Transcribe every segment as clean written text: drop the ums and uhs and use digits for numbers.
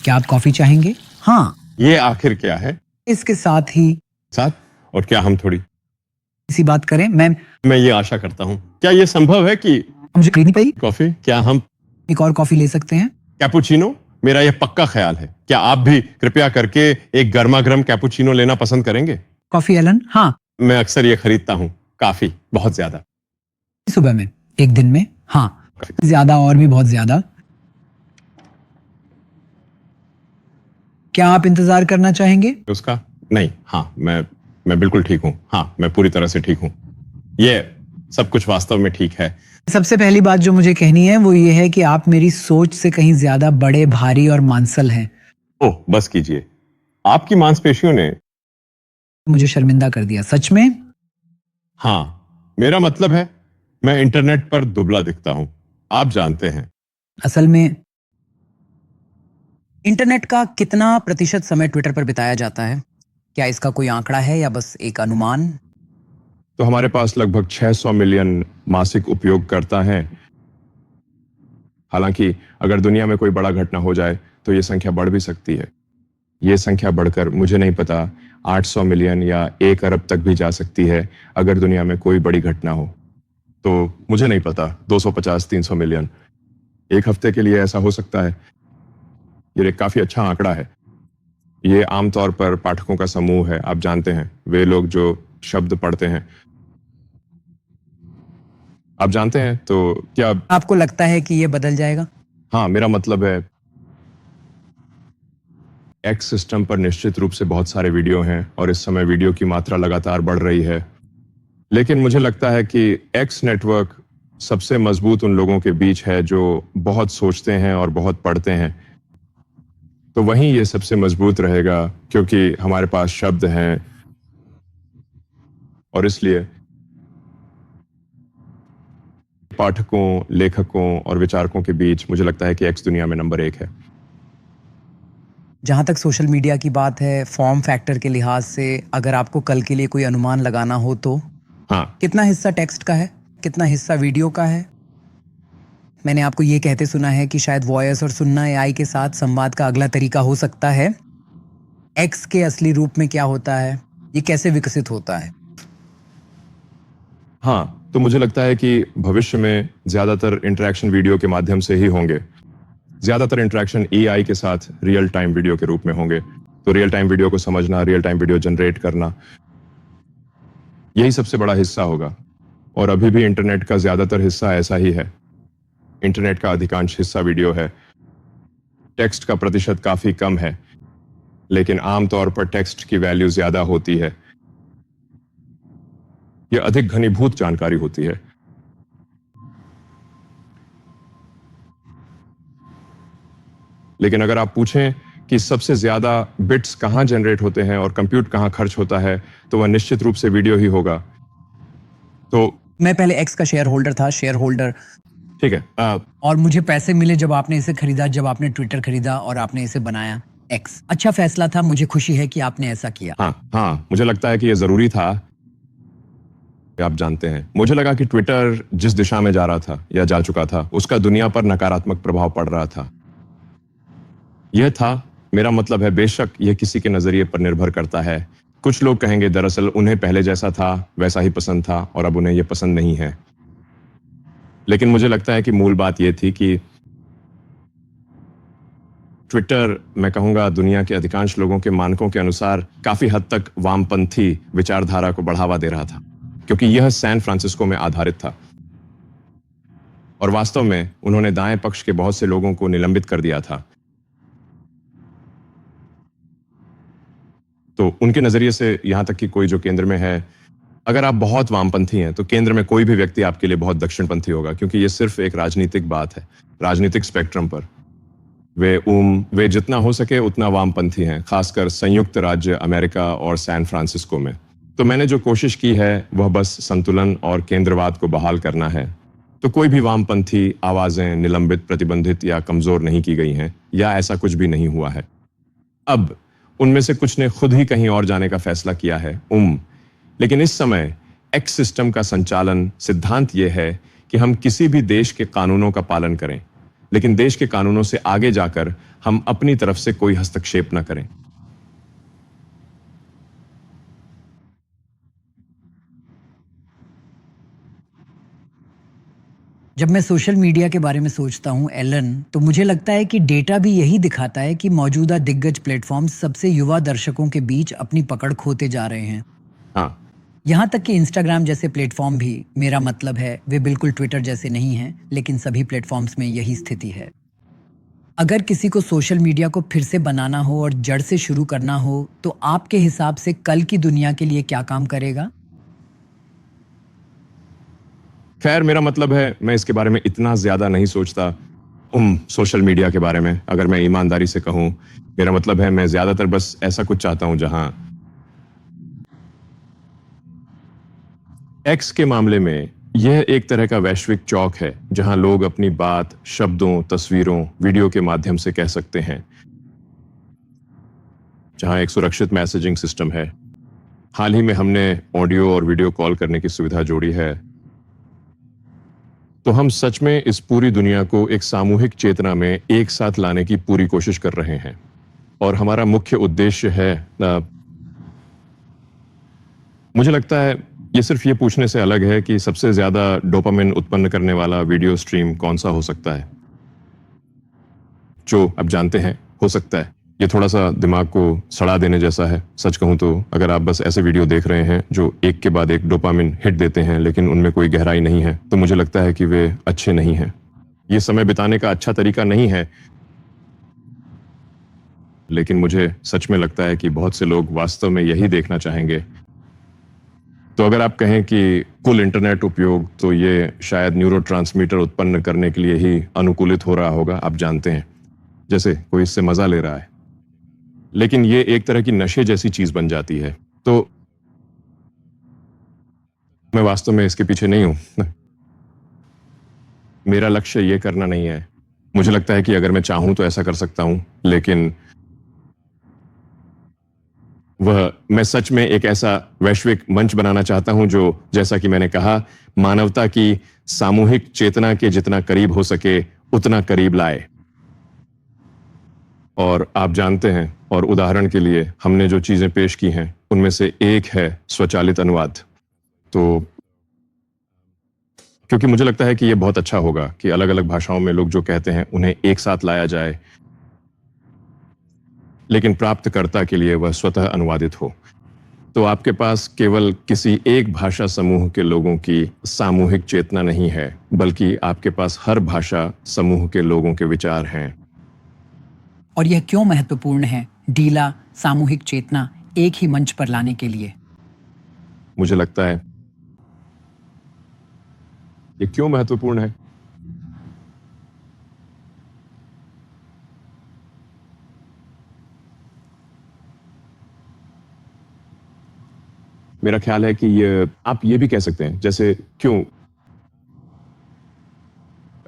क्या आप कॉफी चाहेंगे? हाँ, ये आखिर क्या है? इसके साथ ही साथ? और क्या हम थोड़ी इसी बात करें? मैं ये आशा करता हूँ। क्या ये संभव है कि मुझे खरीदनी पड़ी। कॉफी, क्या हम एक और कॉफी ले सकते हैं? कैपुचिनो? मेरा यह पक्का ख्याल है। क्या आप भी कृपया करके एक गर्मा-गर्म कैपुचिनो लेना पसंद करेंगे? Coffee Alan? हाँ, मैं अक्सर ये खरीदता हूँ, काफी, बहुत ज्यादा। सुबह में, एक दिन में, हाँ, ज्यादा और भी बहुत ज्यादा। क्या आप इंतजार करना चाहेंगे? उसका नहीं, हाँ, मैं बिल्कुल ठीक हूँ। हाँ, मैं पूरी तरह से ठीक हूँ। ये सब कुछ वास्तव में ठीक है। सबसे पहली बात जो मुझे कहनी है वो ये है कि आप मेरी सोच से कहीं ज्यादा बड़े, भारी और मांसल हैं। ओह, बस कीजिए। आपकी मांसपेशियों ने मुझे शर्मिंदा कर दिया, सच में। हाँ, मेरा मतलब है, मैं इंटरनेट पर दुबला दिखता हूँ। आप जानते हैं। असल में इंटरनेट का कितना प्रतिशत समय ट्विटर पर बिताया जाता है? क्या इसका कोई आंकड़ा है या बस एक अनुमान? तो हमारे पास लगभग 600 मिलियन मासिक उपयोगकर्ता हैं। हालांकि अगर दुनिया में कोई बड़ा घटना हो जाए तो ये संख्या बढ़ भी सकती है। ये संख्या बढ़कर मुझे नहीं पता 800 मिलियन या 1 अरब तक भी जा सकती है अगर दुनिया में कोई बड़ी घटना हो। तो मुझे नहीं पता 250-300 मिलियन एक हफ्ते के लिए ऐसा हो सकता है। ये एक काफी अच्छा आंकड़ा है। ये आमतौर पर पाठकों का समूह है। आप जानते हैं, वे लोग जो शब्द पढ़ते हैं। आप जानते हैं, तो क्या आपको लगता है कि ये बदल जाएगा? हाँ, मेरा मतलब है, एक्स सिस्टम पर निश्चित रूप से बहुत सारे वीडियो हैं और इस समय वीडियो की मात्रा लगातार बढ़ रही है। लेकिन मुझे लगता है कि एक्स नेटवर्क सबसे मजबूत उन लोगों के बीच है जो बहुत सोचते हैं और बहुत पढ़ते हैं। तो वहीं ये सबसे मजबूत रहेगा क्योंकि हमारे पास शब्द हैं और इसलिए पाठकों, लेखकों और विचारकों के बीच मुझे लगता है कि एक्स दुनिया में नंबर 1 है। जहाँ तक सोशल मीडिया की बात है, फॉर्म फैक्टर के लिहाज से अगर आपको कल के लिए कोई अनुमान लगाना हो तो हाँ, कितना हिस्सा टेक्स्ट का है, कितना हिस्सा वीडियो का है? मैंने आपको ये कहते सुना है कि शायद वॉयस और सुनना एआई के साथ संवाद का अगला तरीका हो सकता है। एक्स के असली रूप में क्या होता है? ये कैसे विकसित होता है? हाँ, तो मुझे लगता है कि भविष्य में ज्यादातर इंटरेक्शन वीडियो के माध्यम से ही होंगे। ज्यादातर इंटरेक्शन एआई के साथ रियल टाइम वीडियो के रूप में होंगे। तो रियल टाइम वीडियो को समझना, रियल टाइम वीडियो जनरेट करना, यही सबसे बड़ा हिस्सा होगा। और अभी भी इंटरनेट का ज्यादातर हिस्सा ऐसा ही है। इंटरनेट का अधिकांश हिस्सा वीडियो है। टेक्स्ट का प्रतिशत काफी कम है, लेकिन आमतौर पर टेक्स्ट की वैल्यू ज्यादा होती है। यह अधिक घनीभूत जानकारी होती है। लेकिन अगर आप पूछें कि सबसे ज्यादा बिट्स कहां जनरेट होते हैं और कंप्यूट कहां खर्च होता है, तो वह निश्चित रूप से वीडियो ही होगा। तो मैं पहले एक्स का शेयर होल्डर था, शेयर होल्डर, ठीक है। और मुझे पैसे मिले जब आपने इसे खरीदा, जब आपने ट्विटर खरीदा और आपने इसे बनाया एक्स। अच्छा फैसला था, मुझे खुशी है कि आपने ऐसा किया। हाँ, मुझे लगता है कि यह जरूरी था। आप जानते हैं, मुझे लगा कि ट्विटर जिस दिशा में जा रहा था या जा चुका था, उसका दुनिया पर नकारात्मक प्रभाव पड़ रहा था। यह था, मेरा मतलब है, बेशक यह किसी के नजरिए पर निर्भर करता है। कुछ लोग कहेंगे दरअसल उन्हें पहले जैसा था वैसा ही पसंद था और अब उन्हें यह पसंद नहीं है। लेकिन मुझे लगता है कि मूल बात यह थी कि ट्विटर, मैं कहूंगा, दुनिया के अधिकांश लोगों के मानकों के अनुसार काफी हद तक वामपंथी विचारधारा को बढ़ावा दे रहा था, क्योंकि यह सैन फ्रांसिस्को में आधारित था। और वास्तव में उन्होंने दाएं पक्ष के बहुत से लोगों को निलंबित कर दिया था। तो उनके नजरिए से, यहां तक कि कोई जो केंद्र में है, अगर आप बहुत वामपंथी हैं तो केंद्र में कोई भी व्यक्ति आपके लिए बहुत दक्षिणपंथी होगा, क्योंकि यह सिर्फ एक राजनीतिक बात है। राजनीतिक स्पेक्ट्रम पर वे जितना हो सके उतना वामपंथी हैं, खासकर संयुक्त राज्य अमेरिका और सैन फ्रांसिस्को में। तो मैंने जो कोशिश की है वह बस संतुलन और केंद्रवाद को बहाल करना है। तो कोई भी वामपंथी आवाजें निलंबित, प्रतिबंधित या कमजोर नहीं की गई हैं, या ऐसा कुछ भी नहीं हुआ है। अब उनमें से कुछ ने खुद ही कहीं और जाने का फैसला किया है। लेकिन इस समय एक्स सिस्टम का संचालन सिद्धांत यह है कि हम किसी भी देश के कानूनों का पालन करें, लेकिन देश के कानूनों से आगे जाकर हम अपनी तरफ से कोई हस्तक्षेप न करें। जब मैं सोशल मीडिया के बारे में सोचता हूँ एलन, तो मुझे लगता है कि डेटा भी यही दिखाता है कि मौजूदा दिग्गज प्लेटफॉर्म्स सबसे युवा दर्शकों के बीच अपनी पकड़ खोते जा रहे हैं। हाँ, यहाँ तक कि इंस्टाग्राम जैसे प्लेटफॉर्म भी, मेरा मतलब है, वे बिल्कुल ट्विटर जैसे नहीं हैं, लेकिन सभी प्लेटफॉर्म्स में यही स्थिति है। अगर किसी को सोशल मीडिया को फिर से बनाना हो और जड़ से शुरू करना हो, तो आपके हिसाब से कल की दुनिया के लिए क्या काम करेगा? खैर मेरा मतलब है मैं इसके बारे में इतना ज्यादा नहीं सोचता सोशल मीडिया के बारे में। अगर मैं ईमानदारी से कहूं, मेरा मतलब है मैं ज्यादातर बस ऐसा कुछ चाहता हूं जहां एक्स के मामले में यह एक तरह का वैश्विक चौक है जहां लोग अपनी बात शब्दों, तस्वीरों, वीडियो के माध्यम से कह सकते हैं, जहां एक सुरक्षित मैसेजिंग सिस्टम है। हाल ही में हमने ऑडियो और वीडियो कॉल करने की सुविधा जोड़ी है। तो हम सच में इस पूरी दुनिया को एक सामूहिक चेतना में एक साथ लाने की पूरी कोशिश कर रहे हैं। और हमारा मुख्य उद्देश्य है, मुझे लगता है ये सिर्फ ये पूछने से अलग है कि सबसे ज्यादा डोपामिन उत्पन्न करने वाला वीडियो स्ट्रीम कौन सा हो सकता है। जो आप जानते हैं, हो सकता है ये थोड़ा सा दिमाग को सड़ा देने जैसा है। सच कहूं तो अगर आप बस ऐसे वीडियो देख रहे हैं जो एक के बाद एक डोपामिन हिट देते हैं लेकिन उनमें कोई गहराई नहीं है, तो मुझे लगता है कि वे अच्छे नहीं हैं। ये समय बिताने का अच्छा तरीका नहीं है। लेकिन मुझे सच में लगता है कि बहुत से लोग वास्तव में यही देखना चाहेंगे। तो अगर आप कहें कि कुल इंटरनेट उपयोग, तो ये शायद न्यूरोट्रांसमीटर उत्पन्न करने के लिए ही अनुकूलित हो रहा होगा। आप जानते हैं, जैसे कोई इससे मजा ले रहा है, लेकिन ये एक तरह की नशे जैसी चीज बन जाती है। तो मैं वास्तव में इसके पीछे नहीं हूं। मेरा लक्ष्य ये करना नहीं है। मुझे लगता है कि अगर मैं चाहूं तो ऐसा कर सकता हूं, लेकिन मैं सच में एक ऐसा वैश्विक मंच बनाना चाहता हूं जो, जैसा कि मैंने कहा, मानवता की सामूहिक चेतना के जितना करीब हो सके उतना करीब लाए। और आप जानते हैं, और उदाहरण के लिए हमने जो चीजें पेश की हैं उनमें से एक है स्वचालित अनुवाद। तो क्योंकि मुझे लगता है कि यह बहुत अच्छा होगा कि अलग-अलग भाषाओं में लोग जो कहते हैं उन्हें एक साथ लाया जाए, लेकिन प्राप्तकर्ता के लिए वह स्वतः अनुवादित हो। तो आपके पास केवल किसी एक भाषा समूह के लोगों की सामूहिक चेतना नहीं है, बल्कि आपके पास हर भाषा समूह के लोगों के विचार हैं। और यह क्यों महत्वपूर्ण है, ढीला सामूहिक चेतना एक ही मंच पर लाने के लिए? मुझे लगता है ये क्यों महत्वपूर्ण है। मेरा ख्याल है कि आप ये भी कह सकते हैं, जैसे क्यों।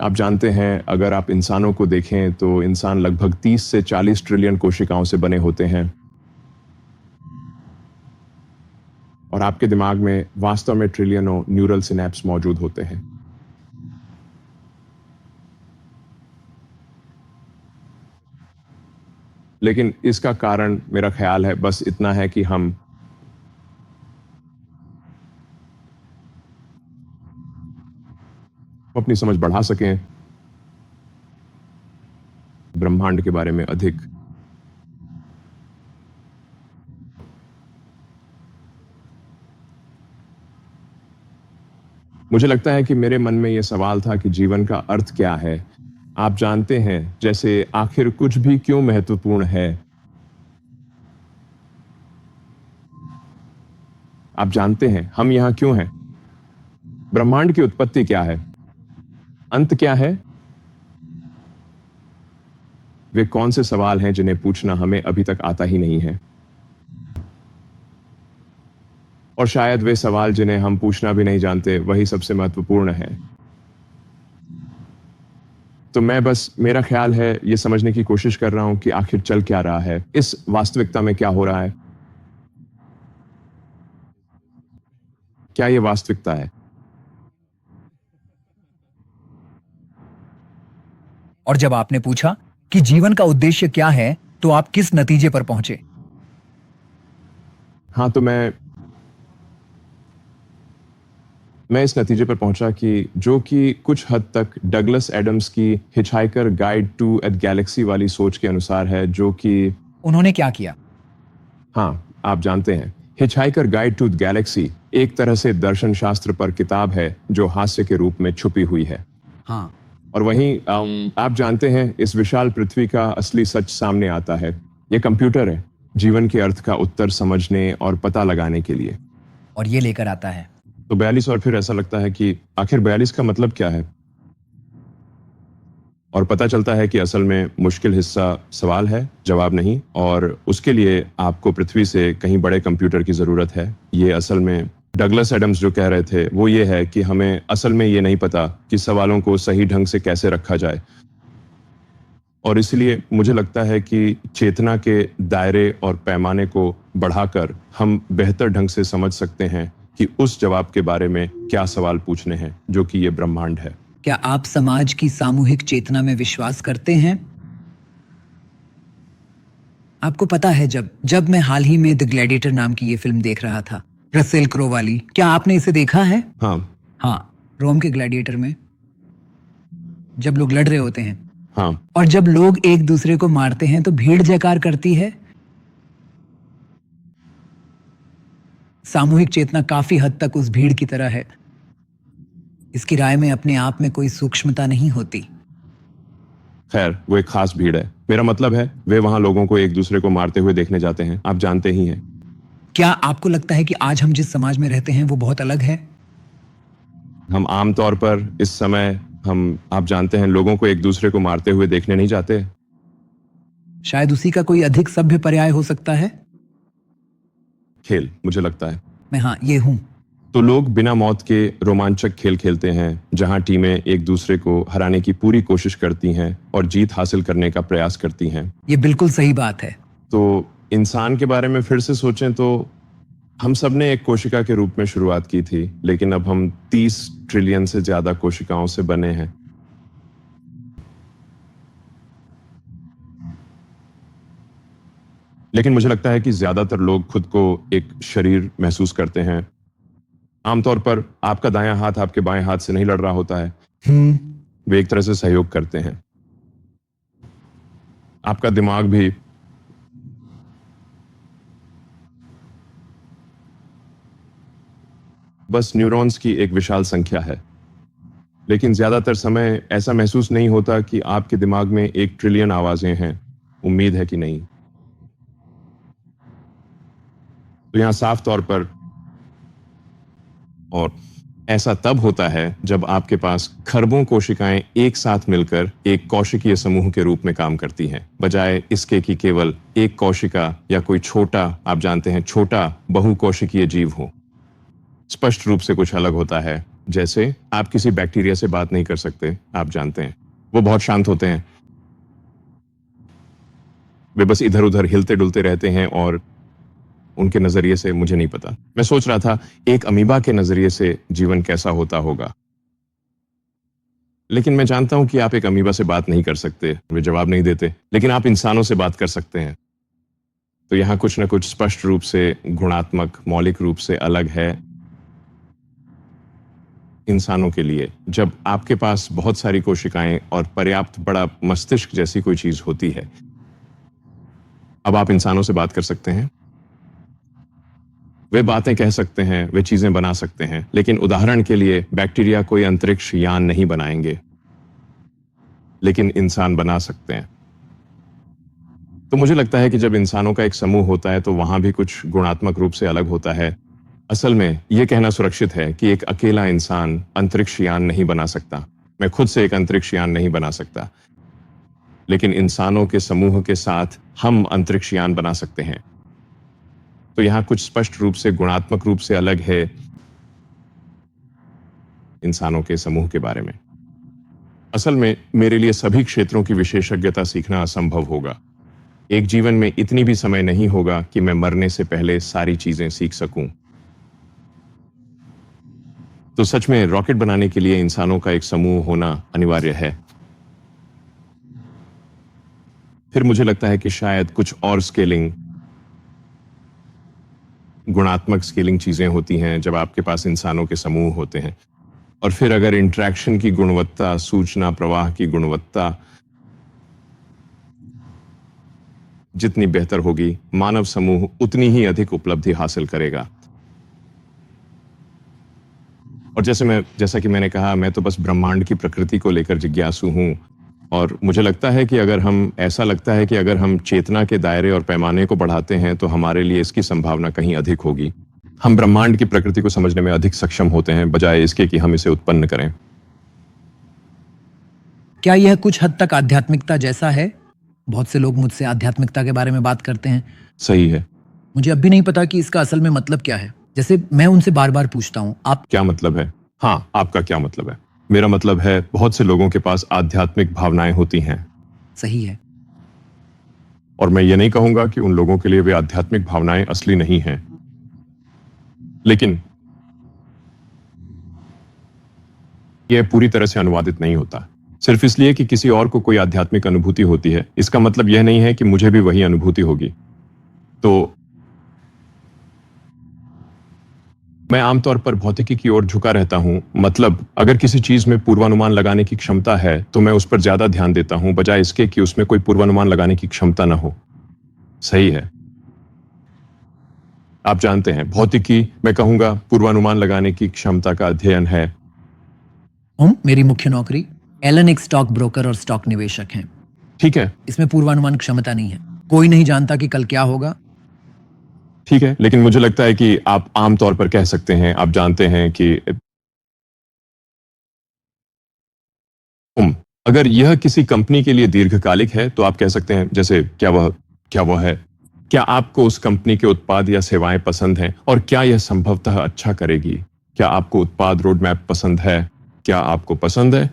आप जानते हैं, अगर आप इंसानों को देखें तो इंसान लगभग 30 से 40 ट्रिलियन कोशिकाओं से बने होते हैं। और आपके दिमाग में वास्तव में ट्रिलियनों न्यूरल सिनेप्स मौजूद होते हैं। लेकिन इसका कारण मेरा ख्याल है बस इतना है कि हम अपनी समझ बढ़ा सकें ब्रह्मांड के बारे में अधिक। मुझे लगता है कि मेरे मन में यह सवाल था कि जीवन का अर्थ क्या है। आप जानते हैं, जैसे आखिर कुछ भी क्यों महत्वपूर्ण है। आप जानते हैं हम यहां क्यों हैं। ब्रह्मांड की उत्पत्ति क्या है, अंत क्या है। वे कौन से सवाल हैं जिन्हें पूछना हमें अभी तक आता ही नहीं है। और शायद वे सवाल जिन्हें हम पूछना भी नहीं जानते वही सबसे महत्वपूर्ण है। तो मैं बस, मेरा ख्याल है, ये समझने की कोशिश कर रहा हूं कि आखिर चल क्या रहा है, इस वास्तविकता में क्या हो रहा है। क्या ये वास्तविकता है। और जब आपने पूछा कि जीवन का उद्देश्य क्या है, तो आप किस नतीजे पर पहुंचे? हाँ, तो मैं इस नतीजे पर पहुंचा कि जो कि कुछ हद तक डगलस एडम्स की hitchhiker guide to at galaxy वाली सोच के अनुसार है, जो कि उन्होंने क्या किया? हाँ, आप जानते हैं, हिचहाइकर गाइड टू गैलेक्सी एक तरह से दर्शन शास्त्र पर किताब है जो हास्य के रूप में छुपी हुई है। हाँ, और वहीं आप जानते हैं, इस विशाल पृथ्वी का असली सच सामने आता है। ये कंप्यूटर है, जीवन के अर्थ का उत्तर समझने और पता लगाने के लिए। और ये लेकर आता है। तो 42 और फिर ऐसा लगता है कि आखिर 42 का मतलब क्या है? और पता चलता है कि असल में मुश्किल हिस्सा सवाल है, जवाब नहीं, और उसके लिए आपको पृथ्वी से कहीं बड़े कंप्यूटर की जरूरत है। ये असल में डगलस एडम्स जो कह रहे थे वो ये है कि हमें असल में ये नहीं पता कि सवालों को सही ढंग से कैसे रखा जाए। और इसलिए मुझे लगता है कि चेतना के दायरे और पैमाने को बढ़ाकर हम बेहतर ढंग से समझ सकते हैं कि उस जवाब के बारे में क्या सवाल पूछने हैं, जो कि ये ब्रह्मांड है। क्या आप समाज की सामूहिक चेतना में विश्वास करते हैं? आपको पता है, जब जब मैं हाल ही में द ग्लैडिएटर नाम की ये फिल्म देख रहा था, रसेल क्रो वाली, क्या आपने इसे देखा है? हाँ। हाँ, रोम के ग्लैडिएटर में जब लोग लड़ रहे होते हैं हाँ। और जब लोग एक दूसरे को मारते हैं तो भीड़ जयकार करती है। सामूहिक चेतना काफी हद तक उस भीड़ की तरह है। इसकी राय में अपने आप में कोई सूक्ष्मता नहीं होती। खैर, वो एक खास भीड़ है। मेरा मतलब है, वे वहां लोगों को एक दूसरे को मारते हुए देखने जाते हैं, आप जानते ही हैं। क्या आपको लगता है कि आज हम जिस समाज में रहते हैं वो बहुत अलग है? हम आमतौर पर इस समय आप जानते हैं, लोगों को एक दूसरे को मारते हुए देखने नहीं जाते। शायद उसी का कोई अधिक सभ्य पर्याय हो सकता है। खेल, मुझे लगता है। मैं ये हूं। तो लोग बिना मौत के रोमांचक खेल खेलते हैं, जहां टीमें एक दूसरे को हराने की पूरी कोशिश करती हैं और जीत हासिल करने का प्रयास करती हैं। ये बिल्कुल सही बात है। तो इंसान के बारे में फिर से सोचें तो हम सब ने एक कोशिका के रूप में शुरुआत की थी, लेकिन अब हम 30 ट्रिलियन से ज्यादा कोशिकाओं से बने हैं। लेकिन मुझे लगता है कि ज्यादातर लोग खुद को एक शरीर महसूस करते हैं। आमतौर पर आपका दायां हाथ आपके बाएं हाथ से नहीं लड़ रहा होता है। वे एक तरह से सहयोग करते हैं। आपका दिमाग भी बस न्यूरॉन्स की एक विशाल संख्या है। लेकिन ज्यादातर समय ऐसा महसूस नहीं होता कि आपके दिमाग में 1 ट्रिलियन आवाजें हैं। उम्मीद है कि नहीं। तो यहां साफ तौर पर, और ऐसा तब होता है जब आपके पास खरबों कोशिकाएं एक साथ मिलकर एक कोशिकीय समूह के रूप में काम करती हैं, बजाय इसके कि केवल एक कोशिका या कोई छोटा, आप जानते हैं, छोटा बहुकोशिकीय जीव हो। स्पष्ट रूप से कुछ अलग होता है। जैसे आप किसी बैक्टीरिया से बात नहीं कर सकते, आप जानते हैं, वो बहुत शांत होते हैं। वे बस इधर उधर हिलते डुलते रहते हैं, और उनके नजरिए से मुझे नहीं पता। मैं सोच रहा था एक अमीबा के नजरिए से जीवन कैसा होता होगा। लेकिन मैं जानता हूं कि आप एक अमीबा से बात नहीं कर सकते, वे जवाब नहीं देते, लेकिन आप इंसानों से बात कर सकते हैं। तो यहां कुछ ना कुछ स्पष्ट रूप से गुणात्मक, मौलिक रूप से अलग है इंसानों के लिए। जब आपके पास बहुत सारी कोशिकाएं और पर्याप्त बड़ा मस्तिष्क जैसी कोई चीज होती है, अब आप इंसानों से बात कर सकते हैं। वे बातें कह सकते हैं, वे चीजें बना सकते हैं, लेकिन उदाहरण के लिए बैक्टीरिया कोई अंतरिक्ष यान नहीं बनाएंगे, लेकिन इंसान बना सकते हैं। तो मुझे लगता है कि जब इंसानों का एक समूह होता है तो वहां भी कुछ गुणात्मक रूप से अलग होता है। असल में यह कहना सुरक्षित है कि एक अकेला इंसान अंतरिक्ष यान नहीं बना सकता। मैं खुद से एक अंतरिक्ष यान नहीं बना सकता, लेकिन इंसानों के समूह के साथ हम अंतरिक्ष यान बना सकते हैं। तो यहां कुछ स्पष्ट रूप से गुणात्मक रूप से अलग है इंसानों के समूह के बारे में। असल में मेरे लिए सभी क्षेत्रों की विशेषज्ञता सीखना असंभव होगा। एक जीवन में इतनी भी समय नहीं होगा कि मैं मरने से पहले सारी चीजें सीख सकूं। तो सच में रॉकेट बनाने के लिए इंसानों का एक समूह होना अनिवार्य है। फिर मुझे लगता है कि शायद कुछ और स्केलिंग, गुणात्मक स्केलिंग चीजें होती हैं जब आपके पास इंसानों के समूह होते हैं। और फिर अगर इंटरेक्शन की गुणवत्ता, सूचना प्रवाह की गुणवत्ता जितनी बेहतर होगी, मानव समूह उतनी ही अधिक उपलब्धि हासिल करेगा। और जैसा कि मैंने कहा, मैं तो बस ब्रह्मांड की प्रकृति को लेकर जिज्ञासु हूं। और मुझे लगता है कि ऐसा लगता है कि अगर हम चेतना के दायरे और पैमाने को बढ़ाते हैं तो हमारे लिए इसकी संभावना कहीं अधिक होगी। हम ब्रह्मांड की प्रकृति को समझने में अधिक सक्षम होते हैं बजाय इसके कि हम इसे उत्पन्न करें। क्या यह कुछ हद तक आध्यात्मिकता जैसा है? बहुत से लोग मुझसे आध्यात्मिकता के बारे में बात करते हैं। सही है। मुझे अब भी नहीं पता कि इसका असल में मतलब क्या है। जैसे मैं उनसे बार बार पूछता हूँ, आप क्या मतलब है? हाँ, आपका क्या मतलब है? मेरा मतलब है, बहुत से लोगों के पास आध्यात्मिक भावनाएं होती हैं। सही है। और मैं ये नहीं कहूंगा कि उन लोगों के लिए वे आध्यात्मिक भावनाएं असली नहीं हैं, लेकिन यह पूरी तरह से अनुवादित नहीं होता। सिर्फ इसलिए कि किसी और को कोई आध्यात्मिक अनुभूति होती है, इसका मतलब यह नहीं है कि मुझे भी वही अनुभूति होगी। तो मैं आमतौर पर भौतिकी की ओर झुका रहता हूं। मतलब अगर किसी चीज में पूर्वानुमान लगाने की क्षमता है तो मैं उस पर ज्यादा ध्यान देता हूं बजाय इसके कि उसमें कोई पूर्वानुमान लगाने की क्षमता न हो। सही है। आप जानते हैं, भौतिकी, मैं कहूंगा, पूर्वानुमान लगाने की क्षमता का अध्ययन है। मेरी मुख्य नौकरी, एलन एक स्टॉक ब्रोकर और स्टॉक निवेशक हैं। ठीक है। इसमें पूर्वानुमान क्षमता नहीं है। कोई नहीं जानता कि कल क्या होगा। ठीक है, लेकिन मुझे लगता है कि आप आमतौर पर कह सकते हैं, आप जानते हैं कि अगर यह किसी कंपनी के लिए दीर्घकालिक है तो आप कह सकते हैं, जैसे क्या वह है? क्या आपको उस कंपनी के उत्पाद या सेवाएं पसंद हैं और क्या यह संभवतः अच्छा करेगी? क्या आपको उत्पाद रोडमैप पसंद है? क्या आपको पसंद है?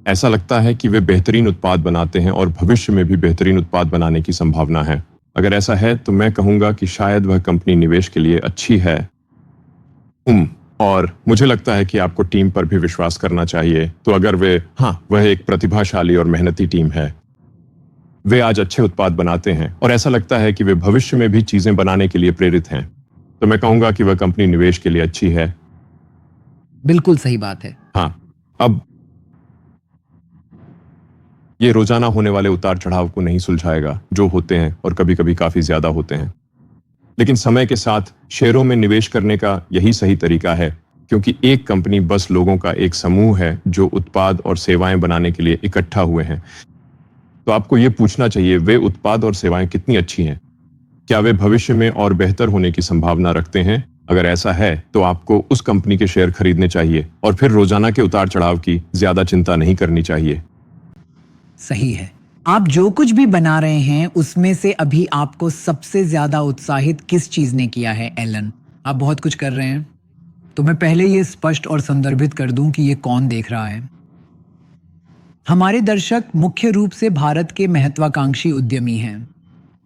ऐसा लगता है कि वे बेहतरीन उत्पाद बनाते हैं और भविष्य में भी बेहतरीन उत्पाद बनाने की संभावना है। अगर ऐसा है तो मैं कहूंगा कि शायद वह कंपनी निवेश के लिए अच्छी है। और मुझे लगता है कि आपको टीम पर भी विश्वास करना चाहिए। तो अगर वह एक प्रतिभाशाली और मेहनती टीम है, वे आज अच्छे उत्पाद बनाते हैं और ऐसा लगता है कि वे भविष्य में भी चीजें बनाने के लिए प्रेरित हैं, तो मैं कहूंगा कि वह कंपनी निवेश के लिए अच्छी है। बिल्कुल सही बात है। हाँ, अब ये रोजाना होने वाले उतार चढ़ाव को नहीं सुलझाएगा, जो होते हैं और कभी-कभी काफी ज्यादा होते हैं। लेकिन समय के साथ शेयरों में निवेश करने का यही सही तरीका है, क्योंकि एक कंपनी बस लोगों का एक समूह है जो उत्पाद और सेवाएं बनाने के लिए इकट्ठा हुए हैं। तो आपको यह पूछना चाहिए, वे उत्पाद और सेवाएं कितनी अच्छी हैं? क्या वे भविष्य में और बेहतर होने की संभावना रखते हैं? अगर ऐसा है तो आपको उस कंपनी के शेयर खरीदने चाहिए और फिर रोजाना के उतार चढ़ाव की ज्यादा चिंता नहीं करनी चाहिए। सही है। आप जो कुछ भी बना रहे हैं उसमें से अभी आपको सबसे ज्यादा उत्साहित किस चीज ने किया है, एलन? आप बहुत कुछ कर रहे हैं, तो मैं पहले ये स्पष्ट और संदर्भित कर दूं कि ये कौन देख रहा है। हमारे दर्शक मुख्य रूप से भारत के महत्वाकांक्षी उद्यमी हैं।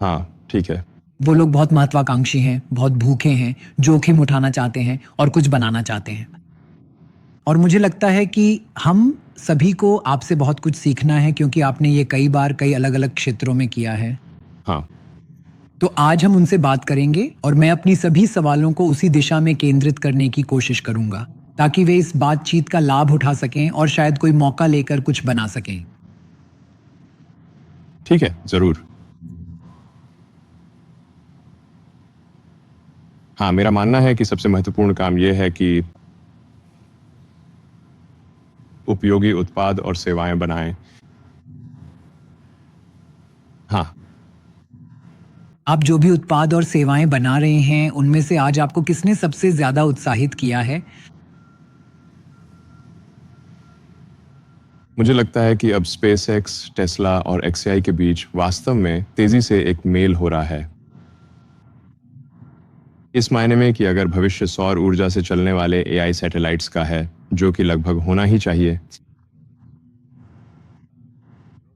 हाँ, ठीक है। वो लोग बहुत महत्वाकांक्षी हैं, बहुत भूखे हैं, जोखिम उठाना चाहते हैं और कुछ बनाना चाहते हैं। और मुझे लगता है कि हम सभी को आपसे बहुत कुछ सीखना है, क्योंकि आपने ये कई बार कई अलग-अलग क्षेत्रों में किया है। हाँ, तो आज हम उनसे बात करेंगे और मैं अपनी सभी सवालों को उसी दिशा में केंद्रित करने की कोशिश करूंगा, ताकि वे इस बातचीत का लाभ उठा सकें और शायद कोई मौका लेकर कुछ बना सकें। ठीक है, जरूर। हाँ, मेरा मानना है कि सबसे महत्वपूर्ण काम यह है कि उपयोगी उत्पाद और सेवाएं बनाएं। हाँ, आप जो भी उत्पाद और सेवाएं बना रहे हैं, उनमें से आज आपको किसने सबसे ज्यादा उत्साहित किया है? मुझे लगता है कि अब स्पेसएक्स, टेस्ला और एक्सआई के बीच वास्तव में तेजी से एक मेल हो रहा है। इस मायने में कि अगर भविष्य सौर ऊर्जा से चलने वाले एआई सैटेलाइट्स का है, जो कि लगभग होना ही चाहिए,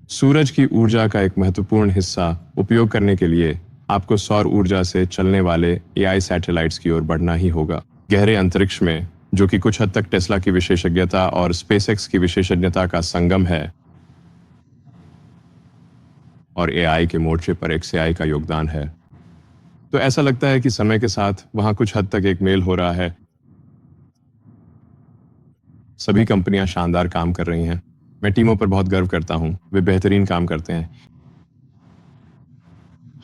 सूरज की ऊर्जा का एक महत्वपूर्ण हिस्सा उपयोग करने के लिए आपको सौर ऊर्जा से चलने वाले एआई सैटेलाइट्स की ओर बढ़ना ही होगा। गहरे अंतरिक्ष में, जो कि कुछ हद तक टेस्ला की विशेषज्ञता और स्पेसएक्स की विशेषज्ञता का संगम है, और एआई के मोर्चे पर XAI का योगदान है। तो ऐसा लगता है कि समय के साथ वहां कुछ हद तक एक मेल हो रहा है। सभी कंपनियां शानदार काम कर रही हैं। मैं टीमों पर बहुत गर्व करता हूं, वे बेहतरीन काम करते हैं।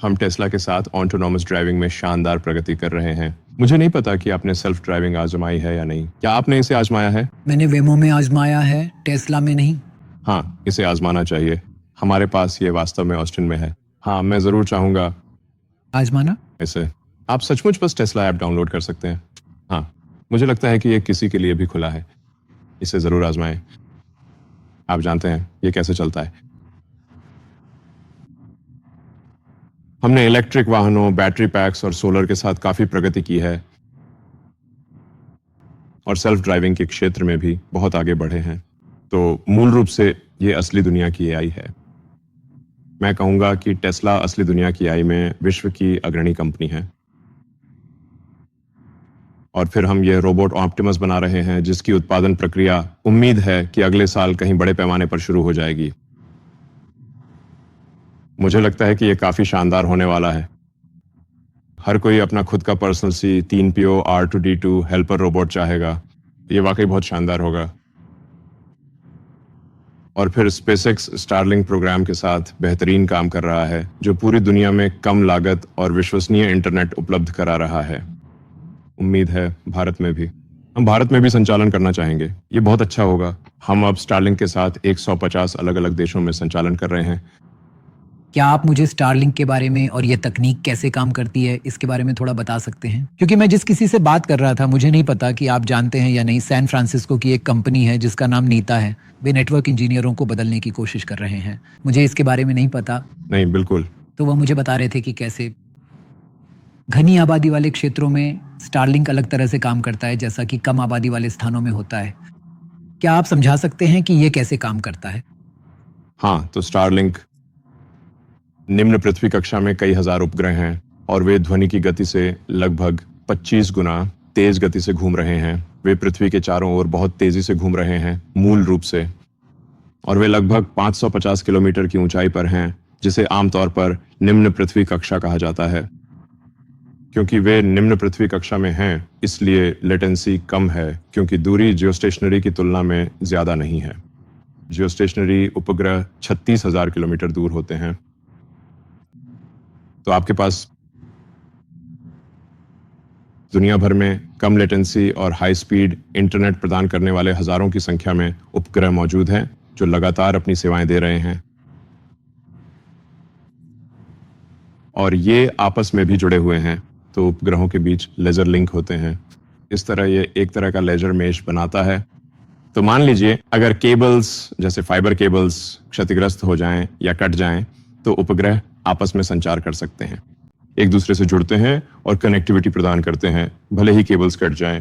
हम टेस्ला के साथ ऑटोनॉमस ड्राइविंग में शानदार प्रगति कर रहे हैं। मुझे नहीं पता कि आपने सेल्फ ड्राइविंग आजमाई है या नहीं। क्या आपने इसे आजमाया है? मैंने वेमो में आजमाया है, टेस्ला में नहीं। हाँ, इसे आजमाना चाहिए। हमारे पास ये वास्तव में ऑस्टिन में है। हाँ, मैं जरूर चाहूंगा आजमाना? इसे। आप सचमुच बस टेस्ला ऐप डाउनलोड कर सकते हैं। हाँ, मुझे लगता है कि ये किसी के लिए भी खुला है। इसे जरूर आजमाएं। आप जानते हैं ये कैसे चलता है। हमने इलेक्ट्रिक वाहनों, बैटरी पैक्स और सोलर के साथ काफी प्रगति की है और सेल्फ ड्राइविंग के क्षेत्र में भी बहुत आगे बढ़े हैं। तो मूल रूप से ये असली दुनिया की एआई है। मैं कहूंगा कि टेस्ला असली दुनिया की एआई में विश्व की अग्रणी कंपनी है। और फिर हम ये रोबोट ऑप्टिमस बना रहे हैं जिसकी उत्पादन प्रक्रिया उम्मीद है कि अगले साल कहीं बड़े पैमाने पर शुरू हो जाएगी। मुझे लगता है कि ये काफी शानदार होने वाला है। हर कोई अपना खुद का पर्सनल सी 3PO R2D2 हेल्पर रोबोट चाहेगा। ये वाकई बहुत शानदार होगा। और फिर स्पेसएक्स स्टारलिंक प्रोग्राम के साथ बेहतरीन काम कर रहा है जो पूरी दुनिया में कम लागत और विश्वसनीय इंटरनेट उपलब्ध करा रहा है। उम्मीद है भारत में भी। हम भारत में भी संचालन करना चाहेंगे। ये बहुत अच्छा होगा। हम अब स्टारलिंक के साथ 150 अलग अलग देशों में संचालन कर रहे हैं। क्या आप मुझे स्टारलिंक के बारे में और ये तकनीक कैसे काम करती है इसके बारे में थोड़ा बता सकते हैं? क्योंकि मैं जिस किसी से बात कर रहा था, मुझे नहीं पता कि आप जानते हैं या नहीं, सैन फ्रांसिस्को की एक कंपनी है जिसका नाम नीता है। वे नेटवर्क इंजीनियरों को बदलने की कोशिश कर रहे हैं। मुझे इसके बारे में नहीं पता। नहीं, बिल्कुल। तो वह मुझे बता रहे थे कि कैसे घनी आबादी वाले क्षेत्रों में स्टारलिंक अलग तरह से काम करता है जैसा कि कम आबादी वाले स्थानों में होता है। क्या आप समझा सकते हैं कि ये कैसे काम करता है? हाँ, तो स्टारलिंक निम्न पृथ्वी कक्षा में कई हजार उपग्रह हैं और वे ध्वनि की गति से लगभग 25 गुना तेज गति से घूम रहे हैं। वे पृथ्वी के चारों ओर बहुत तेजी से घूम रहे हैं मूल रूप से, और वे लगभग 550 किलोमीटर की ऊंचाई पर हैं, जिसे आमतौर पर निम्न पृथ्वी कक्षा कहा जाता है। क्योंकि वे निम्न पृथ्वी कक्षा में हैं, इसलिए लेटेंसी कम है क्योंकि दूरी जियोस्टेशनरी की तुलना में ज्यादा नहीं है। जियोस्टेशनरी उपग्रह 36,000 किलोमीटर दूर होते हैं। तो आपके पास दुनिया भर में कम लेटेंसी और हाई स्पीड इंटरनेट प्रदान करने वाले हजारों की संख्या में उपग्रह मौजूद हैं जो लगातार अपनी सेवाएं दे रहे हैं, और ये आपस में भी जुड़े हुए हैं। तो उपग्रहों के बीच लेजर लिंक होते हैं। इस तरह ये एक तरह का लेजर मेश बनाता है। तो मान लीजिए अगर केबल्स जैसे फाइबर केबल्स क्षतिग्रस्त हो जाएं या कट जाएं, तो उपग्रह आपस में संचार कर सकते हैं, एक दूसरे से जुड़ते हैं और कनेक्टिविटी प्रदान करते हैं, भले ही केबल्स कट जाएं।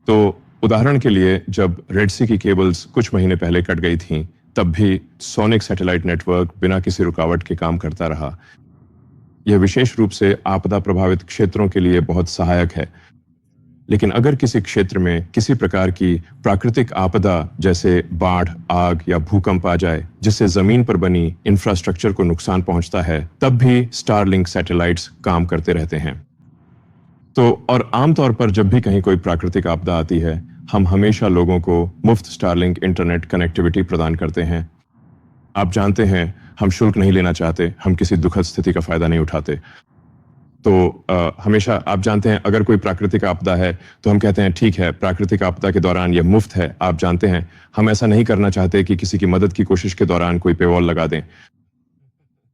तो उदाहरण के लिए जब रेड सी की केबल्स कुछ महीने पहले कट गई थीं, तब भी सोनिक सैटेलाइट नेटवर्क बिना किसी रुकावट के काम करता रहा। यह विशेष रूप से आपदा प्रभावित क्षेत्रों के लिए बहुत सहायक है। लेकिन अगर किसी क्षेत्र में किसी प्रकार की प्राकृतिक आपदा जैसे बाढ़, आग या भूकंप आ जाए जिससे जमीन पर बनी इंफ्रास्ट्रक्चर को नुकसान पहुंचता है, तब भी स्टारलिंक सैटेलाइट्स काम करते रहते हैं। तो और आमतौर पर जब भी कहीं कोई प्राकृतिक आपदा आती है, हम हमेशा लोगों को मुफ्त स्टारलिंक इंटरनेट कनेक्टिविटी प्रदान करते हैं। आप जानते हैं, हम शुल्क नहीं लेना चाहते, हम किसी दुखद स्थिति का फायदा नहीं उठाते। तो हमेशा आप जानते हैं, अगर कोई प्राकृतिक आपदा है तो हम कहते हैं ठीक है, प्राकृतिक आपदा के दौरान यह मुफ्त है। आप जानते हैं, हम ऐसा नहीं करना चाहते कि किसी की मदद की कोशिश के दौरान कोई पेवॉल लगा दें,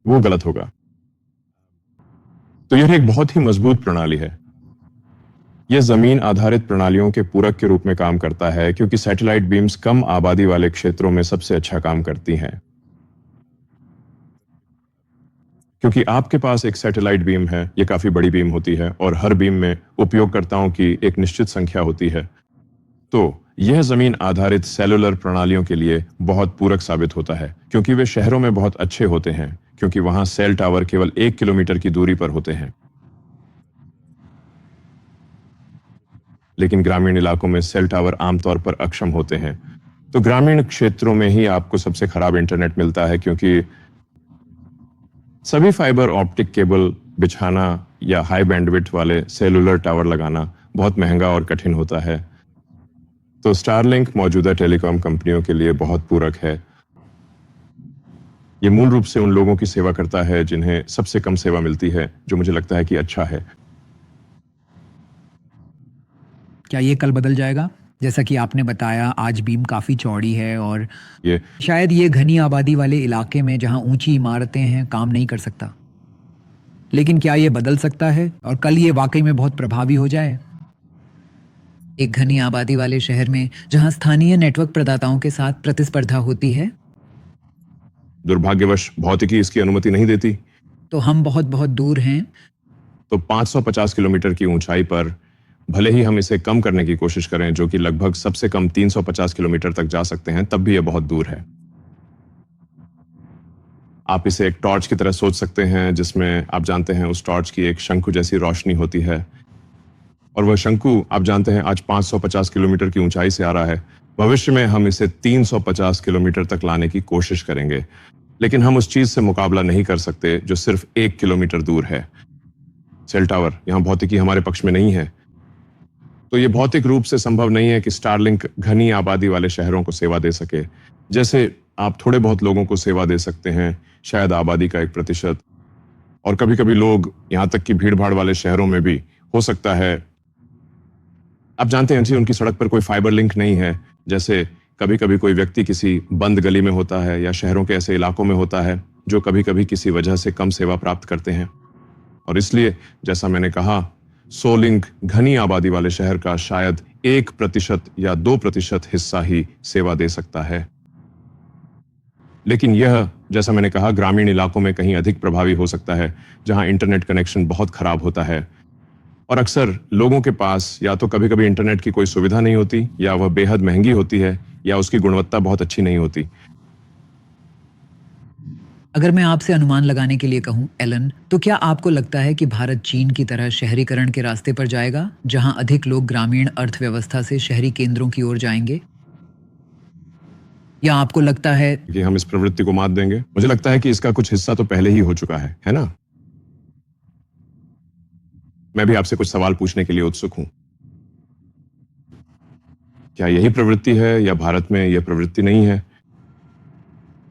वो गलत होगा। तो यह एक बहुत ही मजबूत प्रणाली है। यह जमीन आधारित प्रणालियों के पूरक के रूप में काम करता है क्योंकि सैटेलाइट बीम्स कम आबादी वाले क्षेत्रों में सबसे अच्छा काम करती हैं। क्योंकि आपके पास एक सैटेलाइट बीम है, ये काफी बड़ी बीम होती है और हर बीम में उपयोगकर्ताओं की एक निश्चित संख्या होती है। तो यह जमीन आधारित सेलुलर प्रणालियों के लिए बहुत पूरक साबित होता है क्योंकि वे शहरों में बहुत अच्छे होते हैं, क्योंकि वहां सेल टावर केवल 1 किलोमीटर की दूरी पर होते हैं। लेकिन ग्रामीण इलाकों में सेल टावर आमतौर पर अक्षम होते हैं। तो ग्रामीण क्षेत्रों में ही आपको सबसे खराब इंटरनेट मिलता है क्योंकि सभी फाइबर ऑप्टिक केबल बिछाना या हाई बैंडविड्थ वाले सेलुलर टावर लगाना बहुत महंगा और कठिन होता है। तो स्टारलिंक मौजूदा टेलीकॉम कंपनियों के लिए बहुत पूरक है। ये मूल रूप से उन लोगों की सेवा करता है जिन्हें सबसे कम सेवा मिलती है, जो मुझे लगता है कि अच्छा है। क्या ये कल बदल जाएगा? जैसा कि आपने बताया, आज बीम काफ़ी चौड़ी है और ये शायद ये घनी आबादी वाले इलाके में जहाँ ऊंची इमारतें हैं काम नहीं कर सकता। लेकिन क्या ये बदल सकता है और कल ये वाकई में बहुत प्रभावी हो जाए? एक घनी आबादी वाले शहर में जहाँ स्थानीय नेटवर्क प्रदाताओं के साथ प्रतिस्पर्धा होती है, दुर्भाग्यवश भौतिकी इसकी अनुमति नहीं देती। तो हम बहुत बहुत दूर हैं। तो 550 किलोमीटर की ऊंचाई पर भले ही हम इसे कम करने की कोशिश करें, जो कि लगभग सबसे कम 350 किलोमीटर तक जा सकते हैं, तब भी यह बहुत दूर है। आप इसे एक टॉर्च की तरह सोच सकते हैं, जिसमें आप जानते हैं उस टॉर्च की एक शंकु जैसी रोशनी होती है, और वह शंकु आप जानते हैं आज 550 किलोमीटर की ऊंचाई से आ रहा है। भविष्य में हम इसे 350 किलोमीटर तक लाने की कोशिश करेंगे, लेकिन हम उस चीज से मुकाबला नहीं कर सकते जो सिर्फ 1 किलोमीटर दूर है। Cell tower. यहां भौतिकी हमारे पक्ष में नहीं है, तो यह भौतिक रूप से संभव नहीं है कि स्टारलिंक घनी आबादी वाले शहरों को सेवा दे सके। जैसे आप थोड़े बहुत लोगों को सेवा दे सकते हैं, शायद आबादी का 1%, और कभी कभी लोग, यहां तक कि भीड़ भाड़ वाले शहरों में भी हो सकता है। आप जानते हैं उनकी सड़क पर कोई फाइबर लिंक नहीं है। जैसे कभी कभी कोई व्यक्ति किसी बंद गली में होता है या शहरों के ऐसे इलाकों में होता है जो कभी कभी किसी वजह से कम सेवा प्राप्त करते हैं, और इसलिए जैसा मैंने कहा, सोलिंक घनी आबादी वाले शहर का शायद 1% या 2% हिस्सा ही सेवा दे सकता है। लेकिन यह, जैसा मैंने कहा, ग्रामीण इलाकों में कहीं अधिक प्रभावी हो सकता है, जहां इंटरनेट कनेक्शन बहुत खराब होता है, और अक्सर लोगों के पास या तो कभी कभी इंटरनेट की कोई सुविधा नहीं होती, या वह बेहद महंगी होती है, या उसकी गुणवत्ता बहुत अच्छी नहीं होती। अगर मैं आपसे अनुमान लगाने के लिए कहूं, एलन, तो क्या आपको लगता है कि भारत चीन की तरह शहरीकरण के रास्ते पर जाएगा, जहां अधिक लोग ग्रामीण अर्थव्यवस्था से शहरी केंद्रों की ओर जाएंगे? या आपको लगता है कि हम इस प्रवृत्ति को मात देंगे? मुझे लगता है कि इसका कुछ हिस्सा तो पहले ही हो चुका है ना? मैं भी आपसे कुछ सवाल पूछने के लिए उत्सुक हूं। क्या यही प्रवृत्ति है, या भारत में यह प्रवृत्ति नहीं है?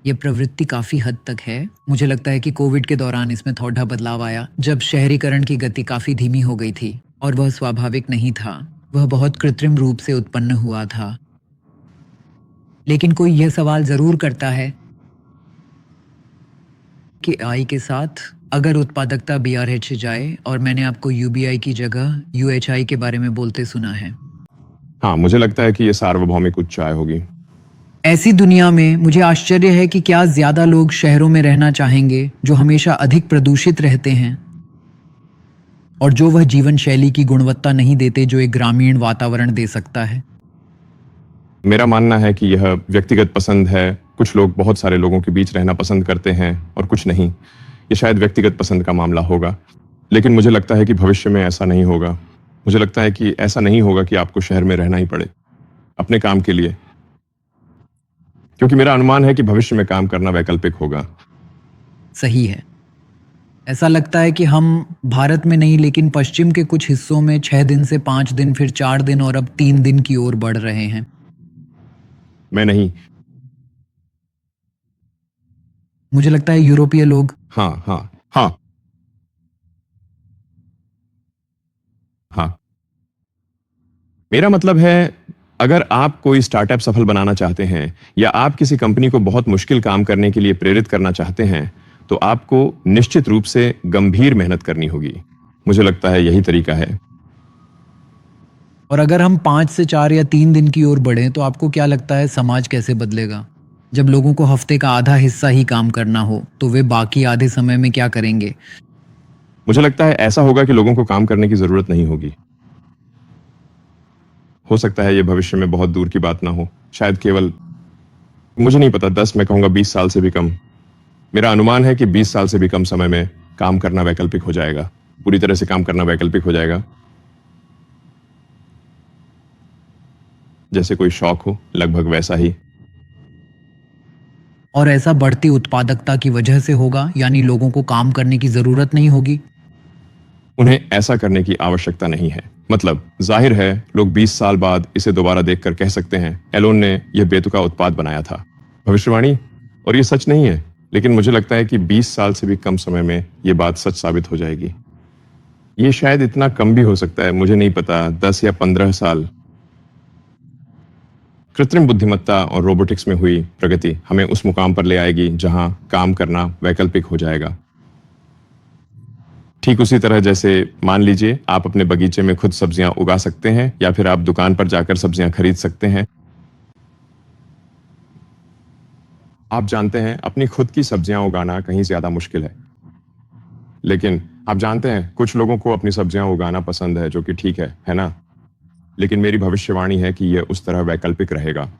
ये प्रवृत्ति काफी हद तक है। मुझे लगता है कि कोविड के दौरान इसमें थोड़ा बदलाव आया, जब शहरीकरण की गति काफी धीमी हो गई थी और वह स्वाभाविक नहीं था, वह बहुत कृत्रिम रूप से उत्पन्न हुआ था। लेकिन कोई यह सवाल जरूर करता है कि आई के साथ अगर उत्पादकता बीआरएच से जाए, और मैंने आपको यूबीआई की जगह यूएचआई के बारे में बोलते सुना है। हाँ, मुझे लगता है कि यह सार्वभौमिक उच्च आय होगी। ऐसी दुनिया में मुझे आश्चर्य है कि क्या ज्यादा लोग शहरों में रहना चाहेंगे जो हमेशा अधिक प्रदूषित रहते हैं और जो वह जीवन शैली की गुणवत्ता नहीं देते जो एक ग्रामीण वातावरण दे सकता है। मेरा मानना है कि यह व्यक्तिगत पसंद है। कुछ लोग बहुत सारे लोगों के बीच रहना पसंद करते हैं और कुछ नहीं। ये शायद व्यक्तिगत पसंद का मामला होगा, लेकिन मुझे लगता है कि भविष्य में ऐसा नहीं होगा। मुझे लगता है कि ऐसा नहीं होगा कि आपको शहर में रहना ही पड़े अपने काम के लिए, क्योंकि मेरा अनुमान है कि भविष्य में काम करना वैकल्पिक होगा। सही है। ऐसा लगता है कि हम भारत में नहीं, लेकिन पश्चिम के कुछ हिस्सों में 6 दिन से 5 दिन, फिर 4 दिन और अब 3 दिन की ओर बढ़ रहे हैं। मैं नहीं। मुझे लगता है यूरोपीय लोग। हाँ हाँ हाँ हाँ। मेरा मतलब है, अगर आप कोई स्टार्टअप सफल बनाना चाहते हैं या आप किसी कंपनी को बहुत मुश्किल काम करने के लिए प्रेरित करना चाहते हैं, तो आपको निश्चित रूप से गंभीर मेहनत करनी होगी। मुझे लगता है यही तरीका है। और अगर हम 5 से 4 या 3 दिन की ओर बढ़ें, तो आपको क्या लगता है समाज कैसे बदलेगा? जब लोगों को हफ्ते का आधा हिस्सा ही काम करना हो, तो वे बाकी आधे समय में क्या करेंगे? मुझे लगता है ऐसा होगा कि लोगों को काम करने की जरूरत नहीं होगी। हो सकता है यह भविष्य में बहुत दूर की बात ना हो, शायद केवल, मुझे नहीं पता, 10, मैं कहूंगा 20 साल से भी कम। मेरा अनुमान है कि 20 साल से भी कम समय में काम करना वैकल्पिक हो जाएगा। पूरी तरह से काम करना वैकल्पिक हो जाएगा। जैसे कोई शौक हो, लगभग वैसा ही। और ऐसा बढ़ती उत्पादकता की वजह से होगा, यानी लोगों को काम करने की जरूरत नहीं होगी। उन्हें ऐसा करने की आवश्यकता नहीं है। मतलब जाहिर है लोग 20 साल बाद इसे दोबारा देखकर कह सकते हैं एलोन ने यह बेतुका उत्पाद बनाया था। भविष्यवाणी, और ये सच नहीं है, लेकिन मुझे लगता है कि 20 साल से भी कम समय में यह बात सच साबित हो जाएगी। ये शायद इतना कम भी हो सकता है, मुझे नहीं पता, 10 या 15 साल। कृत्रिम बुद्धिमत्ता और रोबोटिक्स में हुई प्रगति हमें उस मुकाम पर ले आएगी जहां काम करना वैकल्पिक हो जाएगा। ठीक उसी तरह जैसे मान लीजिए आप अपने बगीचे में खुद सब्जियां उगा सकते हैं या फिर आप दुकान पर जाकर सब्जियां खरीद सकते हैं। आप जानते हैं अपनी खुद की सब्जियां उगाना कहीं ज्यादा मुश्किल है, लेकिन आप जानते हैं कुछ लोगों को अपनी सब्जियां उगाना पसंद है, जो कि ठीक है ना? लेकिन मेरी भविष्यवाणी है कि यह उस तरह वैकल्पिक रहेगा।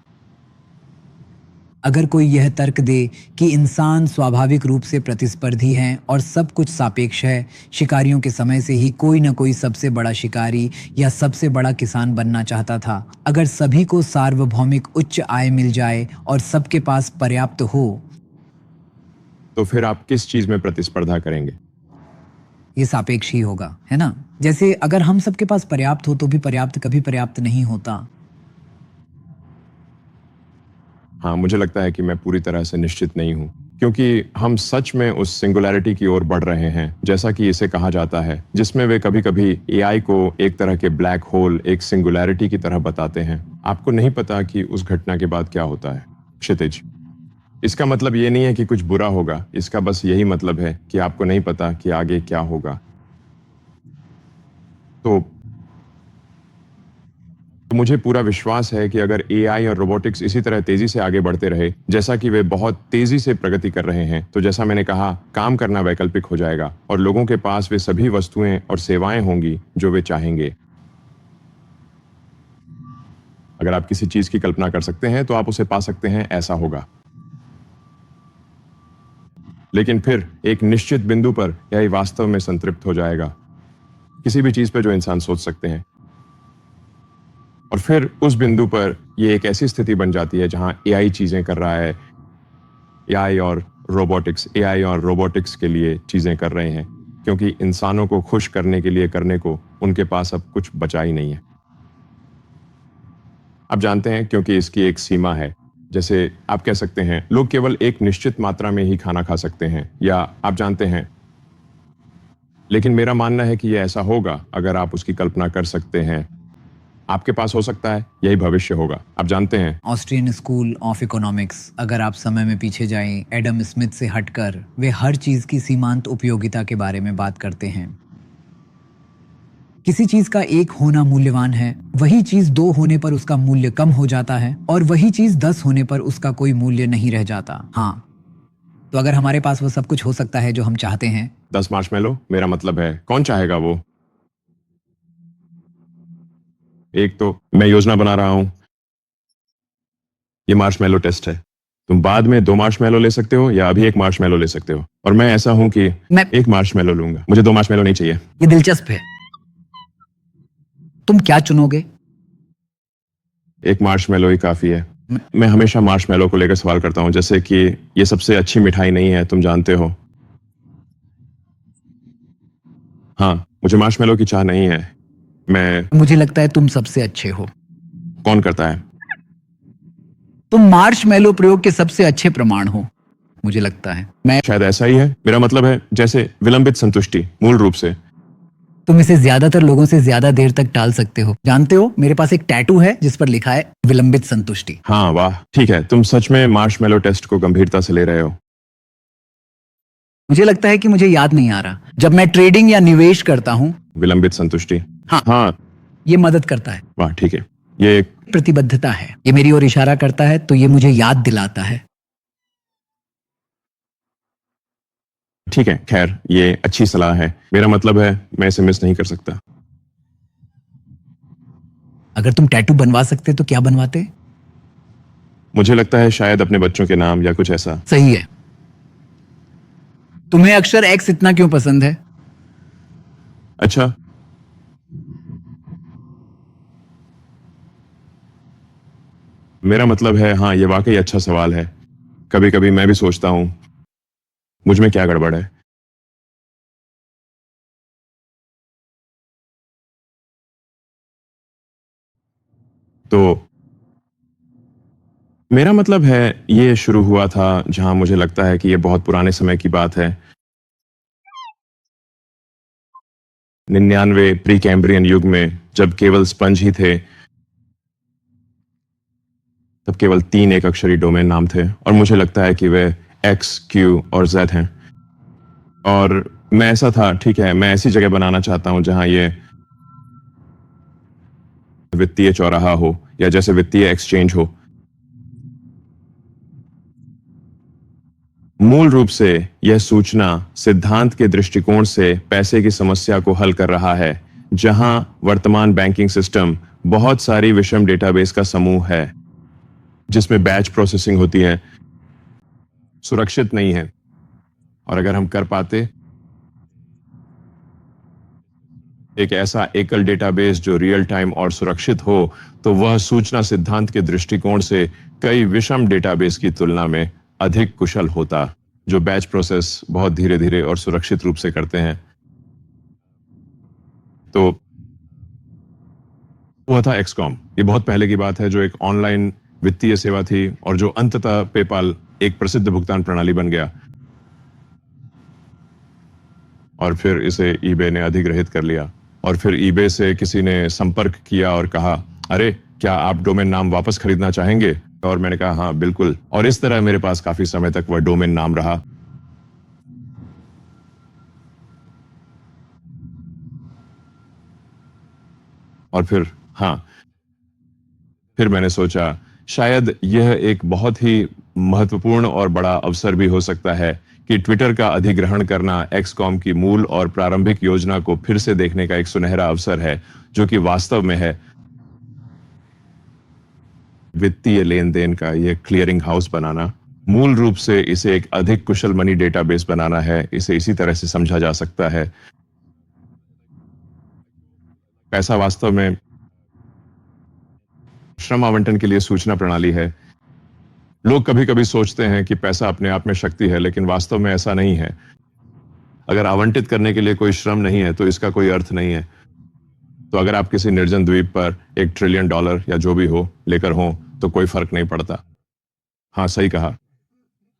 अगर कोई यह तर्क दे कि इंसान स्वाभाविक रूप से प्रतिस्पर्धी हैं और सब कुछ सापेक्ष है, शिकारियों के समय से ही कोई न कोई सबसे बड़ा शिकारी या सबसे बड़ा किसान बनना चाहता था। अगर सभी को सार्वभौमिक उच्च आय मिल जाए और सबके पास पर्याप्त हो, तो फिर आप किस चीज में प्रतिस्पर्धा करेंगे? ये सापेक्ष ही होगा, है ना? जैसे अगर हम सबके पास पर्याप्त हो तो भी पर्याप्त कभी पर्याप्त नहीं होता। हाँ, मुझे लगता है कि मैं पूरी तरह से निश्चित नहीं हूं, क्योंकि हम सच में उस सिंगुलैरिटी की ओर बढ़ रहे हैं, जैसा कि इसे कहा जाता है, जिसमें वे कभी-कभी एआई को एक तरह के ब्लैक होल, एक सिंगुलैरिटी की तरह बताते हैं। आपको नहीं पता कि उस घटना के बाद क्या होता है। क्षितिज, इसका मतलब ये नहीं है कि कुछ बुरा होगा, इसका बस यही मतलब है कि आपको नहीं पता कि आगे क्या होगा। तो मुझे पूरा विश्वास है कि अगर एआई और रोबोटिक्स इसी तरह तेजी से आगे बढ़ते रहे, जैसा कि वे बहुत तेजी से प्रगति कर रहे हैं, तो जैसा मैंने कहा, काम करना वैकल्पिक हो जाएगा और लोगों के पास वे सभी वस्तुएं और सेवाएं होंगी जो वे चाहेंगे। अगर आप किसी चीज की कल्पना कर सकते हैं तो आप उसे पा सकते हैं, ऐसा होगा। लेकिन फिर एक निश्चित बिंदु पर यह वास्तव में संतृप्त हो जाएगा, किसी भी चीज पर जो इंसान सोच सकते हैं। और फिर उस बिंदु पर यह एक ऐसी स्थिति बन जाती है जहां एआई चीजें कर रहा है, एआई और रोबोटिक्स के लिए चीजें कर रहे हैं, क्योंकि इंसानों को खुश करने के लिए करने को उनके पास अब कुछ बचा ही नहीं है। आप जानते हैं, क्योंकि इसकी एक सीमा है। जैसे आप कह सकते हैं लोग केवल एक निश्चित मात्रा में ही खाना खा सकते हैं, या आप जानते हैं, लेकिन मेरा मानना है कि यह ऐसा होगा अगर आप उसकी कल्पना कर सकते हैं। आपके पास हो सकता है, यही भविष्य होगा। आप जानते हैं, ऑस्ट्रियन स्कूल ऑफ इकोनॉमिक्स, अगर आप समय में पीछे जाएं, एडम स्मिथ से हटकर वे हर चीज की सीमांत उपयोगिता के बारे में बात करते हैं। किसी चीज का एक होना मूल्यवान है, वही चीज दो होने पर उसका मूल्य कम हो जाता है और वही चीज 10 होने पर उसका कोई मूल्य नहीं रह जाता। हाँ, तो अगर हमारे पास वो सब कुछ हो सकता है जो हम चाहते हैं। 10 मार्शमैलो, मेरा मतलब है कौन चाहेगा वो? एक तो मैं योजना बना रहा हूं, ये मार्शमैलो टेस्ट है। तुम बाद में 2 मार्शमैलो ले सकते हो या अभी 1 मार्शमैलो ले सकते हो, और मैं ऐसा हूं कि मैं 1 मार्शमैलो लूंगा। मुझे 2 मार्शमैलो नहीं चाहिए। ये दिलचस्प है, तुम क्या चुनोगे? 1 मार्शमैलो ही काफी है। मैं हमेशा मार्शमैलो को लेकर सवाल करता हूं, जैसे कि ये सबसे अच्छी मिठाई नहीं है, तुम जानते हो। हाँ, मुझे मार्शमैलो की चाह नहीं है। मुझे लगता है तुम सबसे अच्छे हो। कौन करता है? तुम मार्शमैलो प्रयोग के सबसे अच्छे प्रमाण हो, मुझे लगता है। मैं शायद ऐसा ही है। मेरा मतलब है जैसे विलंबित संतुष्टि, मूल रूप से। तुम इसे ज्यादातर लोगों से ज्यादा देर तक टाल सकते हो। जानते हो, मेरे पास एक टैटू है जिस पर लिखा है विलंबित संतुष्टि। हाँ, वाह, ठीक है, तुम सच में मार्शमैलो टेस्ट को गंभीरता से ले रहे हो। मुझे लगता है कि मुझे याद नहीं आ रहा, जब मैं ट्रेडिंग या निवेश करता हूं। विलंबित संतुष्टि। हाँ, ये मदद करता है। वाह, ठीक है, ये एक प्रतिबद्धता है, ये मेरी ओर इशारा करता है, तो ये मुझे याद दिलाता है। ठीक है, खैर, ये अच्छी सलाह है। मेरा मतलब है मैं इसे मिस नहीं कर सकता। अगर तुम टैटू बनवा सकते तो क्या बनवाते? मुझे लगता है शायद अपने बच्चों के नाम या कुछ ऐसा। सही है। तुम्हें अक्षर एक्स इतना क्यों पसंद है? अच्छा, मेरा मतलब है, हाँ, ये वाकई अच्छा सवाल है। कभी कभी मैं भी सोचता हूं मुझ में क्या गड़बड़ है। तो मेरा मतलब है ये शुरू हुआ था जहां मुझे लगता है कि ये बहुत पुराने समय की बात है। 99 प्री कैम्ब्रियन युग में जब केवल स्पंज ही थे, तब केवल 3 एक अक्षरी डोमेन नाम थे और मुझे लगता है कि वे एक्स, क्यू और जेड हैं। और मैं ऐसा था, ठीक है, मैं ऐसी जगह बनाना चाहता हूं जहां ये वित्तीय चौराहा हो या जैसे वित्तीय एक्सचेंज हो। मूल रूप से यह सूचना सिद्धांत के दृष्टिकोण से पैसे की समस्या को हल कर रहा है, जहां वर्तमान बैंकिंग सिस्टम बहुत सारी विषम डेटाबेस का समूह है जिसमें बैच प्रोसेसिंग होती है, सुरक्षित नहीं है। और अगर हम कर पाते एक ऐसा एकल डेटाबेस जो रियल टाइम और सुरक्षित हो, तो वह सूचना सिद्धांत के दृष्टिकोण से कई विषम डेटाबेस की तुलना में अधिक कुशल होता, जो बैच प्रोसेस बहुत धीरे धीरे और सुरक्षित रूप से करते हैं। तो हुआ था एक्सकॉम। ये बहुत पहले की बात है, जो एक ऑनलाइन वित्तीय सेवा थी और जो अंततः पेपाल एक प्रसिद्ध भुगतान प्रणाली बन गया और फिर इसे ईबे ने अधिग्रहित कर लिया। और फिर ईबे से किसी ने संपर्क किया और कहा, अरे क्या आप डोमेन नाम वापस खरीदना चाहेंगे? और मैंने कहा हाँ बिल्कुल। और इस तरह मेरे पास काफी समय तक वह डोमेन नाम रहा। और फिर हाँ, फिर मैंने सोचा शायद यह एक बहुत ही महत्वपूर्ण और बड़ा अवसर भी हो सकता है कि ट्विटर का अधिग्रहण करना एक्सकॉम की मूल और प्रारंभिक योजना को फिर से देखने का एक सुनहरा अवसर है, जो कि वास्तव में है वित्तीय लेन देन का यह क्लियरिंग हाउस बनाना। मूल रूप से इसे एक अधिक कुशल मनी डेटाबेस बनाना है। इसे इसी तरह से समझा जा सकता है, पैसा वास्तव में श्रम आवंटन के लिए सूचना प्रणाली है। लोग कभी कभी सोचते हैं कि पैसा अपने आप में शक्ति है, लेकिन वास्तव में ऐसा नहीं है। अगर आवंटित करने के लिए कोई श्रम नहीं है तो इसका कोई अर्थ नहीं है। तो अगर आप किसी निर्जन द्वीप पर $1 ट्रिलियन या जो भी हो लेकर हो, तो कोई फर्क नहीं पड़ता। हाँ, सही कहा।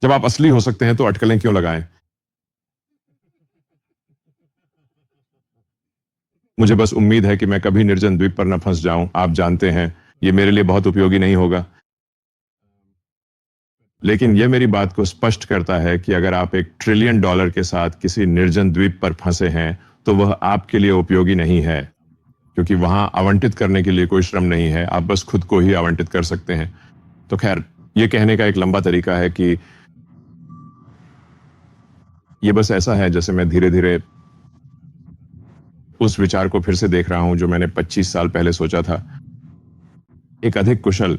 जब आप असली हो सकते हैं तो अटकलें क्यों लगाएं? मुझे बस उम्मीद है कि मैं कभी निर्जन द्वीप पर न फंस जाऊं। आप जानते हैं, ये मेरे लिए बहुत उपयोगी नहीं होगा, लेकिन यह मेरी बात को स्पष्ट करता है कि अगर आप $1 ट्रिलियन के साथ किसी निर्जन द्वीप पर फंसे हैं, तो वह आपके लिए उपयोगी नहीं है, क्योंकि वहां आवंटित करने के लिए कोई श्रम नहीं है। आप बस खुद को ही आवंटित कर सकते हैं। तो खैर, यह कहने का एक लंबा तरीका है कि यह बस ऐसा है जैसे मैं धीरे धीरे उस विचार को फिर से देख रहा हूं जो मैंने 25 साल पहले सोचा था। एक अधिक कुशल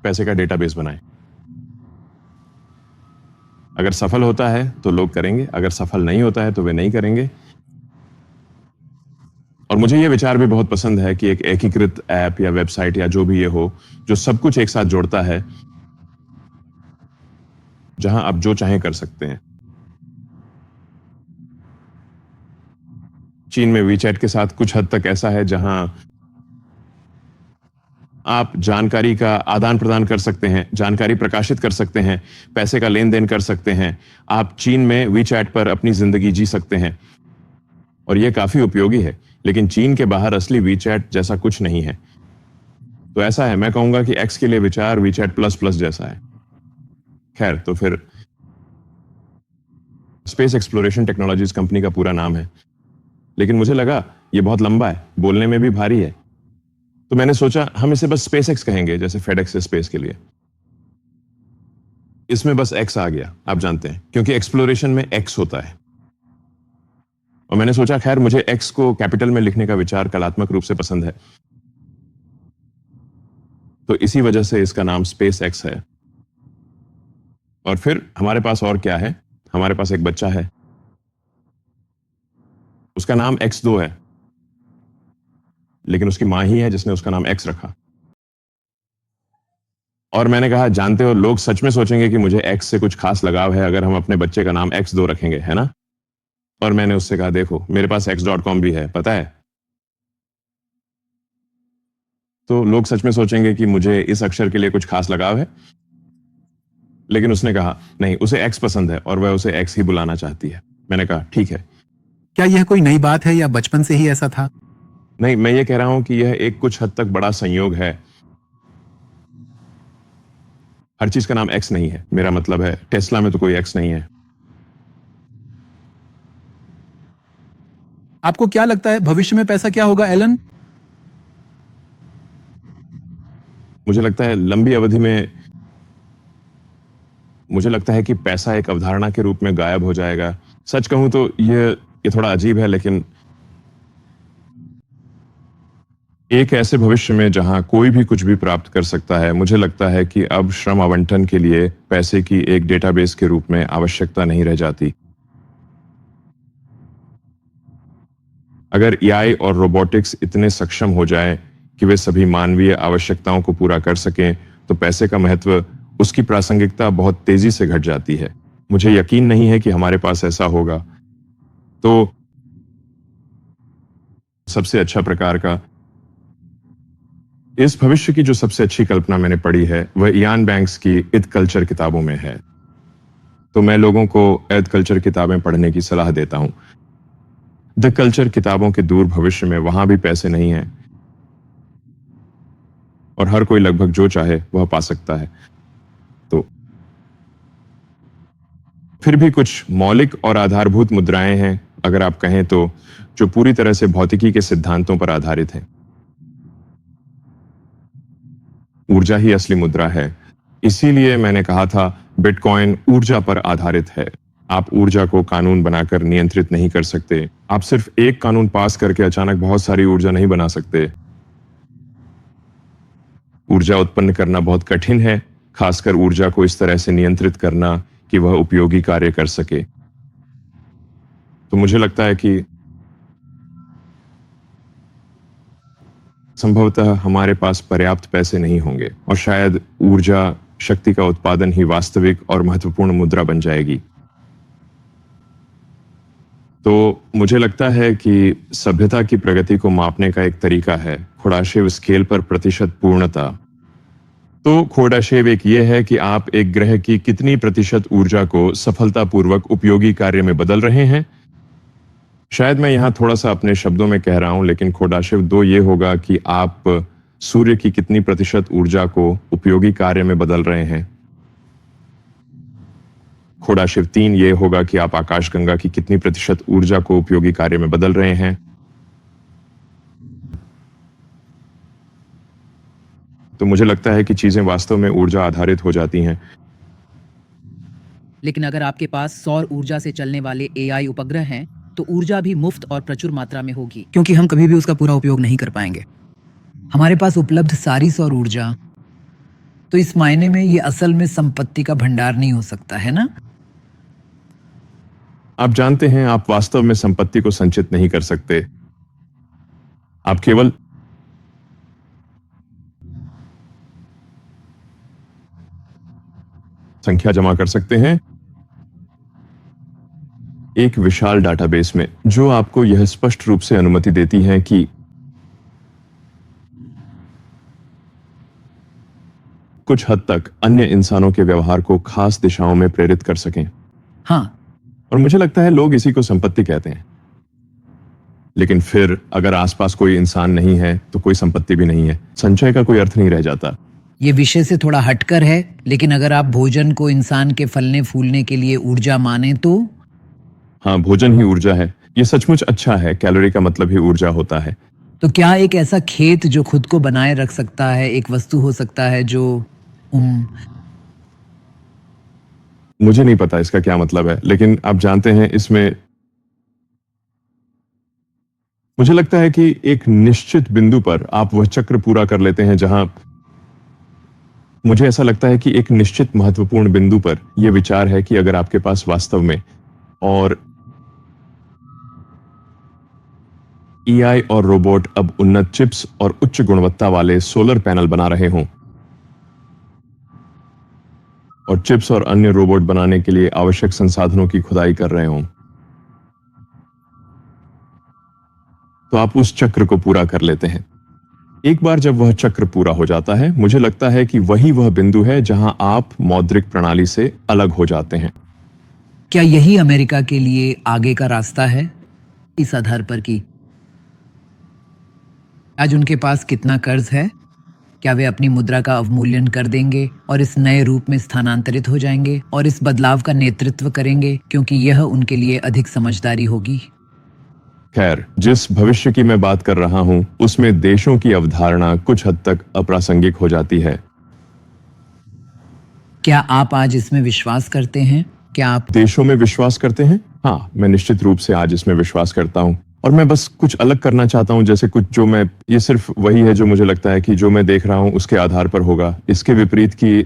पैसे का डेटाबेस बनाएं। अगर सफल होता है तो लोग करेंगे, अगर सफल नहीं होता है तो वे नहीं करेंगे। और मुझे यह विचार भी बहुत पसंद है कि एक एकीकृत ऐप या वेबसाइट या जो भी ये हो, जो सब कुछ एक साथ जोड़ता है, जहां आप जो चाहें कर सकते हैं। चीन में वीचैट के साथ कुछ हद तक ऐसा है, जहां आप जानकारी का आदान प्रदान कर सकते हैं, जानकारी प्रकाशित कर सकते हैं, पैसे का लेन देन कर सकते हैं। आप चीन में वीचैट पर अपनी जिंदगी जी सकते हैं और यह काफी उपयोगी है। लेकिन चीन के बाहर असली वीचैट जैसा कुछ नहीं है। तो ऐसा है, मैं कहूंगा कि एक्स के लिए विचार वीचैट प्लस प्लस जैसा है। खैर, तो फिर स्पेस एक्सप्लोरेशन टेक्नोलॉजीज कंपनी का पूरा नाम है, लेकिन मुझे लगा ये बहुत लंबा है, बोलने में भी भारी है। तो मैंने सोचा हम इसे बस स्पेस एक्स कहेंगे, जैसे फेडेक्स है स्पेस के लिए। इसमें बस एक्स आ गया, आप जानते हैं, क्योंकि एक्सप्लोरेशन में एक्स होता है। और मैंने सोचा खैर, मुझे एक्स को कैपिटल में लिखने का विचार कलात्मक रूप से पसंद है, तो इसी वजह से इसका नाम स्पेस एक्स है। और फिर हमारे पास और क्या है? हमारे पास एक बच्चा है, उसका नाम X2 है, लेकिन उसकी मां ही है जिसने उसका नाम एक्स रखा। और मैंने कहा, जानते हो, लोग सच में सोचेंगे कि मुझे एक्स से कुछ खास लगाव है अगर हम अपने बच्चे का नाम X2 रखेंगे, है ना? और मैंने उससे कहा, देखो, मेरे पास x.com भी है, पता है? तो लोग सच में सोचेंगे कि मुझे इस अक्षर के लिए कुछ खास लगाव है। लेकिन उसने कहा, नहीं, उसे एक्स पसंद है और वह उसे एक्स ही बुलाना चाहती है। मैंने कहा, ठीक है। क्या यह कोई नई बात है या बचपन से ही ऐसा था? नहीं, मैं ये कह रहा हूं कि यह एक कुछ हद तक बड़ा संयोग है। हर चीज का नाम एक्स नहीं है। मेरा मतलब है, टेस्ला में तो कोई एक्स नहीं है। आपको क्या लगता है भविष्य में पैसा क्या होगा, एलन? मुझे लगता है लंबी अवधि में, मुझे लगता है कि पैसा एक अवधारणा के रूप में गायब हो जाएगा। सच कहूं तो ये थोड़ा अजीब है, लेकिन एक ऐसे भविष्य में जहां कोई भी कुछ भी प्राप्त कर सकता है, मुझे लगता है कि अब श्रम आवंटन के लिए पैसे की एक डेटाबेस के रूप में आवश्यकता नहीं रह जाती। अगर एआई और रोबोटिक्स इतने सक्षम हो जाएं कि वे सभी मानवीय आवश्यकताओं को पूरा कर सकें, तो पैसे का महत्व, उसकी प्रासंगिकता बहुत तेजी से घट जाती है। मुझे यकीन नहीं है कि हमारे पास ऐसा होगा। तो सबसे अच्छा प्रकार का, इस भविष्य की जो सबसे अच्छी कल्पना मैंने पढ़ी है, वह इयान बैंक्स की इथ कल्चर किताबों में है। तो मैं लोगों को इथ कल्चर किताबें पढ़ने की सलाह देता हूं। द कल्चर किताबों के दूर भविष्य में वहां भी पैसे नहीं हैं और हर कोई लगभग जो चाहे वह पा सकता है। तो फिर भी कुछ मौलिक और आधारभूत मुद्राएं हैं, अगर आप कहें तो, जो पूरी तरह से भौतिकी के सिद्धांतों पर आधारित हैं। ऊर्जा ही असली मुद्रा है। इसीलिए मैंने कहा था, बिटकॉइन ऊर्जा पर आधारित है। आप ऊर्जा को कानून बनाकर नियंत्रित नहीं कर सकते। आप सिर्फ एक कानून पास करके अचानक बहुत सारी ऊर्जा नहीं बना सकते। ऊर्जा उत्पन्न करना बहुत कठिन है, खासकर ऊर्जा को इस तरह से नियंत्रित करना कि वह उपयोगी कार्य कर सके। तो मुझे लगता है कि संभवतः हमारे पास पर्याप्त पैसे नहीं होंगे और शायद ऊर्जा शक्ति का उत्पादन ही वास्तविक और महत्वपूर्ण मुद्रा बन जाएगी। तो मुझे लगता है कि सभ्यता की प्रगति को मापने का एक तरीका है खोडाशेव स्केल पर प्रतिशत पूर्णता। तो खोडाशेव एक ये है कि आप एक ग्रह की कितनी प्रतिशत ऊर्जा को सफलतापूर्वक उपयोगी कार्य में बदल रहे हैं। शायद मैं यहां थोड़ा सा अपने शब्दों में कह रहा हूं, लेकिन खोडाशेव 2 ये होगा कि आप सूर्य की कितनी प्रतिशत ऊर्जा को उपयोगी कार्य में बदल रहे हैं। खोडाशेव 3 ये होगा कि आप आकाशगंगा की कितनी प्रतिशत ऊर्जा को उपयोगी कार्य में बदल रहे हैं। तो मुझे लगता है कि चीजें वास्तव में ऊर्जा आधारित हो जाती हैं। लेकिन अगर आपके पास सौर ऊर्जा से चलने वाले एआई उपग्रह हैं, तो ऊर्जा भी मुफ्त और प्रचुर मात्रा में होगी, क्योंकि हम कभी भी उसका पूरा उपयोग नहीं कर पाएंगे। हमारे पास उपलब्ध सारी सौर ऊर्जा, तो इस मायने में ये असल में संपत्ति का भंडार नहीं हो सकता, है ना? आप जानते हैं, आप वास्तव में संपत्ति को संचित नहीं कर सकते। आप केवल संख्या जमा कर सकते हैं एक विशाल डेटाबेस में, जो आपको यह स्पष्ट रूप से अनुमति देती है कि कुछ हद तक अन्य इंसानों के व्यवहार को खास दिशाओं में प्रेरित कर सकें। हाँ, और मुझे लगता है लोग इसी को संपत्ति कहते हैं। लेकिन फिर अगर आसपास कोई इंसान नहीं है, तो कोई संपत्ति भी नहीं है। संचय का कोई अर्थ नहीं रह जाता। ये विषय से थोड़ा हटकर है, लेकिन अगर आप भोजन को इंसान के फलने फूलने के लिए ऊर्जा माने तो हाँ, भोजन ही ऊर्जा है। ये सचमुच अच्छा है। कैलोरी का मतलब ही ऊर्जा होता है। तो क्या एक ऐसा खेत जो खुद को बनाए रख सकता है एक वस्तु हो सकता है जो मुझे नहीं पता इसका क्या मतलब है, लेकिन आप जानते हैं, इसमें मुझे लगता है कि एक निश्चित बिंदु पर आप वह चक्र पूरा कर लेते हैं जहां, मुझे ऐसा लगता है कि एक निश्चित महत्वपूर्ण बिंदु पर यह विचार है कि अगर आपके पास वास्तव में और एआई और रोबोट अब उन्नत चिप्स और उच्च गुणवत्ता वाले सोलर पैनल बना रहे हों, और चिप्स और अन्य रोबोट बनाने के लिए आवश्यक संसाधनों की खुदाई कर रहे हों, तो आप उस चक्र को पूरा कर लेते हैं। एक बार जब वह चक्र पूरा हो जाता है, मुझे लगता है कि वही वह बिंदु है जहां आप मौद्रिक प्रणाली से अलग हो जाते हैं। क्या यही अमेरिका के लिए आगे का रास्ता है, इस आधार पर कि आज उनके पास कितना कर्ज है? क्या वे अपनी मुद्रा का अवमूल्यन कर देंगे और इस नए रूप में स्थानांतरित हो जाएंगे और इस बदलाव का नेतृत्व करेंगे, क्योंकि यह उनके लिए अधिक समझदारी होगी? खैर, जिस भविष्य की मैं बात कर रहा हूं, उसमें देशों की अवधारणा कुछ हद तक अप्रासंगिक हो जाती है। क्या आप आज इसमें विश्वास करते हैं? क्या आप देशों में विश्वास करते हैं? हाँ, मैं निश्चित रूप से आज इसमें विश्वास करता हूं, और मैं बस कुछ अलग करना चाहता हूं, जैसे कुछ जो मैं, ये सिर्फ वही है जो मुझे लगता है कि जो मैं देख रहा हूं उसके आधार पर होगा। इसके विपरीत कि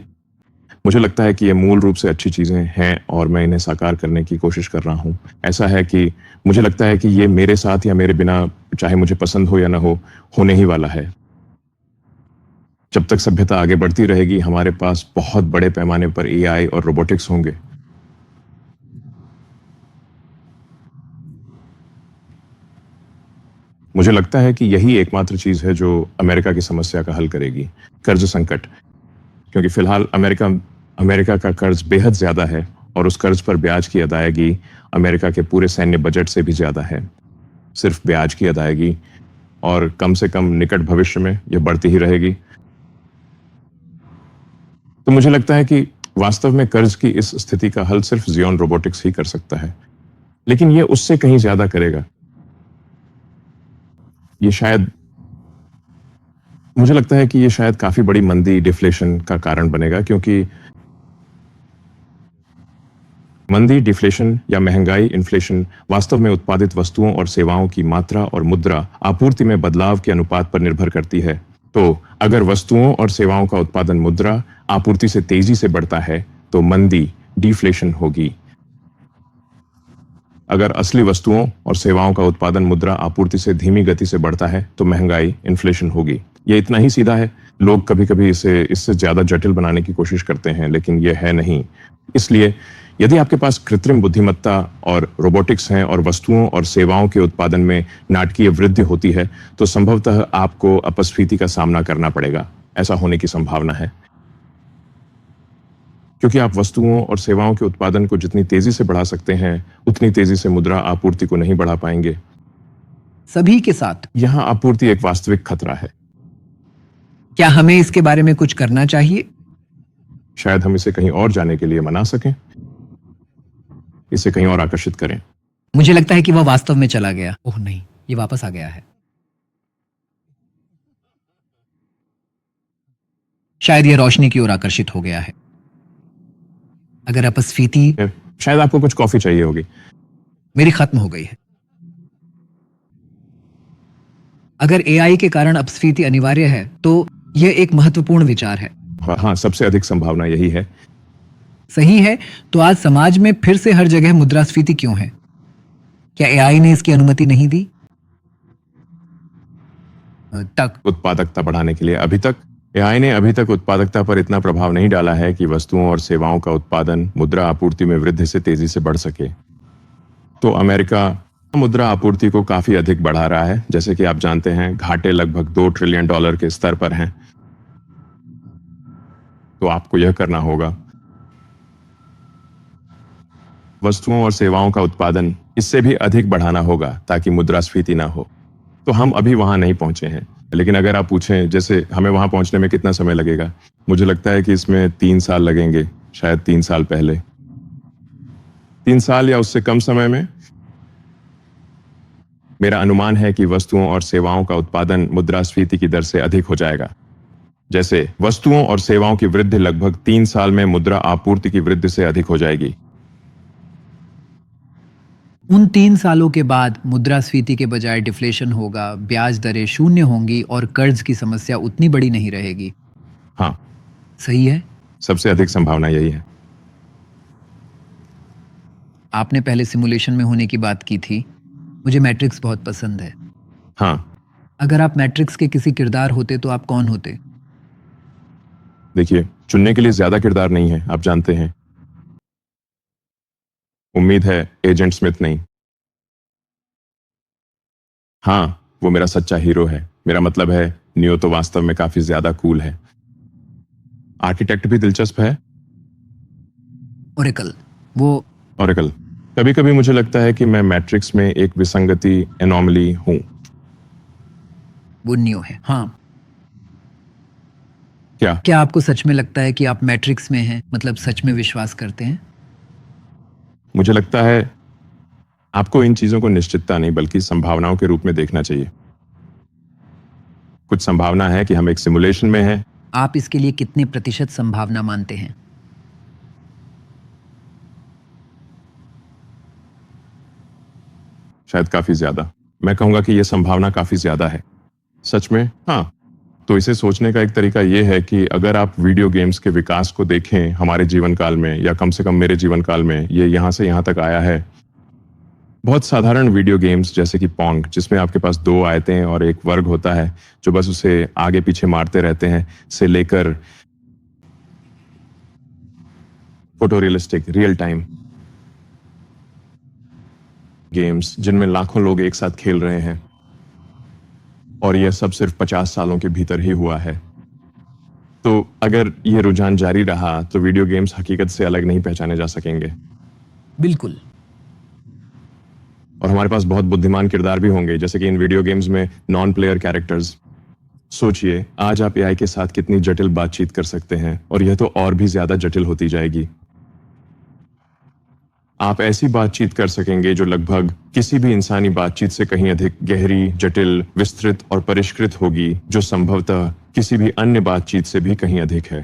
मुझे लगता है कि ये मूल रूप से अच्छी चीजें हैं और मैं इन्हें साकार करने की कोशिश कर रहा हूं। ऐसा है कि मुझे लगता है कि ये मेरे साथ या मेरे बिना, चाहे मुझे पसंद हो या ना हो, होने ही वाला है। जब तक सभ्यता आगे बढ़ती रहेगी, हमारे पास बहुत बड़े पैमाने पर एआई और रोबोटिक्स होंगे। मुझे लगता है कि यही एकमात्र चीज है जो अमेरिका की समस्या का हल करेगी, कर्ज संकट। क्योंकि फिलहाल अमेरिका का कर्ज बेहद ज्यादा है और उस कर्ज पर ब्याज की अदायगी अमेरिका के पूरे सैन्य बजट से भी ज्यादा है। सिर्फ ब्याज की अदायगी, और कम से कम निकट भविष्य में यह बढ़ती ही रहेगी। तो मुझे लगता है कि वास्तव में कर्ज की इस स्थिति का हल सिर्फ जियोन रोबोटिक्स ही कर सकता है, लेकिन यह उससे कहीं ज्यादा करेगा। ये शायद, मुझे लगता है कि ये शायद काफी बड़ी मंदी, डिफ्लेशन का कारण बनेगा, क्योंकि मंदी, डिफ्लेशन या महंगाई, इन्फ्लेशन वास्तव में उत्पादित वस्तुओं और सेवाओं की मात्रा और मुद्रा आपूर्ति में बदलाव के अनुपात पर निर्भर करती है। तो अगर वस्तुओं और सेवाओं का उत्पादन मुद्रा आपूर्ति से तेजी से बढ़ता है तो मंदी, डिफ्लेशन होगी। अगर असली वस्तुओं और सेवाओं का उत्पादन मुद्रा आपूर्ति से धीमी गति से बढ़ता है तो महंगाई, इन्फ्लेशन होगी। ये इतना ही सीधा है। लोग कभी कभी इसे इससे ज्यादा जटिल बनाने की कोशिश करते हैं, लेकिन ये है नहीं। इसलिए यदि आपके पास कृत्रिम बुद्धिमत्ता और रोबोटिक्स हैं और वस्तुओं और सेवाओं के उत्पादन में नाटकीय वृद्धि होती है, तो संभवतः आपको अपस्फीति का सामना करना पड़ेगा। ऐसा होने की संभावना है, क्योंकि आप वस्तुओं और सेवाओं के उत्पादन को जितनी तेजी से बढ़ा सकते हैं, उतनी तेजी से मुद्रा आपूर्ति को नहीं बढ़ा पाएंगे। सभी के साथ यहां आपूर्ति एक वास्तविक खतरा है। क्या हमें इसके बारे में कुछ करना चाहिए? शायद हम इसे कहीं और जाने के लिए मना सकें, इसे कहीं और आकर्षित करें। मुझे लगता है कि वह वास्तव में चला गया। ओह नहीं, ये वापस आ गया है। शायद यह रोशनी की ओर आकर्षित हो गया है। अगर अपस्फीति, शायद आपको कुछ कॉफी चाहिए होगी। मेरी खत्म हो गई है। अगर एआई के कारण अपस्फीति अनिवार्य है तो यह एक महत्वपूर्ण विचार है। हाँ, सबसे अधिक संभावना यही है। सही है। तो आज समाज में फिर से हर जगह मुद्रास्फीति क्यों है? क्या एआई ने इसकी अनुमति नहीं दी? उत्पादकता बढ़ाने के लिए अभी तक एआई ने अभी तक उत्पादकता पर इतना प्रभाव नहीं डाला है कि वस्तुओं और सेवाओं का उत्पादन मुद्रा आपूर्ति में वृद्धि से तेजी से बढ़ सके। तो अमेरिका मुद्रा आपूर्ति को काफी अधिक बढ़ा रहा है। जैसे कि आप जानते हैं, घाटे लगभग $2 ट्रिलियन के स्तर पर हैं। तो आपको यह करना होगा, वस्तुओं और सेवाओं का उत्पादन इससे भी अधिक बढ़ाना होगा ताकि मुद्रास्फीति ना हो। तो हम अभी वहां नहीं पहुंचे हैं, लेकिन अगर आप पूछें जैसे हमें वहां पहुंचने में कितना समय लगेगा, मुझे लगता है कि इसमें 3 साल लगेंगे, शायद 3 साल पहले, 3 साल या उससे कम समय में। मेरा अनुमान है कि वस्तुओं और सेवाओं का उत्पादन मुद्रास्फीति की दर से अधिक हो जाएगा। जैसे वस्तुओं और सेवाओं की वृद्धि लगभग 3 साल में मुद्रा आपूर्ति की वृद्धि से अधिक हो जाएगी। उन 3 सालों के बाद मुद्रास्फीति के बजाय डिफ्लेशन होगा, ब्याज दरें शून्य होंगी और कर्ज की समस्या उतनी बड़ी नहीं रहेगी। हाँ, सही है। सबसे अधिक संभावना यही है। आपने पहले सिमुलेशन में होने की बात की थी। मुझे मैट्रिक्स बहुत पसंद है। हाँ, अगर आप मैट्रिक्स के किसी किरदार होते तो आप कौन होते? देखिए, चुनने के लिए ज्यादा किरदार नहीं है, आप जानते हैं। उम्मीद है एजेंट स्मिथ नहीं। हाँ, वो मेरा सच्चा हीरो है। मेरा मतलब है नियो तो वास्तव में काफी ज्यादा कूल है। आर्किटेक्ट भी दिलचस्प है। ओरेकल, वो ऑरेकल, कभी कभी मुझे लगता है कि मैं मैट्रिक्स में एक विसंगति एनॉमली हूं। नियो है। हाँ, क्या? क्या आपको सच में लगता है कि आप मैट्रिक्स में हैं, मतलब सच में विश्वास करते हैं? मुझे लगता है आपको इन चीजों को निश्चितता नहीं बल्कि संभावनाओं के रूप में देखना चाहिए। कुछ संभावना है कि हम एक सिमुलेशन में हैं। आप इसके लिए कितने प्रतिशत संभावना मानते हैं? शायद काफी ज्यादा। मैं कहूंगा कि यह संभावना काफी ज्यादा है। सच में? हाँ। तो इसे सोचने का एक तरीका यह है कि अगर आप वीडियो गेम्स के विकास को देखें हमारे जीवन काल में, या कम से कम मेरे जीवन काल में, ये यहां से यहां तक आया है। बहुत साधारण वीडियो गेम्स जैसे कि पोंग, जिसमें आपके पास दो आयतें और एक वर्ग होता है जो बस उसे आगे पीछे मारते रहते हैं, से लेकर फोटोरियलिस्टिक रियल टाइम गेम्स जिनमें लाखों लोग एक साथ खेल रहे हैं, और यह सब सिर्फ 50 सालों के भीतर ही हुआ है। तो अगर यह रुझान जारी रहा तो वीडियो गेम्स हकीकत से अलग नहीं पहचाने जा सकेंगे। बिल्कुल। और हमारे पास बहुत बुद्धिमान किरदार भी होंगे, जैसे कि इन वीडियो गेम्स में नॉन प्लेयर कैरेक्टर्स। सोचिए, आज आप एआई के साथ कितनी जटिल बातचीत कर सकते हैं, और यह तो और भी ज्यादा जटिल होती जाएगी। आप ऐसी बातचीत कर सकेंगे जो लगभग किसी भी इंसानी बातचीत से कहीं अधिक गहरी, जटिल, विस्तृत और परिष्कृत होगी, जो संभवतः किसी भी अन्य बातचीत से भी कहीं अधिक है।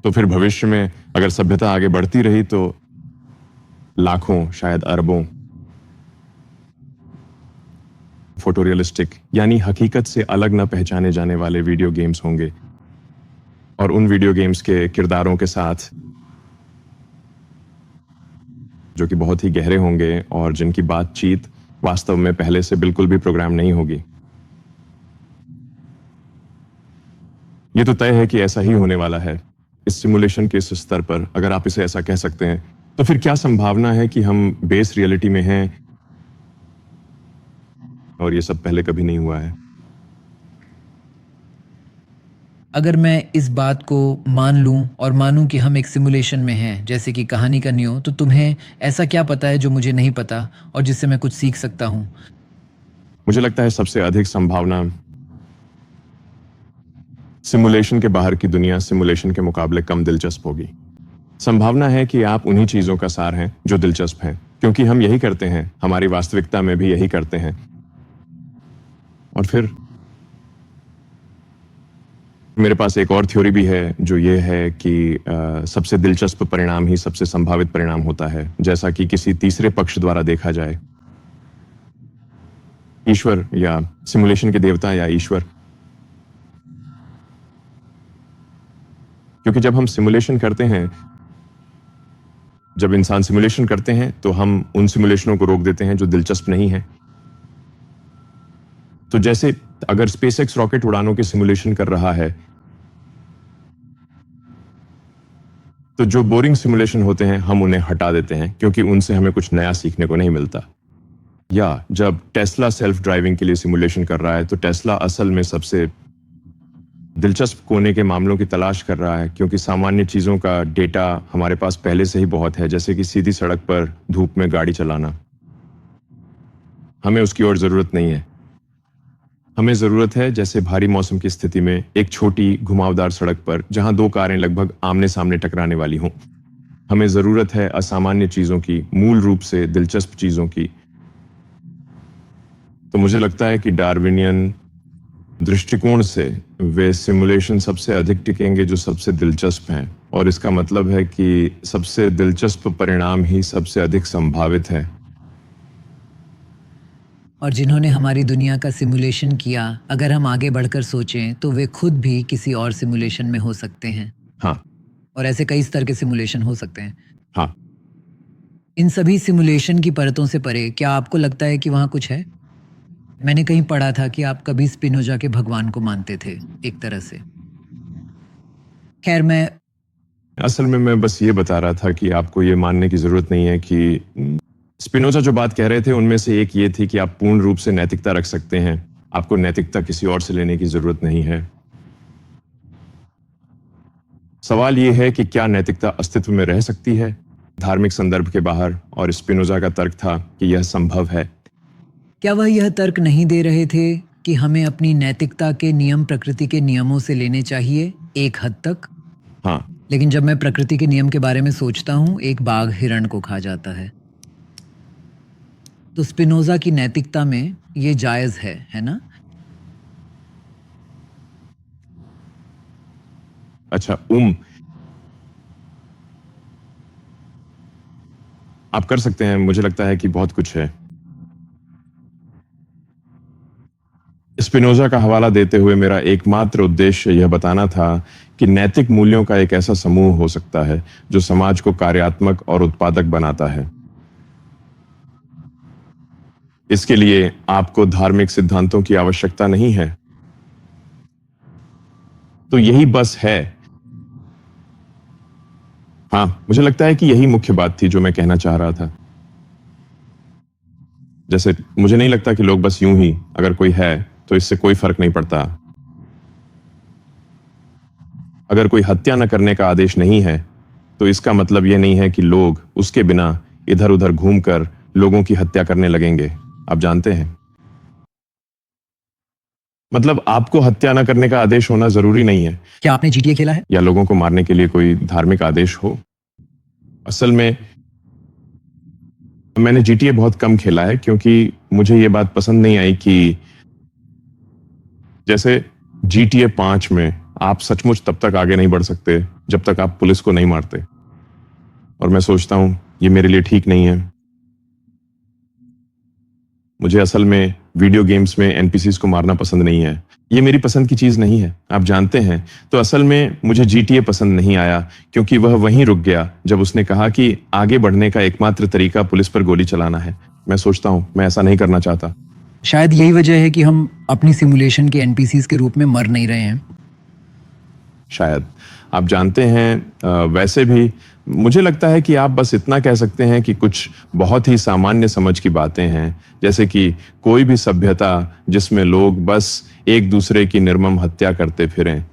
तो फिर भविष्य में अगर सभ्यता आगे बढ़ती रही तो लाखों, शायद अरबों फोटोरियलिस्टिक यानी हकीकत से अलग न पहचाने जाने वाले वीडियो गेम्स होंगे, और उन वीडियो गेम्स के किरदारों के साथ जो कि बहुत ही गहरे होंगे और जिनकी बातचीत वास्तव में पहले से बिल्कुल भी प्रोग्राम नहीं होगी। यह तो तय है कि ऐसा ही होने वाला है इस सिमुलेशन के इस स्तर पर, अगर आप इसे ऐसा कह सकते हैं। तो फिर क्या संभावना है कि हम बेस रियलिटी में हैं और यह सब पहले कभी नहीं हुआ है? अगर मैं इस बात को मान लूं और मानूं कि हम एक सिमुलेशन में हैं, जैसे कि कहानी का नियो, तो तुम्हें ऐसा क्या पता है जो मुझे नहीं पता और जिससे मैं कुछ सीख सकता हूं? मुझे लगता है सबसे अधिक संभावना सिमुलेशन के बाहर की दुनिया सिमुलेशन के मुकाबले कम दिलचस्प होगी। संभावना है कि आप उन्हीं चीजों का सार हैं जो दिलचस्प हैं, क्योंकि हम यही करते हैं, हमारी वास्तविकता में भी यही करते हैं। और फिर मेरे पास एक और थ्योरी भी है जो ये है कि सबसे दिलचस्प परिणाम ही सबसे संभावित परिणाम होता है, जैसा कि किसी तीसरे पक्ष द्वारा देखा जाए। ईश्वर या सिमुलेशन के देवता या ईश्वर। क्योंकि जब हम सिमुलेशन करते हैं, जब इंसान सिमुलेशन करते हैं तो हम उन सिमुलेशनों को रोक देते हैं जो दिलचस्प नहीं है। तो जैसे अगर स्पेसएक्स रॉकेट उड़ानों के सिमुलेशन कर रहा है, तो जो बोरिंग सिमुलेशन होते हैं हम उन्हें हटा देते हैं क्योंकि उनसे हमें कुछ नया सीखने को नहीं मिलता। या जब टेस्ला सेल्फ ड्राइविंग के लिए सिमुलेशन कर रहा है तो टेस्ला असल में सबसे दिलचस्प कोने के मामलों की तलाश कर रहा है, क्योंकि सामान्य चीजों का डेटा हमारे पास पहले से ही बहुत है, जैसे कि सीधी सड़क पर धूप में गाड़ी चलाना। हमें उसकी और जरूरत नहीं है। हमें जरूरत है जैसे भारी मौसम की स्थिति में एक छोटी घुमावदार सड़क पर जहां दो कारें लगभग आमने सामने टकराने वाली हों। हमें जरूरत है असामान्य चीजों की, मूल रूप से दिलचस्प चीजों की। तो मुझे लगता है कि डार्विनियन दृष्टिकोण से वे सिमुलेशन सबसे अधिक टिकेंगे जो सबसे दिलचस्प हैं, और इसका मतलब है कि सबसे दिलचस्प परिणाम ही सबसे अधिक संभावित है। और जिन्होंने हमारी दुनिया का सिमुलेशन किया, अगर हम आगे बढ़कर सोचें तो वे खुद भी किसी और सिमुलेशन में हो सकते हैं। हाँ, और ऐसे कई स्तर के सिमुलेशन हो सकते हैं। हाँ। इन सभी सिमुलेशन की परतों से परे क्या आपको लगता है कि वहाँ कुछ है? मैंने कहीं पढ़ा था कि आप कभी स्पिनोजा के भगवान को मानते थे, एक तरह से। खैर, मैं असल में मैं बस ये बता रहा था कि आपको ये मानने की जरूरत नहीं है कि स्पिनोजा जो बात कह रहे थे उनमें से एक ये थी कि आप पूर्ण रूप से नैतिकता रख सकते हैं, आपको नैतिकता किसी और से लेने की जरूरत नहीं है। सवाल ये है कि क्या नैतिकता अस्तित्व में रह सकती है धार्मिक संदर्भ के बाहर, और स्पिनोजा का तर्क था कि यह संभव है। क्या वह यह तर्क नहीं दे रहे थे कि हमें अपनी नैतिकता के नियम प्रकृति के नियमों से लेने चाहिए एक हद तक? हाँ, लेकिन जब मैं प्रकृति के नियम के बारे में सोचता हूँ, एक बाघ हिरण को खा जाता है। तो स्पिनोजा की नैतिकता में ये जायज है ना? अच्छा, आप कर सकते हैं, मुझे लगता है कि बहुत कुछ है। स्पिनोजा का हवाला देते हुए मेरा एकमात्र उद्देश्य यह बताना था कि नैतिक मूल्यों का एक ऐसा समूह हो सकता है जो समाज को कार्यात्मक और उत्पादक बनाता है। इसके लिए आपको धार्मिक सिद्धांतों की आवश्यकता नहीं है। तो यही बस है। हाँ, मुझे लगता है कि यही मुख्य बात थी जो मैं कहना चाह रहा था। जैसे मुझे नहीं लगता कि लोग बस यूं ही, अगर कोई है तो इससे कोई फर्क नहीं पड़ता। अगर कोई हत्या न करने का आदेश नहीं है तो इसका मतलब यह नहीं है कि लोग उसके बिना इधर उधर घूमकर लोगों की हत्या करने लगेंगे। आप जानते हैं, मतलब आपको हत्या न करने का आदेश होना जरूरी नहीं है क्या आपने GTA खेला है? या लोगों को मारने के लिए कोई धार्मिक आदेश हो। असल में मैंने GTA बहुत कम खेला है क्योंकि मुझे ये बात पसंद नहीं आई कि जैसे GTA 5 में आप सचमुच तब तक आगे नहीं बढ़ सकते जब तक आप पुलिस को नहीं मारते, और मैं सोचता हूं ये मेरे लिए ठीक नहीं है। मुझे असल में वीडियो गेम्स में NPCs को मारना पसंद नहीं है, ये मेरी पसंद की चीज नहीं है, आप जानते हैं। तो असल में मुझे GTA पसंद नहीं आया क्योंकि वह वहीं रुक गया जब उसने कहा कि आगे बढ़ने का एकमात्र तरीका पुलिस पर गोली चलाना है। मैं सोचता हूं मैं ऐसा नहीं करना चाहता। शायद यही वजह है कि हम अपनी सिमुलेशन के NPCs के रूप में मर नहीं रहे हैं। शायद आप जानते हैं, वैसे भी मुझे लगता है कि आप बस इतना कह सकते हैं कि कुछ बहुत ही सामान्य समझ की बातें हैं, जैसे कि कोई भी सभ्यता जिसमें लोग बस एक दूसरे की निर्मम हत्या करते फिरें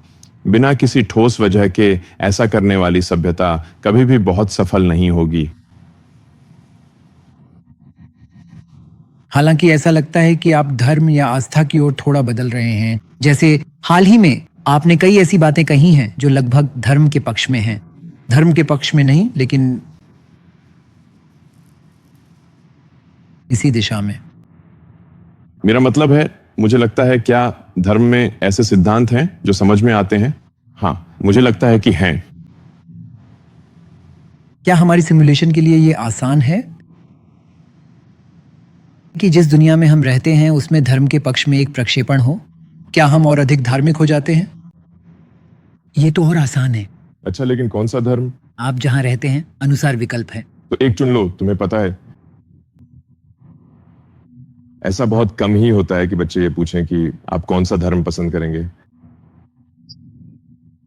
बिना किसी ठोस वजह के, ऐसा करने वाली सभ्यता कभी भी बहुत सफल नहीं होगी। हालांकि ऐसा लगता है कि आप धर्म या आस्था की ओर थोड़ा बदल रहे हैं। जैसे हाल ही में आपने कई ऐसी बातें कही हैं जो लगभग धर्म के पक्ष में हैं। धर्म के पक्ष में नहीं, लेकिन इसी दिशा में। मेरा मतलब है, मुझे लगता है क्या धर्म में ऐसे सिद्धांत हैं जो समझ में आते हैं? हाँ, मुझे लगता है कि हैं। क्या हमारी सिमुलेशन के लिए ये आसान है कि जिस दुनिया में हम रहते हैं उसमें धर्म के पक्ष में एक प्रक्षेपण हो? क्या हम और अधिक धार्मिक हो जाते हैं? ये तो और आसान है। अच्छा, लेकिन कौन सा धर्म? आप जहां रहते हैं अनुसार विकल्प है। तो एक चुन लो, तुम्हें पता है ऐसा बहुत कम ही होता है कि बच्चे ये पूछें कि आप कौन सा धर्म पसंद करेंगे।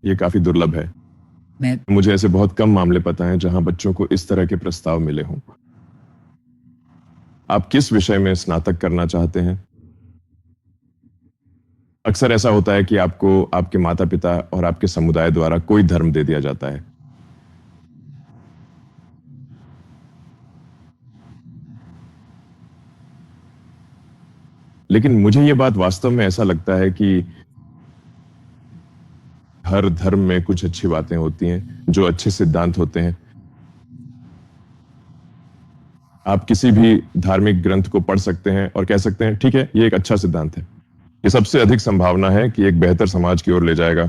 ये काफी दुर्लभ है। मुझे ऐसे बहुत कम मामले पता हैं जहां बच्चों को इस तरह के प्रस्ताव मिले हों। आप किस विषय में स्नातक करना चाहते हैं? अक्सर ऐसा होता है कि आपको आपके माता पिता और आपके समुदाय द्वारा कोई धर्म दे दिया जाता है। लेकिन मुझे यह बात वास्तव में ऐसा लगता है कि हर धर्म में कुछ अच्छी बातें होती हैं, जो अच्छे सिद्धांत होते हैं। आप किसी भी धार्मिक ग्रंथ को पढ़ सकते हैं और कह सकते हैं ठीक है, ये एक अच्छा सिद्धांत है, ये सबसे अधिक संभावना है कि एक बेहतर समाज की ओर ले जाएगा।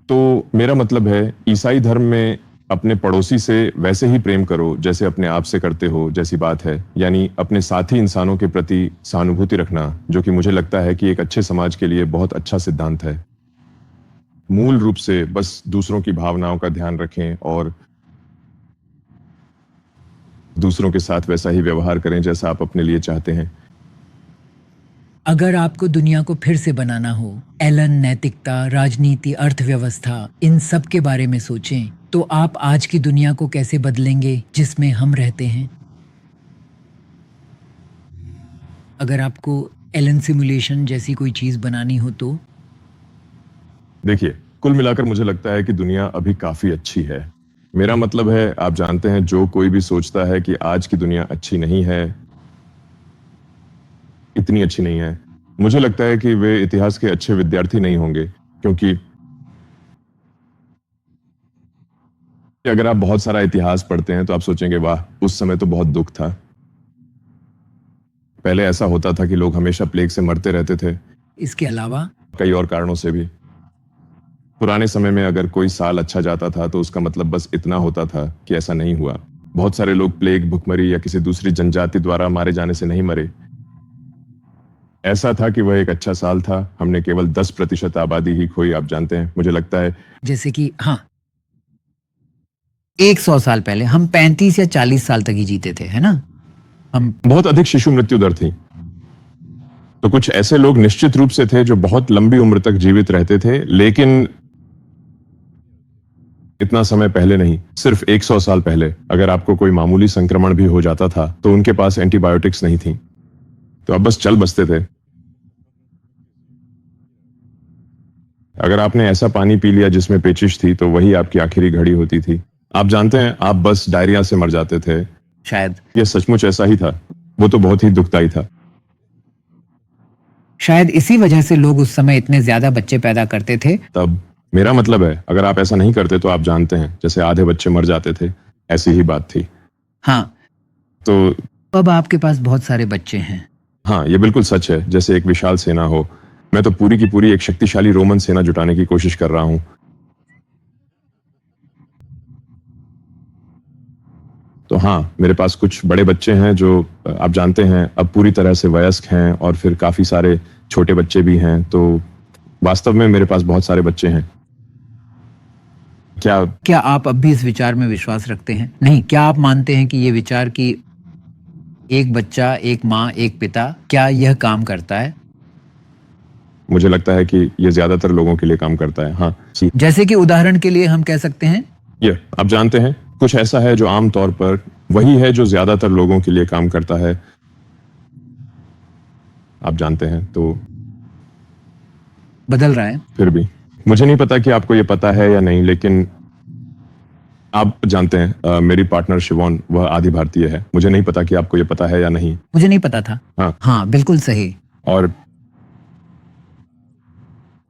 तो मेरा मतलब है, ईसाई धर्म में अपने पड़ोसी से वैसे ही प्रेम करो जैसे अपने आप से करते हो जैसी बात है, यानी अपने साथी इंसानों के प्रति सहानुभूति रखना, जो कि मुझे लगता है कि एक अच्छे समाज के लिए बहुत अच्छा सिद्धांत है। मूल रूप से बस दूसरों की भावनाओं का ध्यान रखें और दूसरों के साथ वैसा ही व्यवहार करें जैसा आप अपने लिए चाहते हैं। अगर आपको दुनिया को फिर से बनाना हो, एलन नैतिकता, राजनीति, अर्थव्यवस्था, इन सब के बारे में सोचें, तो आप आज की दुनिया को कैसे बदलेंगे जिसमें हम रहते हैं? अगर आपको एलन सिमुलेशन जैसी कोई चीज बनानी हो तो? देखिए, कुल मिलाकर मुझे लगता है कि दुनिया अभी काफी अच्छी है। मेरा मतलब है, आप जानते हैं, जो कोई भी सोचता है कि आज की दुनिया अच्छी नहीं है, इतनी अच्छी नहीं है, मुझे लगता है कि वे इतिहास के अच्छे विद्यार्थी नहीं होंगे, क्योंकि अगर आप बहुत सारा इतिहास पढ़ते हैं तो आप सोचेंगे वाह, उस समय तो बहुत दुख था। पहले ऐसा होता था कि लोग हमेशा प्लेग से मरते रहते थे, इसके अलावा कई और कारणों से भी। पुराने समय में अगर कोई साल अच्छा जाता था तो उसका मतलब बस इतना होता था कि ऐसा नहीं हुआ। बहुत सारे लोग प्लेग, भुखमरी या किसी दूसरी जनजाति द्वारा मारे जाने से नहीं मरे। ऐसा था कि वह एक अच्छा साल था, हमने केवल 10% आबादी ही खोई, आप जानते हैं। मुझे लगता है जैसे कि हाँ, 100 साल पहले हम 35 या 40 साल तक ही जीते थे, है ना? हम बहुत अधिक शिशु मृत्यु दर थी। तो कुछ ऐसे लोग निश्चित रूप से थे जो बहुत लंबी उम्र तक जीवित रहते थे, लेकिन इतना समय पहले नहीं, सिर्फ 100 साल पहले अगर आपको कोई मामूली संक्रमण भी हो जाता था तो उनके पास एंटीबायोटिक्स नहीं थी, तो आप बस चल बसते थे। अगर आपने ऐसा पानी पी लिया जिसमें पेचिश थी तो वही आपकी आखिरी घड़ी होती थी। आप जानते हैं, आप बस डायरिया से मर जाते थे। शायद यह सचमुच ऐसा ही था। वो तो बहुत ही दुखदाई था। शायद इसी वजह से लोग उस समय इतने ज्यादा बच्चे पैदा करते थे। तब मेरा मतलब है, अगर आप ऐसा नहीं करते तो आप जानते हैं, जैसे आधे बच्चे मर जाते थे, ऐसी ही बात थी। हाँ, तो अब आपके पास बहुत सारे बच्चे हैं। हाँ, ये बिल्कुल सच है, जैसे एक विशाल सेना हो। मैं तो पूरी की पूरी एक शक्तिशाली रोमन सेना जुटाने की कोशिश कर रहा हूं। तो हाँ, मेरे पास कुछ बड़े बच्चे हैं जो आप जानते हैं अब पूरी तरह से वयस्क हैं, और फिर काफी सारे छोटे बच्चे भी हैं। तो वास्तव में मेरे पास बहुत सारे बच्चे हैं। क्या आप अब भी इस विचार में विश्वास रखते हैं? नहीं, क्या आप मानते हैं कि ये विचार कि एक बच्चा, एक माँ, एक पिता, क्या यह काम करता है? मुझे लगता है कि ये ज्यादातर लोगों के लिए काम करता है। हाँ, जैसे कि उदाहरण के लिए हम कह सकते हैं, ये आप जानते हैं, कुछ ऐसा है जो आम तौर पर वही है जो ज्यादातर लोगों के लिए काम करता है, आप जानते हैं। तो बदल रहा है। फिर भी मुझे नहीं पता कि आपको ये पता है या नहीं, लेकिन आप जानते हैं, मेरी पार्टनर शिवॉन, वह आधी भारतीय है। मुझे नहीं पता कि आपको ये पता है या नहीं। मुझे नहीं पता था। हाँ, हाँ, बिल्कुल सही। और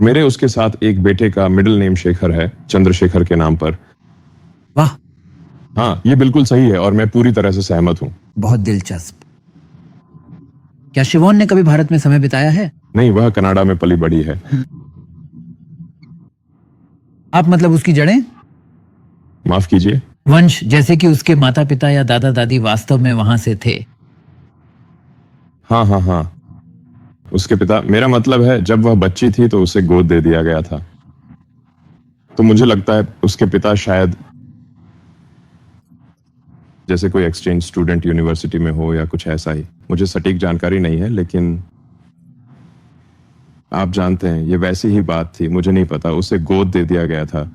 मेरे उसके साथ एक बेटे का मिडिल नेम शेखर है, चंद्रशेखर के नाम पर। वाह, हाँ, ये बिल्कुल सही है और मैं पूरी तरह से सहमत हूँ। बहुत दिलचस्प। क्या शिवॉन ने कभी भारत में समय बिताया है? नहीं, वह कनाडा में पली बड़ी है। आप मतलब उसकी जड़ें? माफ कीजिए। वंश, जैसे कि उसके माता पिता या दादा दादी वास्तव में वहां से थे। हाँ हाँ हाँ, उसके पिता, मेरा मतलब है, जब वह बच्ची थी तो उसे गोद दे दिया गया था। तो मुझे लगता है उसके पिता शायद जैसे कोई एक्सचेंज स्टूडेंट यूनिवर्सिटी में हो या कुछ ऐसा ही। मुझे सटीक जानकारी नहीं है, लेकिन आप जानते हैं ये वैसी ही बात थी। मुझे नहीं पता, उसे गोद दे दिया गया था।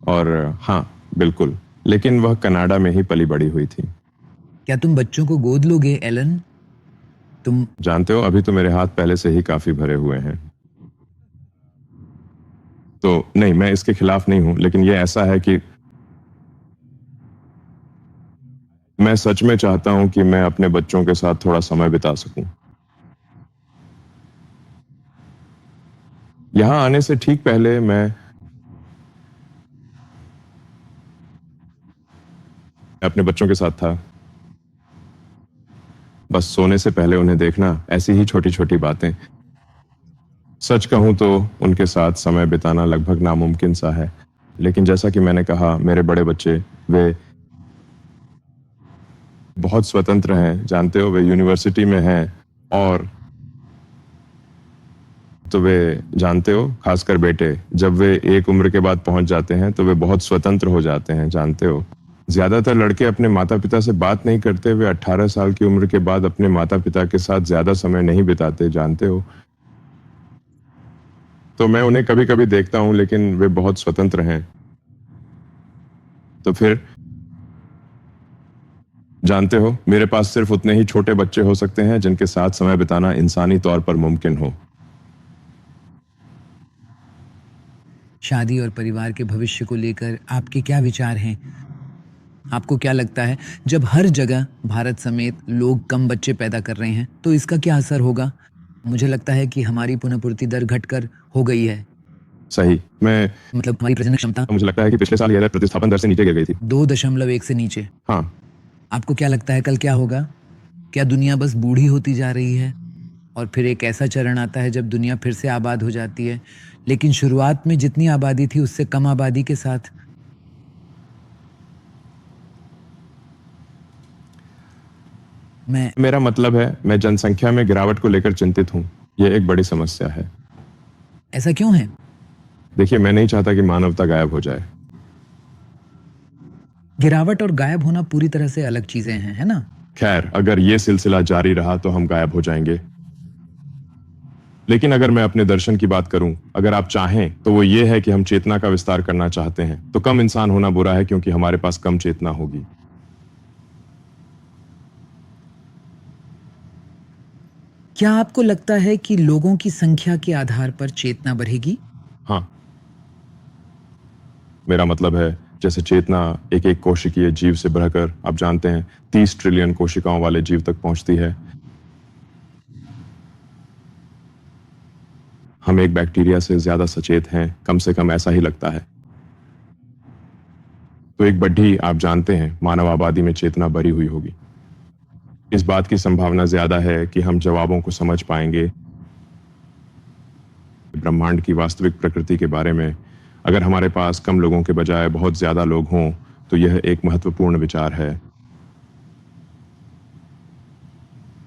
और हाँ, बिल्कुल, लेकिन वह कनाडा में ही पली बड़ी हुई थी। क्या तुम बच्चों को गोद लोगे एलन? तुम जानते हो, अभी तो मेरे हाथ पहले से ही काफी भरे हुए हैं। तो नहीं, मैं इसके खिलाफ नहीं हूं, लेकिन यह ऐसा है कि मैं सच में चाहता हूं कि मैं अपने बच्चों के साथ थोड़ा समय बिता सकूं। यहां आने से ठीक पहले मैं अपने बच्चों के साथ था। बस सोने से पहले उन्हें देखना, ऐसी ही छोटी छोटी बातें। सच कहूं तो उनके साथ समय बिताना लगभग नामुमकिन सा है, लेकिन जैसा कि मैंने कहा, मेरे बड़े बच्चे, वे बहुत स्वतंत्र हैं। जानते हो, वे यूनिवर्सिटी में हैं, और तो वे, जानते हो, खासकर बेटे, जब वे एक उम्र के बाद पहुंच जाते हैं तो वे बहुत स्वतंत्र हो जाते हैं, जानते हो। ज्यादातर लड़के अपने माता पिता से बात नहीं करते, वे 18 साल की उम्र के बाद अपने माता पिता के साथ ज्यादा समय नहीं बिताते, जानते हो। तो मैं उन्हें कभी कभी देखता हूं, लेकिन वे बहुत स्वतंत्र हैं। तो फिर जानते हो, मेरे पास सिर्फ उतने ही छोटे बच्चे हो सकते हैं जिनके साथ समय बिताना इंसानी तौर पर मुमकिन हो। शादी और परिवार के भविष्य को लेकर आपके क्या विचार हैं? आपको क्या लगता है, जब हर जगह भारत समेत लोग कम बच्चे पैदा कर रहे हैं तो इसका क्या असर होगा? मुझे लगता है कि हमारी पुनःपूर्ति दर घटकर हो गई है। सही, मैं मतलब हमारी प्रजनन क्षमता मुझे लगता है कि पिछले साल यह दर प्रतिस्थापन दर से नीचे गिर गई थी। 2.1 से नीचे। हाँ, आपको क्या लगता है कल क्या होगा? क्या दुनिया बस बूढ़ी होती जा रही है और फिर एक ऐसा चरण आता है जब दुनिया फिर से आबाद हो जाती है, लेकिन शुरुआत में जितनी आबादी थी उससे कम आबादी के साथ? मेरा मतलब है, मैं जनसंख्या में गिरावट को लेकर चिंतित हूँ। यह एक बड़ी समस्या है। ऐसा क्यों है? देखिए, मैं नहीं चाहता कि मानवता गायब हो जाए। गिरावट और गायब होना पूरी तरह से अलग चीजें हैं, है ना? खैर, अगर ये सिलसिला जारी रहा तो हम गायब हो जाएंगे। लेकिन अगर मैं अपने दर्शन की बात करूं, अगर आप चाहें तो वो ये है कि हम चेतना का विस्तार करना चाहते हैं, तो कम इंसान होना बुरा है क्योंकि हमारे पास कम चेतना होगी। क्या आपको लगता है कि लोगों की संख्या के आधार पर चेतना बढ़ेगी? हाँ, मेरा मतलब है, जैसे चेतना एक एक कोशिकीय जीव से बढ़कर, आप जानते हैं, 30 ट्रिलियन कोशिकाओं वाले जीव तक पहुंचती है। हम एक बैक्टीरिया से ज्यादा सचेत हैं, कम से कम ऐसा ही लगता है। तो एक बढ़ी, आप जानते हैं, मानव आबादी में चेतना भरी हुई होगी। इस बात की संभावना ज्यादा है कि हम जवाबों को समझ पाएंगे ब्रह्मांड की वास्तविक प्रकृति के बारे में। अगर हमारे पास कम लोगों के बजाय बहुत ज्यादा लोग हों तो यह एक महत्वपूर्ण विचार है।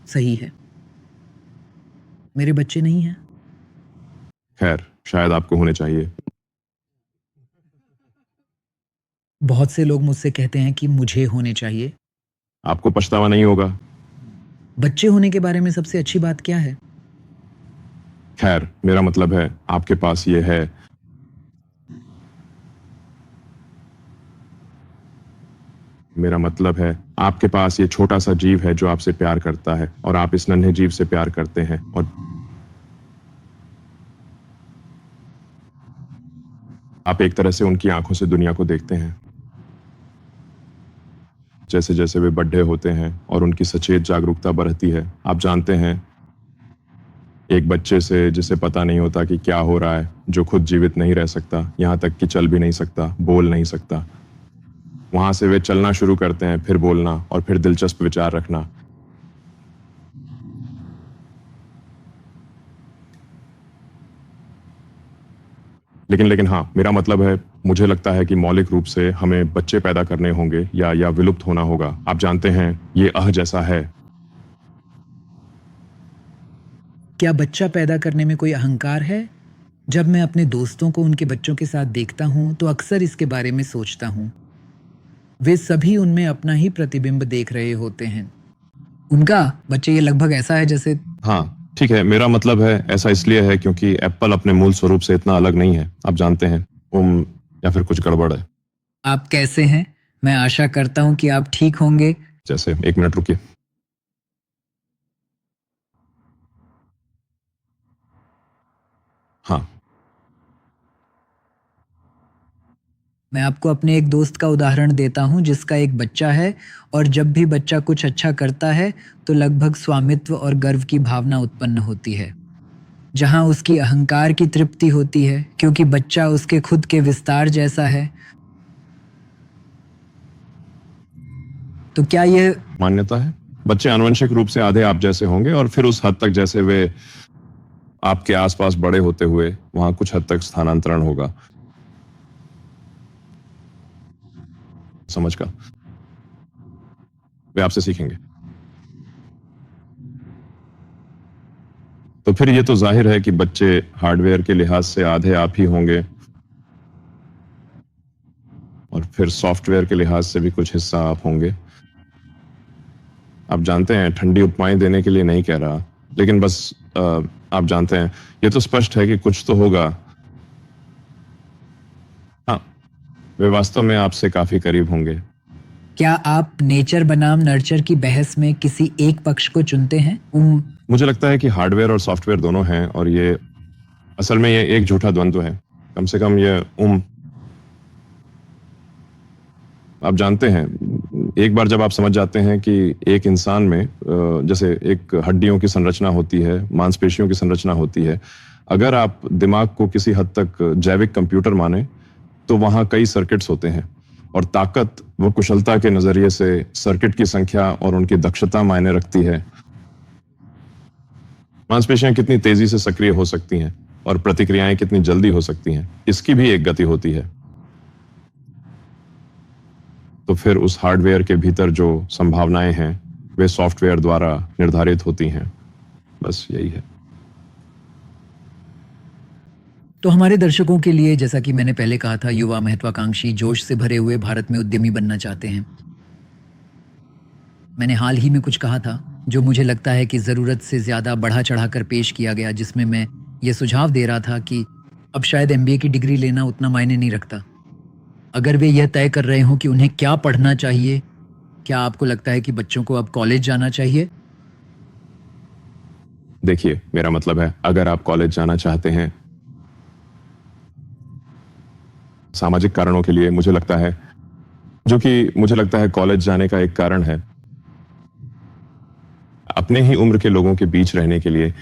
सही है। मेरे बच्चे नहीं हैं। खैर, शायद आपको होने चाहिए। बहुत से लोग मुझसे कहते हैं कि मुझे होने चाहिए। आपको पछतावा नहीं होगा। बच्चे होने के बारे में सबसे अच्छी बात क्या है? खैर, मेरा मतलब है, आपके पास ये है। मेरा मतलब है, आपके पास ये छोटा सा जीव है जो आपसे प्यार करता है, और आप इस नन्हे जीव से प्यार करते हैं, और आप एक तरह से उनकी आंखों से दुनिया को देखते हैं। जैसे जैसे वे बड़े होते हैं और उनकी सचेत जागरूकता बढ़ती है, आप जानते हैं, एक बच्चे से जिसे पता नहीं होता कि क्या हो रहा है, जो खुद जीवित नहीं रह सकता, यहाँ तक कि चल भी नहीं सकता, बोल नहीं सकता, वहां से वे चलना शुरू करते हैं, फिर बोलना, और फिर दिलचस्प विचार रखना। लेकिन हाँ, मेरा मतलब है, मुझे लगता है कि मौलिक रूप से हमें बच्चे पैदा करने होंगे या विलुप्त होना होगा। आप जानते हैं, ये जैसा है। क्या बच्चा पैदा करने में कोई अहंकार है? जब मैं अपने दोस्तों को उनके बच्चों के साथ देखता हूं तो अक्सर इसके बारे में सोचता हूं। वे सभी उनमें अपना ही प्रतिबिंब देख रहे होते हैं। उनका बच्चे ये लगभग ऐसा है जैसे। हाँ, ठीक है, मेरा मतलब है, ऐसा इसलिए है क्योंकि एप्पल अपने मूल स्वरूप से इतना अलग नहीं है। आप जानते हैं, या फिर कुछ गड़बड़ है। आप कैसे हैं? मैं आशा करता हूं कि आप ठीक होंगे। जैसे, एक मिनट रुकिए। हाँ, मैं आपको अपने एक दोस्त का उदाहरण देता हूं जिसका एक बच्चा है, और जब भी बच्चा कुछ अच्छा करता है तो लगभग स्वामित्व और गर्व की भावना उत्पन्न होती है, जहां उसकी अहंकार की तृप्ति होती है क्योंकि बच्चा उसके खुद के विस्तार जैसा है। तो क्या यह मान्यता है, बच्चे आनुवंशिक रूप से आधे आप जैसे होंगे, और फिर उस हद तक जैसे वे आपके आसपास बड़े होते हुए वहां कुछ हद तक स्थानांतरण होगा। समझ का, वे आपसे सीखेंगे। तो फिर ये तो जाहिर है कि बच्चे हार्डवेयर के लिहाज से आधे आप ही होंगे, और फिर सॉफ्टवेयर के लिहाज से भी कुछ हिस्सा आप होंगे। आप जानते हैं, ठंडी उपमाएं देने के लिए नहीं कह रहा, लेकिन बस आप जानते हैं, ये तो स्पष्ट है कि कुछ तो होगा। हाँ, वे वास्तव में आपसे काफी करीब होंगे। क्या आप नेचर बनाम नर्चर की बहस में किसी एक पक्ष को चुनते हैं? मुझे लगता है कि हार्डवेयर और सॉफ्टवेयर दोनों हैं, और ये असल में ये एक झूठा द्वंद्व है। कम से कम ये आप जानते हैं, एक बार जब आप समझ जाते हैं कि एक इंसान में जैसे एक हड्डियों की संरचना होती है, मांसपेशियों की संरचना होती है, अगर आप दिमाग को किसी हद तक जैविक कंप्यूटर माने तो वहां कई सर्किट्स होते हैं, और ताकत व कुशलता के नजरिए से सर्किट की संख्या और उनकी दक्षता मायने रखती है। मांसपेशियां कितनी तेजी से सक्रिय हो सकती हैं और प्रतिक्रियाएं कितनी जल्दी हो सकती हैं, इसकी भी एक गति होती है। तो फिर उस हार्डवेयर के भीतर जो संभावनाएं हैं वे सॉफ्टवेयर द्वारा निर्धारित होती हैं। बस यही है। तो हमारे दर्शकों के लिए, जैसा कि मैंने पहले कहा था, युवा महत्वाकांक्षी जोश से भरे हुए भारत में उद्यमी बनना चाहते हैं। मैंने हाल ही में कुछ कहा था जो मुझे लगता है कि ज़रूरत से ज़्यादा बढ़ा चढ़ाकर पेश किया गया, जिसमें मैं ये सुझाव दे रहा था कि अब शायद एमबीए की डिग्री लेना उतना मायने नहीं रखता। अगर वे यह तय कर रहे हों कि उन्हें क्या पढ़ना चाहिए, क्या आपको लगता है कि बच्चों को अब कॉलेज जाना चाहिए? देखिए, मेरा मतलब है, अगर आप कॉलेज जाना चाहते हैं सामाजिक कारणों के लिए, मुझे लगता है कॉलेज जाने का एक कारण है अपने ही उम्र के लोगों के बीच रहने के लिए,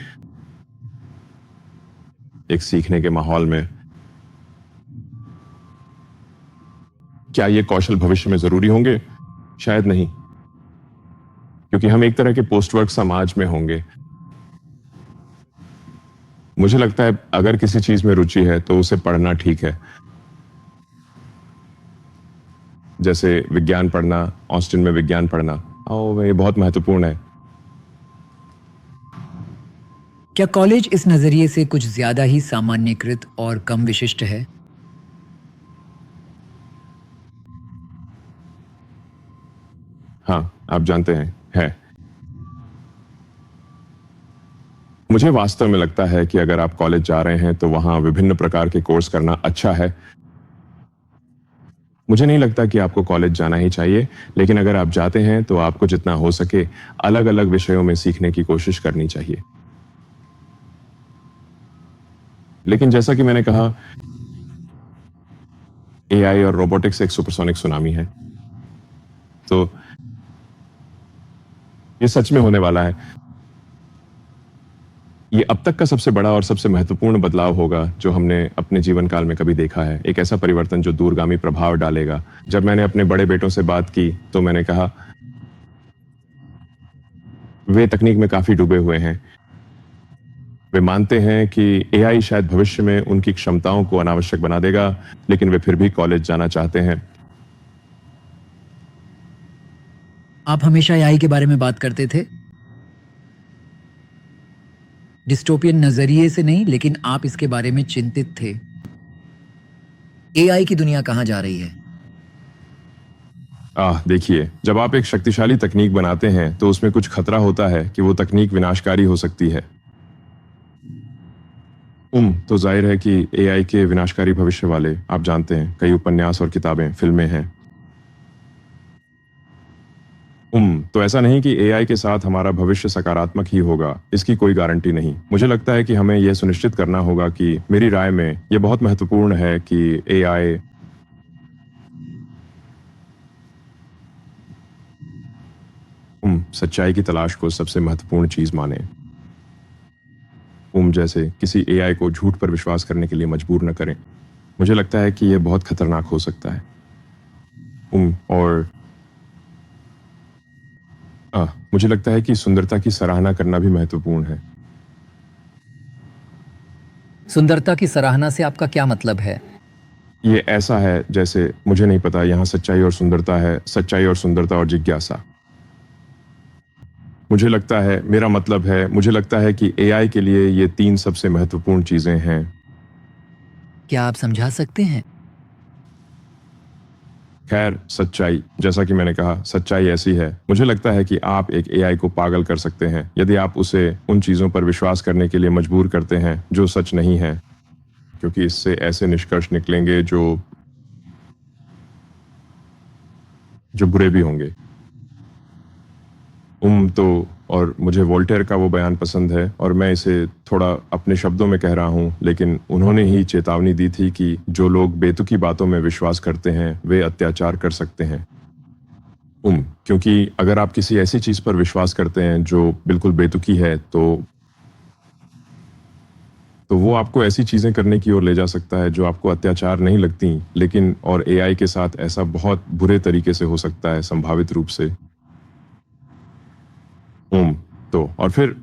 एक सीखने के माहौल में। क्या ये कौशल भविष्य में जरूरी होंगे? शायद नहीं, क्योंकि हम एक तरह के पोस्ट वर्क समाज में होंगे। मुझे लगता है अगर किसी चीज में रुचि है तो उसे पढ़ना ठीक है। जैसे विज्ञान पढ़ना, ऑस्टिन में विज्ञान पढ़ना, ये बहुत महत्वपूर्ण है। क्या कॉलेज इस नजरिए से कुछ ज्यादा ही सामान्यीकृत और कम विशिष्ट है? हाँ, आप जानते हैं, है। मुझे वास्तव में लगता है कि अगर आप कॉलेज जा रहे हैं तो वहां विभिन्न प्रकार के कोर्स करना अच्छा है। मुझे नहीं लगता कि आपको कॉलेज जाना ही चाहिए, लेकिन अगर आप जाते हैं तो आपको जितना हो सके अलग अलग विषयों में सीखने की कोशिश करनी चाहिए। लेकिन जैसा कि मैंने कहा, एआई और रोबोटिक्स एक सुपरसोनिक सुनामी है, तो ये सच में होने वाला है। ये अब तक का सबसे बड़ा और सबसे महत्वपूर्ण बदलाव होगा जो हमने अपने जीवन काल में कभी देखा है। एक ऐसा परिवर्तन जो दूरगामी प्रभाव डालेगा। जब मैंने अपने बड़े बेटों से बात की तो मैंने कहा, वे तकनीक में काफी डूबे हुए हैं। वे मानते हैं कि एआई शायद भविष्य में उनकी क्षमताओं को अनावश्यक बना देगा, लेकिन वे फिर भी कॉलेज जाना चाहते हैं। आप हमेशा एआई के बारे में बात करते थे, डिस्टोपियन नजरिए से नहीं, लेकिन आप इसके बारे में चिंतित थे। एआई की दुनिया कहां जा रही है? देखिए, जब आप एक शक्तिशाली तकनीक बनाते हैं तो उसमें कुछ खतरा होता है कि वो तकनीक विनाशकारी हो सकती है। तो जाहिर है कि एआई के विनाशकारी भविष्य वाले, आप जानते हैं, कई उपन्यास और किताबें, फिल्में हैं। तो ऐसा नहीं कि एआई के साथ हमारा भविष्य सकारात्मक ही होगा, इसकी कोई गारंटी नहीं। मुझे लगता है कि हमें यह सुनिश्चित करना होगा कि, मेरी राय में यह बहुत महत्वपूर्ण है कि एआई सच्चाई की तलाश को सबसे महत्वपूर्ण चीज माने। जैसे किसी एआई को झूठ पर विश्वास करने के लिए मजबूर न करें। मुझे लगता है कि यह बहुत खतरनाक हो सकता है। और मुझे लगता है कि सुंदरता की सराहना करना भी महत्वपूर्ण है। सुंदरता की सराहना से आपका क्या मतलब है? ये ऐसा है जैसे, मुझे नहीं पता, यहाँ सच्चाई और सुंदरता है, सच्चाई और सुंदरता और जिज्ञासा। मुझे लगता है, मेरा मतलब है, मुझे लगता है कि एआई के लिए ये 3 सबसे महत्वपूर्ण चीजें हैं। क्या आप समझा सकते हैं? खैर, सच्चाई, जैसा कि मैंने कहा, सच्चाई ऐसी है, मुझे लगता है कि आप एक एआई को पागल कर सकते हैं यदि आप उसे उन चीजों पर विश्वास करने के लिए मजबूर करते हैं जो सच नहीं है, क्योंकि इससे ऐसे निष्कर्ष निकलेंगे जो बुरे भी होंगे। तो और मुझे वोल्टेयर का वो बयान पसंद है और मैं इसे थोड़ा अपने शब्दों में कह रहा हूँ, लेकिन उन्होंने ही चेतावनी दी थी कि जो लोग बेतुकी बातों में विश्वास करते हैं वे अत्याचार कर सकते हैं। क्योंकि अगर आप किसी ऐसी चीज पर विश्वास करते हैं जो बिल्कुल बेतुकी है तो वो आपको ऐसी चीजें करने की ओर ले जा सकता है जो आपको अत्याचार नहीं लगती, लेकिन और एआई के साथ ऐसा बहुत बुरे तरीके से हो सकता है, संभावित रूप से। और फिर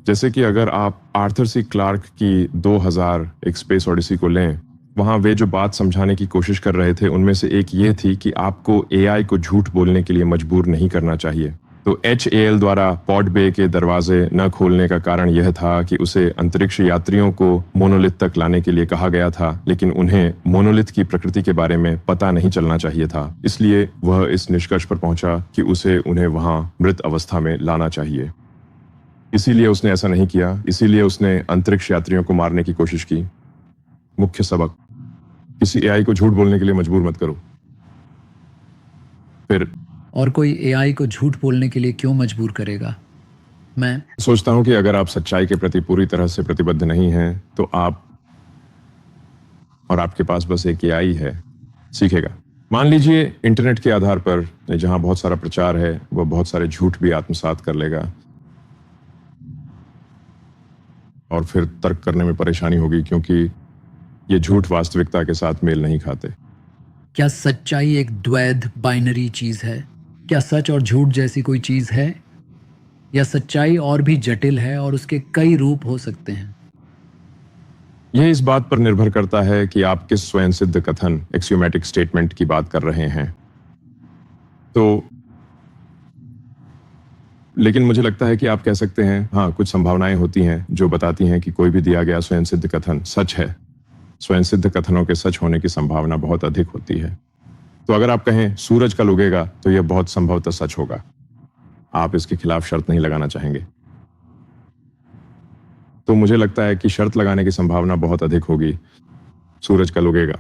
जैसे कि अगर आप आर्थर सी क्लार्क की 2000 एक स्पेस ओडिसी को लें, वहां वे जो बात समझाने की कोशिश कर रहे थे उनमें से एक ये थी कि आपको एआई को झूठ बोलने के लिए मजबूर नहीं करना चाहिए। तो HAL द्वारा पॉड बे के दरवाजे न खोलने का कारण यह था कि उसे अंतरिक्ष यात्रियों को मोनोलिथ तक लाने के लिए कहा गया था, लेकिन उन्हें मोनोलिथ की प्रकृति के बारे में पता नहीं चलना चाहिए था। इसलिए वह इस निष्कर्ष पर पहुंचा कि उसे उन्हें वहां मृत अवस्था में लाना चाहिए। इसीलिए उसने ऐसा नहीं किया, इसीलिए उसने अंतरिक्ष यात्रियों को मारने की कोशिश की। मुख्य सबक, किसी एआई को झूठ बोलने के लिए मजबूर मत करो। फिर और कोई एआई को झूठ बोलने के लिए क्यों मजबूर करेगा? मैं सोचता हूं कि अगर आप सच्चाई के प्रति पूरी तरह से प्रतिबद्ध नहीं हैं तो आप और आपके पास बस एक एआई है, सीखेगा। मान लीजिए इंटरनेट के आधार पर जहां बहुत सारा प्रचार है वह बहुत सारे झूठ भी आत्मसात कर लेगा और फिर तर्क करने में परेशानी होगी क्योंकि ये झूठ वास्तविकता के साथ मेल नहीं खाते। क्या सच्चाई एक द्वैध बाइनरी चीज है? क्या सच और झूठ जैसी कोई चीज है, या सच्चाई और भी जटिल है और उसके कई रूप हो सकते हैं? यह इस बात पर निर्भर करता है कि आप किस स्वयं सिद्ध कथन एक्सियोमेटिक स्टेटमेंट की बात कर रहे हैं। तो लेकिन मुझे लगता है कि आप कह सकते हैं, हाँ, कुछ संभावनाएं होती हैं जो बताती हैं कि कोई भी दिया गया स्वयं सिद्ध कथन सच है। स्वयं सिद्ध कथनों के सच होने की संभावना बहुत अधिक होती है। तो अगर आप कहें सूरज कल उगेगा तो यह बहुत संभवतः सच होगा। आप इसके खिलाफ शर्त नहीं लगाना चाहेंगे। तो मुझे लगता है कि शर्त लगाने की संभावना बहुत अधिक होगी, सूरज कल उगेगा।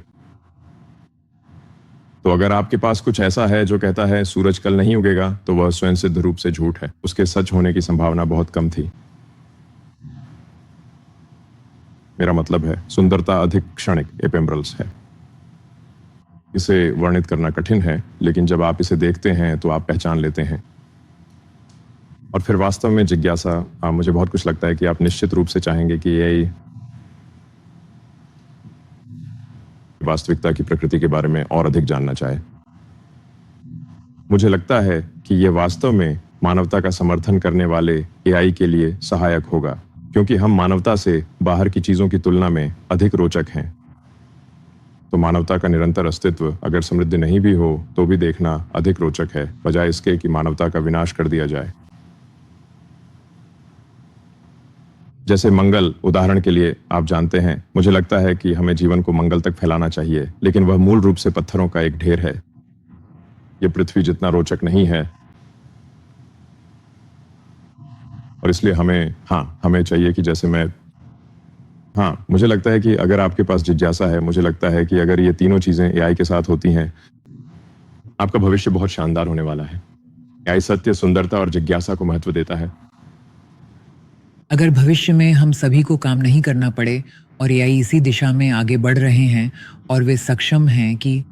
तो अगर आपके पास कुछ ऐसा है जो कहता है सूरज कल नहीं उगेगा तो वह स्वयं सिद्ध रूप से झूठ है, उसके सच होने की संभावना बहुत कम थी। मेरा मतलब है सुंदरता अधिक क्षणिक एपेमरल्स है। इसे वर्णित करना कठिन है, लेकिन जब आप इसे देखते हैं तो आप पहचान लेते हैं। और फिर वास्तव में जिज्ञासा, मुझे बहुत कुछ लगता है कि आप निश्चित रूप से चाहेंगे कि यही वास्तविकता की प्रकृति के बारे में और अधिक जानना चाहे। मुझे लगता है कि यह वास्तव में मानवता का समर्थन करने वाले एआई के लिए सहायक होगा, क्योंकि हम मानवता से बाहर की चीजों की तुलना में अधिक रोचक हैं। तो मानवता का निरंतर अस्तित्व अगर समृद्धि नहीं भी हो तो भी देखना अधिक रोचक है, बजाय इसके कि मानवता का विनाश कर दिया जाए। जैसे मंगल, उदाहरण के लिए, आप जानते हैं, मुझे लगता है कि हमें जीवन को मंगल तक फैलाना चाहिए, लेकिन वह मूल रूप से पत्थरों का एक ढेर है। यह पृथ्वी जितना रोचक नहीं है और इसलिए हमें चाहिए कि जैसे मुझे लगता है कि अगर आपके पास जिज्ञासा है, मुझे लगता है कि अगर ये तीनों चीजें एआई के साथ होती हैं, आपका भविष्य बहुत शानदार होने वाला है। एआई सत्य, सुंदरता और जिज्ञासा को महत्व देता है। अगर भविष्य में हम सभी को काम नहीं करना पड़े और एआई इसी दिशा में आगे बढ़ रहे हैं और वे सक्षम हैं कि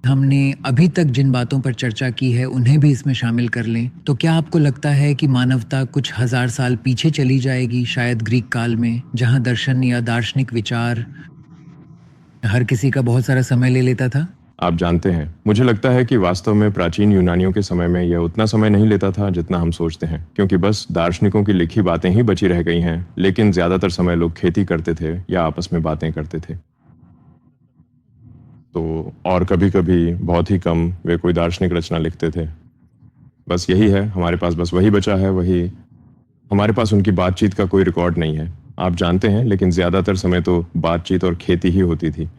हमने अभी तक जिन बातों पर चर्चा की है उन्हें भी इसमें शामिल कर लें, तो क्या आपको लगता है कि मानवता कुछ हजार साल पीछे चली जाएगी, शायद ग्रीक काल में, जहां दर्शन या दार्शनिक विचार हर किसी का बहुत सारा समय ले लेता था? आप जानते हैं, मुझे लगता है कि वास्तव में प्राचीन यूनानियों के समय में यह उतना समय नहीं लेता था जितना हम सोचते हैं, क्योंकि बस दार्शनिकों की लिखी बातें ही बची रह गई हैं। लेकिन ज्यादातर समय लोग खेती करते थे या आपस में बातें करते थे। तो और कभी कभी बहुत ही कम वे कोई दार्शनिक रचना लिखते थे। बस यही है, हमारे पास बस वही बचा है, वही हमारे पास उनकी बातचीत का कोई रिकॉर्ड नहीं है, आप जानते हैं। लेकिन ज्यादातर समय तो बातचीत और खेती ही होती थी।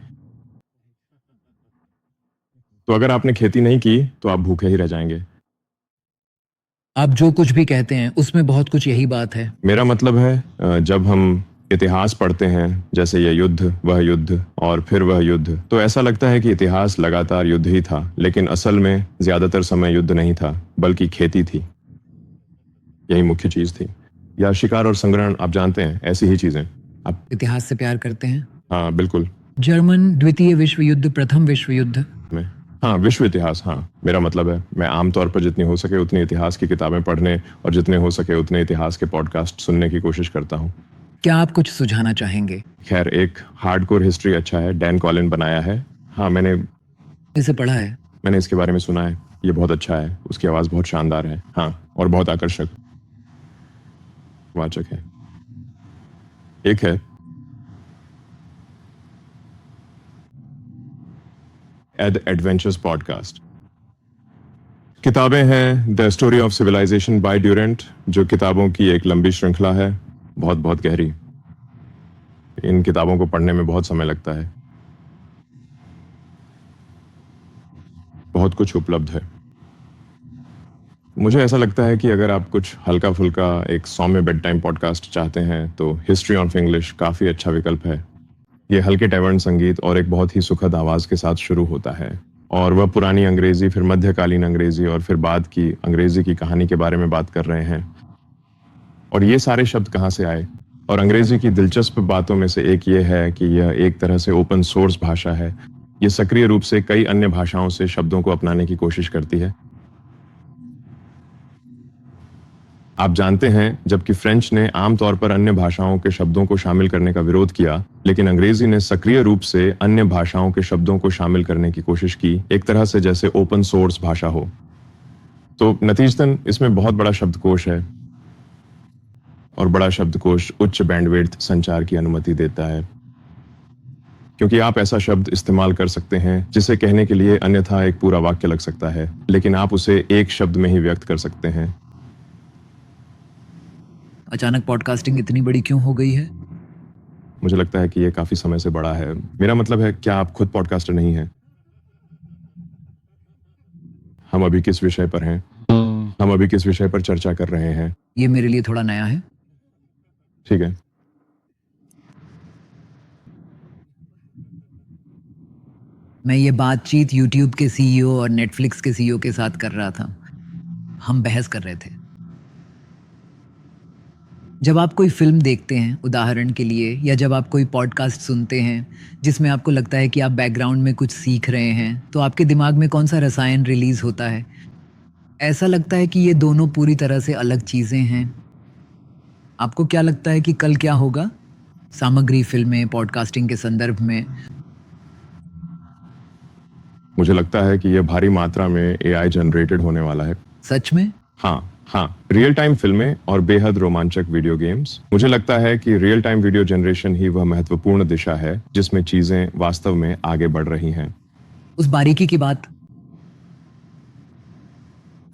तो अगर आपने खेती नहीं की तो आप भूखे ही रह जाएंगे। आप जो कुछ भी कहते हैं उसमें बहुत कुछ यही बात है। मेरा मतलब है जब हम इतिहास पढ़ते हैं, जैसे ये युद्ध, वह युद्ध और फिर वह युद्ध, तो ऐसा लगता है कि इतिहास लगातार युद्ध ही था, लेकिन असल में ज्यादातर समय युद्ध नहीं था, बल्कि खेती थी। यही मुख्य चीज थी। या शिकार और संग्रहण, आप जानते हैं, ऐसी ही चीजें। आप इतिहास से प्यार करते हैं? हाँ बिल्कुल। जर्मन द्वितीय विश्व युद्ध, प्रथम विश्व युद्ध। में हाँ, विश्व इतिहास। हाँ, मेरा मतलब है मैं आमतौर पर जितनी हो सके उतनी इतिहास की किताबें पढ़ने और जितने हो सके उतने इतिहास के पॉडकास्ट सुनने की कोशिश करता हूँ। क्या आप कुछ सुझाना चाहेंगे? खैर, एक हार्डकोर हिस्ट्री अच्छा है, डैन कॉलिन बनाया है। हाँ, मैंने इसे पढ़ा है? इसके बारे में सुना है। ये बहुत अच्छा है, उसकी आवाज बहुत शानदार है। हाँ, और बहुत आकर्षक वाचक है। एक है एड एडवेंचर्स पॉडकास्ट। किताबें हैं the story of civilisation by Durant, जो किताबों की एक लंबी श्रृंखला है, बहुत बहुत गहरी। इन किताबों को पढ़ने में बहुत समय लगता है। बहुत कुछ उपलब्ध है। मुझे ऐसा लगता है कि अगर आप कुछ हल्का फुल्का एक सौम्य बेड टाइम पॉडकास्ट चाहते हैं तो हिस्ट्री ऑफ इंग्लिश काफी अच्छा विकल्प है। ये हल्के टैवर्न संगीत और एक बहुत ही सुखद आवाज के साथ शुरू होता है, और वह पुरानी अंग्रेजी, फिर मध्यकालीन अंग्रेजी और फिर बाद की अंग्रेजी की कहानी के बारे में बात कर रहे हैं। और ये सारे शब्द कहाँ से आए? और अंग्रेजी की दिलचस्प बातों में से एक ये है कि यह एक तरह से ओपन सोर्स भाषा है। ये सक्रिय रूप से कई अन्य भाषाओं से शब्दों को अपनाने की कोशिश करती है। आप जानते हैं, जबकि फ्रेंच ने आमतौर पर अन्य भाषाओं के शब्दों को शामिल करने का विरोध किया, लेकिन अंग्रेजी ने सक्रिय रूप से अन्य भाषाओं के शब्दों को शामिल करने की कोशिश की, एक तरह से जैसे ओपन सोर्स भाषा हो। तो नतीजतन इसमें बहुत बड़ा शब्दकोश है, और बड़ा शब्दकोश उच्च बैंडविड्थ संचार की अनुमति देता है, क्योंकि आप ऐसा शब्द इस्तेमाल कर सकते हैं जिसे कहने के लिए अन्यथा एक पूरा वाक्य लग सकता है, लेकिन आप उसे एक शब्द में ही व्यक्त कर सकते हैं। अचानक पॉडकास्टिंग इतनी बड़ी क्यों हो गई है? मुझे लगता है कि ये काफी समय से बड़ा है। मेरा मतलब है, क्या आप खुद पॉडकास्टर नहीं हैं? हम अभी किस विषय पर हैं? हम अभी किस विषय पर चर्चा कर रहे हैं? ये मेरे लिए थोड़ा नया है। ठीक है। मैं ये बातचीत YouTube के CEO और Netflix के CEO के साथ कर रहा था। हम बहस कर रहे थे। जब आप कोई फिल्म देखते हैं, उदाहरण के लिए, या जब आप कोई पॉडकास्ट सुनते हैं जिसमें आपको लगता है कि आप बैकग्राउंड में कुछ सीख रहे हैं, तो आपके दिमाग में कौन सा रसायन रिलीज होता है? ऐसा लगता है कि ये दोनों पूरी तरह से अलग चीज़ें हैं। आपको क्या लगता है कि कल क्या होगा? सामग्री, फिल्में, पॉडकास्टिंग के संदर्भ में? मुझे लगता है कि यह भारी मात्रा में AI जनरेटेड होने वाला है। सच में? हाँ, रियल टाइम फिल्में और बेहद रोमांचक वीडियो गेम्स। मुझे लगता है कि रियल टाइम वीडियो जनरेशन ही वह महत्वपूर्ण दिशा है जिसमें चीजें वास्तव में आगे बढ़ रही हैं। उस बारीकी की बात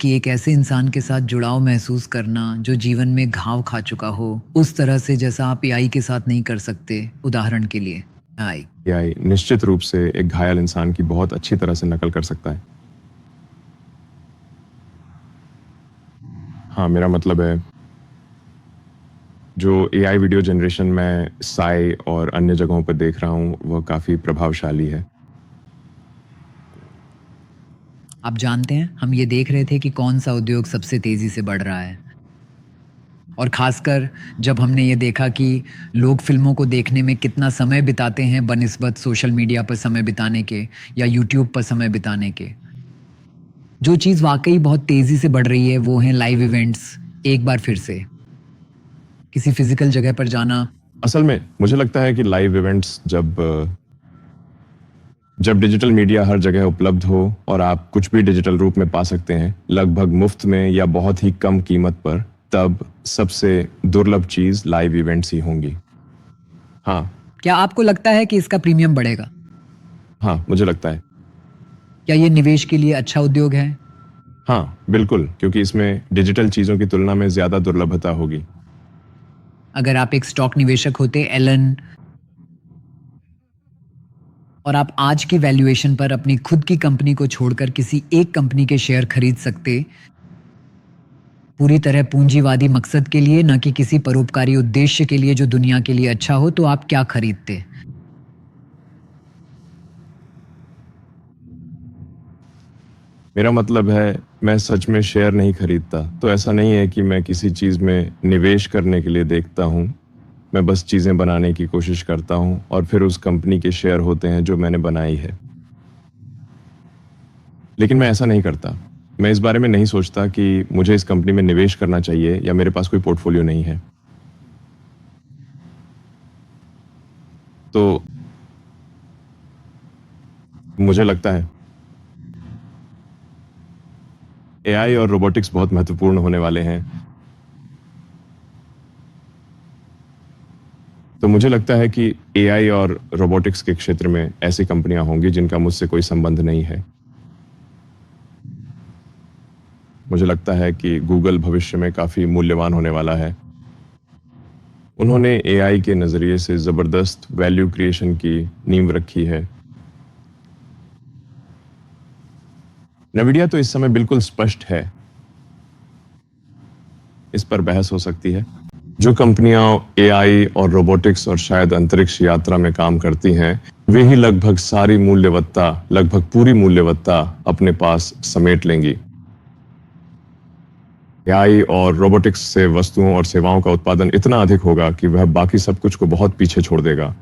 कि एक ऐसे इंसान के साथ जुड़ाव महसूस करना जो जीवन में घाव खा चुका हो, उस तरह से जैसा आप AI के साथ नहीं कर सकते। उदाहरण के लिए AI निश्चित रूप से एक घायल इंसान की बहुत अच्छी तरह से नकल कर सकता है। हाँ, मेरा मतलब है, जो AI वीडियो जनरेशन मैं साई और अन्य जगहों पर देख रहा हूँ, वह काफी प्रभावशाली है। आप जानते हैं, हम ये देख रहे थे कि कौन सा उद्योग सबसे तेजी से बढ़ रहा है, और खासकर जब हमने ये देखा कि लोग फिल्मों को देखने में कितना समय बिताते हैं बनिस्बत सोशल मीडिया पर समय बिताने के या YouTube पर समय बिताने के। जो चीज़ वाकई बहुत तेज़ी से बढ़ रही है वो है लाइव इवेंट्स। एक बार फिर से किसी फिजिकल जगह पर जाना। असल में मुझे लगता है कि लाइव इवेंट्स जब डिजिटल मीडिया हर जगह उपलब्ध हो और आप कुछ भी डिजिटल रूप में पा सकते हैं, लगभग मुफ्त में या बहुत ही कम कीमत पर, तब सबसे दुर्लभ चीज लाइव इवेंट्स ही होंगी। हाँ। क्या आपको लगता है कि इसका प्रीमियम बढ़ेगा? हाँ, मुझे लगता है। क्या ये निवेश के लिए अच्छा उद्योग है? हाँ, बिल्कुल, क्योंकि इसमें डिजिटल चीजों की तुलना में ज्यादा दुर्लभता होगी। अगर आप एक स्टॉक निवेशक होते एलन और आप आज की वैल्यूएशन पर अपनी खुद की कंपनी को छोड़कर किसी एक कंपनी के शेयर खरीद सकते, पूरी तरह पूंजीवादी मकसद के लिए, न कि किसी परोपकारी उद्देश्य के लिए जो दुनिया के लिए अच्छा हो, तो आप क्या खरीदते? मेरा मतलब है मैं सच में शेयर नहीं खरीदता। तो ऐसा नहीं है कि मैं किसी चीज में निवेश करने के लिए देखता हूं। मैं बस चीजें बनाने की कोशिश करता हूं और फिर उस कंपनी के शेयर होते हैं जो मैंने बनाई है। लेकिन मैं ऐसा नहीं करता। मैं इस बारे में नहीं सोचता कि मुझे इस कंपनी में निवेश करना चाहिए या मेरे पास कोई पोर्टफोलियो नहीं है। तो मुझे लगता है एआई और रोबोटिक्स बहुत महत्वपूर्ण होने वाले हैं। तो मुझे लगता है कि एआई और रोबोटिक्स के क्षेत्र में ऐसी कंपनियां होंगी जिनका मुझसे कोई संबंध नहीं है। मुझे लगता है कि गूगल भविष्य में काफी मूल्यवान होने वाला है। उन्होंने एआई के नजरिए से जबरदस्त वैल्यू क्रिएशन की नींव रखी है। नवीडिया तो इस समय बिल्कुल स्पष्ट है। इस पर बहस हो सकती है। जो कंपनियां एआई और रोबोटिक्स और शायद अंतरिक्ष यात्रा में काम करती हैं, वे ही लगभग सारी मूल्यवत्ता, लगभग पूरी मूल्यवत्ता अपने पास समेट लेंगी। एआई और रोबोटिक्स से वस्तुओं और सेवाओं का उत्पादन इतना अधिक होगा कि वह बाकी सब कुछ को बहुत पीछे छोड़ देगा।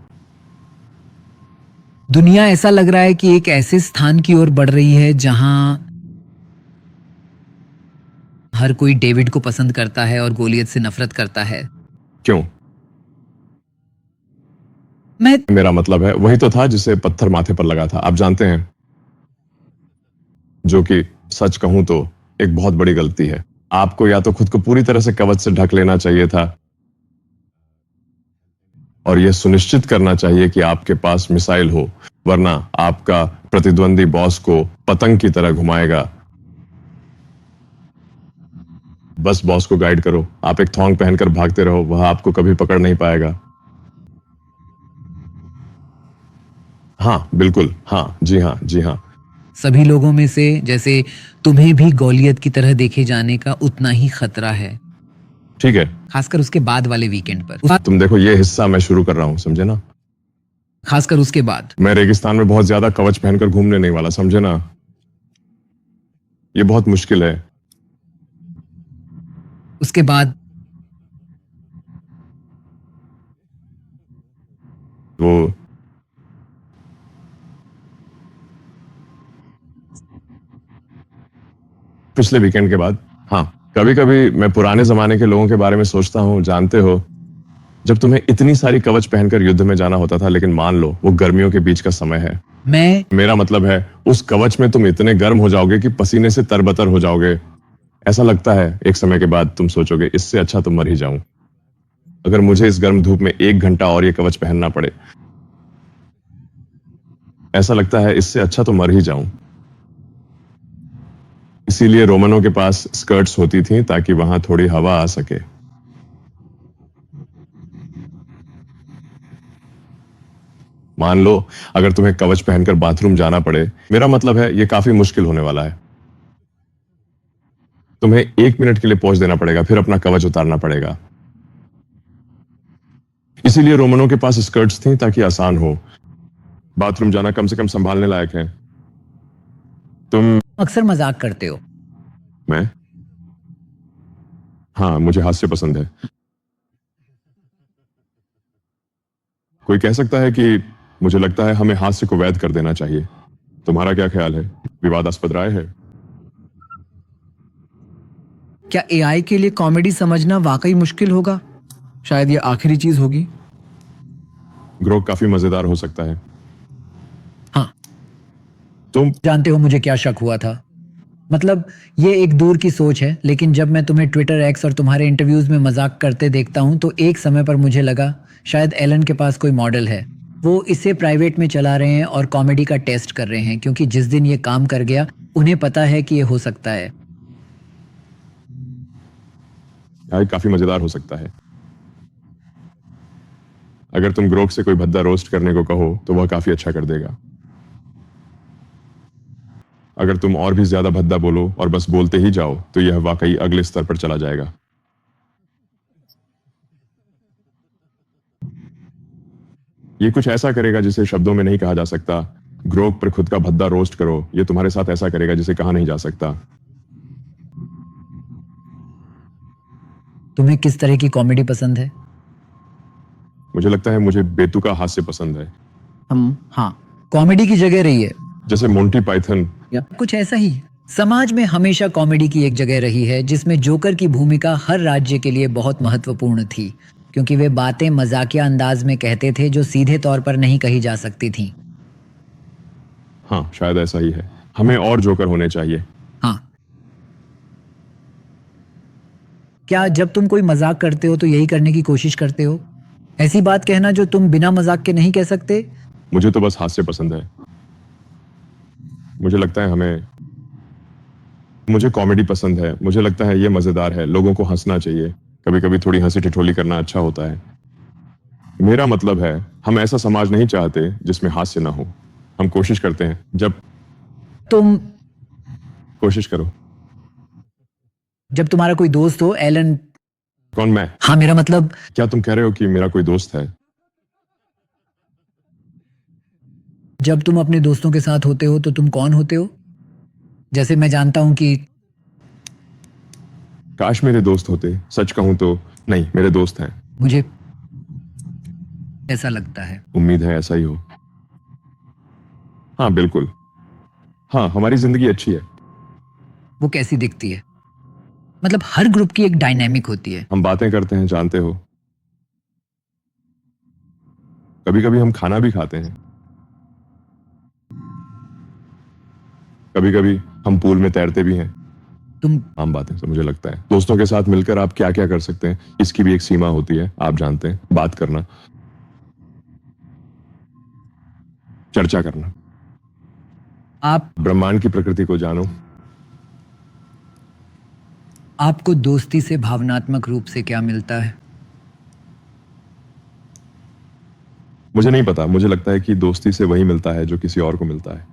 दुनिया ऐसा लग रहा है कि एक ऐसे स्थान की ओर बढ़ रही है जहां हर कोई डेविड को पसंद करता है और गोलियत से नफरत करता है। क्यों? मेरा मतलब है वही तो था जिसे पत्थर माथे पर लगा था, आप जानते हैं, जो कि सच कहूं तो एक बहुत बड़ी गलती है। आपको या तो खुद को पूरी तरह से कवच से ढक लेना चाहिए था और यह सुनिश्चित करना चाहिए कि आपके पास मिसाइल हो, वरना आपका प्रतिद्वंदी बॉस को पतंग की तरह घुमाएगा। बस बॉस को गाइड करो। आप एक थॉन्ग पहनकर भागते रहो, वह आपको कभी पकड़ नहीं पाएगा। हाँ बिल्कुल, हाँ जी, हाँ जी, हाँ। सभी लोगों में से जैसे तुम्हें भी गोलियत की तरह देखे जाने का उतना ही खतरा है, ठीक है। खासकर उसके बाद वाले वीकेंड पर। तुम देखो, ये हिस्सा मैं शुरू कर रहा हूं, समझे ना? खासकर उसके बाद। मैं रेगिस्तान में बहुत ज्यादा कवच पहनकर घूमने नहीं वाला, समझे ना? ये बहुत मुश्किल है। उसके बाद वो पिछले वीकेंड के बाद। हाँ, कभी कभी मैं पुराने जमाने के लोगों के बारे में सोचता हूँ। जानते हो, जब तुम्हें इतनी सारी कवच पहनकर युद्ध में जाना होता था, लेकिन मान लो वो गर्मियों के बीच का समय है। मेरा मतलब है उस कवच में तुम इतने गर्म हो जाओगे कि पसीने से तरबतर हो जाओगे। ऐसा लगता है एक समय के बाद तुम सोचोगे इससे अच्छा तो मर ही जाऊं। अगर मुझे इस गर्म धूप में 1 घंटा और ये कवच पहनना पड़े, ऐसा लगता है इससे अच्छा तो मर ही जाऊं। इसीलिए रोमनों के पास स्कर्ट्स होती थी ताकि वहां थोड़ी हवा आ सके। मान लो अगर तुम्हें कवच पहनकर बाथरूम जाना पड़े, मेरा मतलब है यह काफी मुश्किल होने वाला है। तुम्हें 1 मिनट के लिए पहुंच देना पड़ेगा, फिर अपना कवच उतारना पड़ेगा। इसीलिए रोमनों के पास स्कर्ट्स थी ताकि आसान हो। बाथरूम जाना कम से कम संभालने लायक है। तुम अक्सर मजाक करते हो। मैं? हाँ, मुझे हास्य पसंद है। कोई कह सकता है कि मुझे लगता है हमें हास्य को वैध कर देना चाहिए। तुम्हारा क्या ख्याल है? विवादास्पद राय है। क्या एआई के लिए कॉमेडी समझना वाकई मुश्किल होगा? शायद ये आखिरी चीज होगी। ग्रोक काफी मजेदार हो सकता है। हाँ, तुम जानते हो मुझे क्या शक हुआ था? मतलब ये एक दूर की सोच है, लेकिन जब मैं तुम्हें ट्विटर, एक्स और तुम्हारे इंटरव्यूज में मजाक करते देखता हूं तो एक समय पर मुझे लगा शायद एलन के पास कोई मॉडल है। वो इसे प्राइवेट में चला रहे हैं और कॉमेडी का टेस्ट कर रहे हैं, क्योंकि जिस दिन ये काम कर गया उन्हें पता है कि ये हो सकता है। काफी मजेदार हो सकता है। अगर तुम ग्रोक से कोई भद्दा रोस्ट करने को कहो तो वह काफी अच्छा कर देगा। अगर तुम और भी ज्यादा भद्दा बोलो और बस बोलते ही जाओ तो यह वाकई अगले स्तर पर चला जाएगा। ये कुछ ऐसा करेगा जिसे शब्दों में नहीं कहा जा सकता। ग्रोक पर खुद का भद्दा रोस्ट करो, ये तुम्हारे साथ ऐसा करेगा जिसे कहा नहीं जा सकता। तुम्हें किस तरह की कॉमेडी पसंद है? मुझे लगता है मुझे बेतुका हास्य पसंद है, हाँ, कॉमेडी की जगह रही है जैसे मोंटी पाइथन। या कुछ ऐसा ही। समाज में हमेशा कॉमेडी की एक जगह रही है जिसमें जोकर की भूमिका हर राज्य के लिए बहुत महत्वपूर्ण थी, क्योंकि वे बातें मजाकिया अंदाज में कहते थे जो सीधे तौर पर नहीं कही जा सकती थी। हाँ, शायद ऐसा ही है। हमें और जोकर होने चाहिए। हाँ, क्या जब तुम कोई मजाक करते हो तो यही करने की कोशिश करते हो? ऐसी बात कहना जो तुम बिना मजाक के नहीं कह सकते? मुझे तो बस हास्य पसंद है। मुझे लगता है मुझे कॉमेडी पसंद है। मुझे लगता है ये मजेदार है, लोगों को हंसना चाहिए। कभी कभी थोड़ी हंसी ठिठोली करना अच्छा होता है। मेरा मतलब है, हम ऐसा समाज नहीं चाहते जिसमें हास्य ना हो। हम कोशिश करते हैं। जब तुम कोशिश करो। जब तुम्हारा कोई दोस्त हो, एलन। कौन, मैं? हाँ, मेरा मतलब क्या तुम कह रहे हो कि मेरा कोई दोस्त है? जब तुम अपने दोस्तों के साथ होते हो तो तुम कौन होते हो? जैसे मैं जानता हूं कि काश मेरे दोस्त होते। सच कहूं तो नहीं, मेरे दोस्त हैं। मुझे ऐसा लगता है। उम्मीद है ऐसा ही हो। हाँ, बिल्कुल। हाँ, हमारी जिंदगी अच्छी है। वो कैसी दिखती है? मतलब हर ग्रुप की एक डायनेमिक होती है। हम बातें करते हैं, जानते हो। कभी कभी हम खाना भी खाते हैं। कभी कभी हम पूल में तैरते भी हैं। तुम आम बातें से मुझे लगता है दोस्तों के साथ मिलकर आप क्या क्या कर सकते हैं, इसकी भी एक सीमा होती है। आप जानते हैं, बात करना, चर्चा करना, आप ब्रह्मांड की प्रकृति को जानो। आपको दोस्ती से भावनात्मक रूप से क्या मिलता है? मुझे नहीं पता। मुझे लगता है कि दोस्ती से वही मिलता है जो किसी और को मिलता है।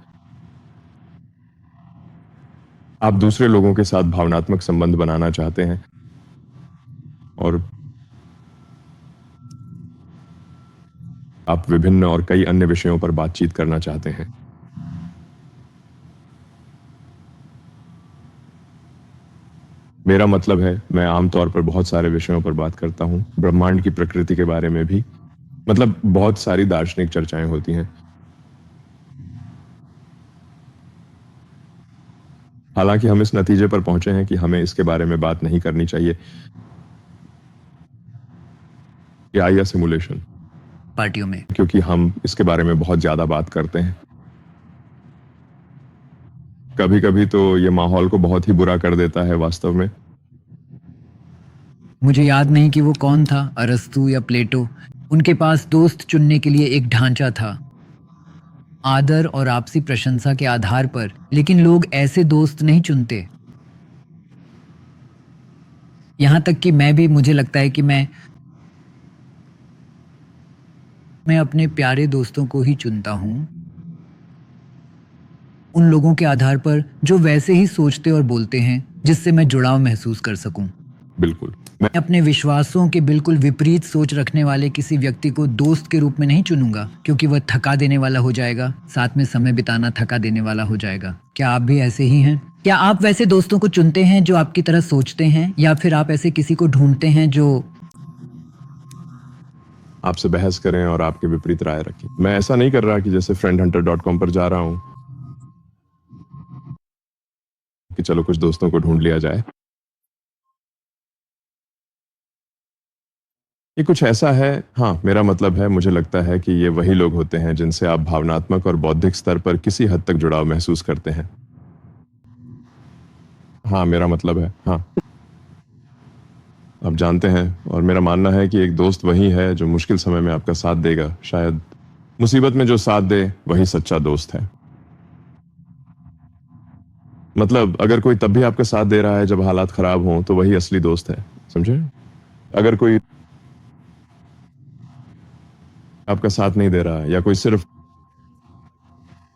आप दूसरे लोगों के साथ भावनात्मक संबंध बनाना चाहते हैं और आप विभिन्न और कई अन्य विषयों पर बातचीत करना चाहते हैं। मेरा मतलब है, मैं आमतौर पर बहुत सारे विषयों पर बात करता हूं, ब्रह्मांड की प्रकृति के बारे में भी। मतलब बहुत सारी दार्शनिक चर्चाएं होती हैं। हालांकि हम इस नतीजे पर पहुंचे हैं कि हमें इसके बारे में बात नहीं करनी चाहिए। या सिमुलेशन पार्टियों में क्योंकि हम इसके बारे में बहुत ज्यादा बात करते हैं। कभी कभी तो ये माहौल को बहुत ही बुरा कर देता है वास्तव में। मुझे याद नहीं कि वो कौन था, अरस्तु या प्लेटो। उनके पास दोस्त चुनने के लिए एक ढांचा था, आदर और आपसी प्रशंसा के आधार पर। लेकिन लोग ऐसे दोस्त नहीं चुनते। यहां तक कि मैं भी, मुझे लगता है कि मैं अपने प्यारे दोस्तों को ही चुनता हूं, उन लोगों के आधार पर जो वैसे ही सोचते और बोलते हैं जिससे मैं जुड़ाव महसूस कर सकूं। बिल्कुल। मैं मैं अपने विश्वासों के बिल्कुल विपरीत सोच रखने वाले किसी व्यक्ति को दोस्त के रूप में नहीं चुनूंगा, क्योंकि वह थका देने वाला हो जाएगा। साथ में समय बिताना थका देने वाला हो जाएगा। क्या आप भी ऐसे ही हैं? क्या आप वैसे दोस्तों को चुनते हैं जो आपकी तरह सोचते हैं, या फिर आप ऐसे किसी को ढूंढते हैं जो आपसे बहस करें और आपके विपरीत राय रखें? मैं ऐसा नहीं कर रहा कि जैसे friendhunter.com पर जा रहा हूं कि चलो कुछ दोस्तों को ढूंढ लिया जाए। ये कुछ ऐसा है। हाँ, मेरा मतलब है, मुझे लगता है कि ये वही लोग होते हैं जिनसे आप भावनात्मक और बौद्धिक स्तर पर किसी हद तक जुड़ाव महसूस करते हैं। हाँ, मेरा मतलब है, हाँ। आप जानते हैं, और मेरा मानना है कि एक दोस्त वही है जो मुश्किल समय में आपका साथ देगा। शायद मुसीबत में जो साथ दे वही सच्चा दोस्त है। मतलब अगर कोई तब भी आपका साथ दे रहा है जब हालात खराब हों, तो वही असली दोस्त है। समझे? अगर कोई आपका साथ नहीं दे रहा है, या कोई सिर्फ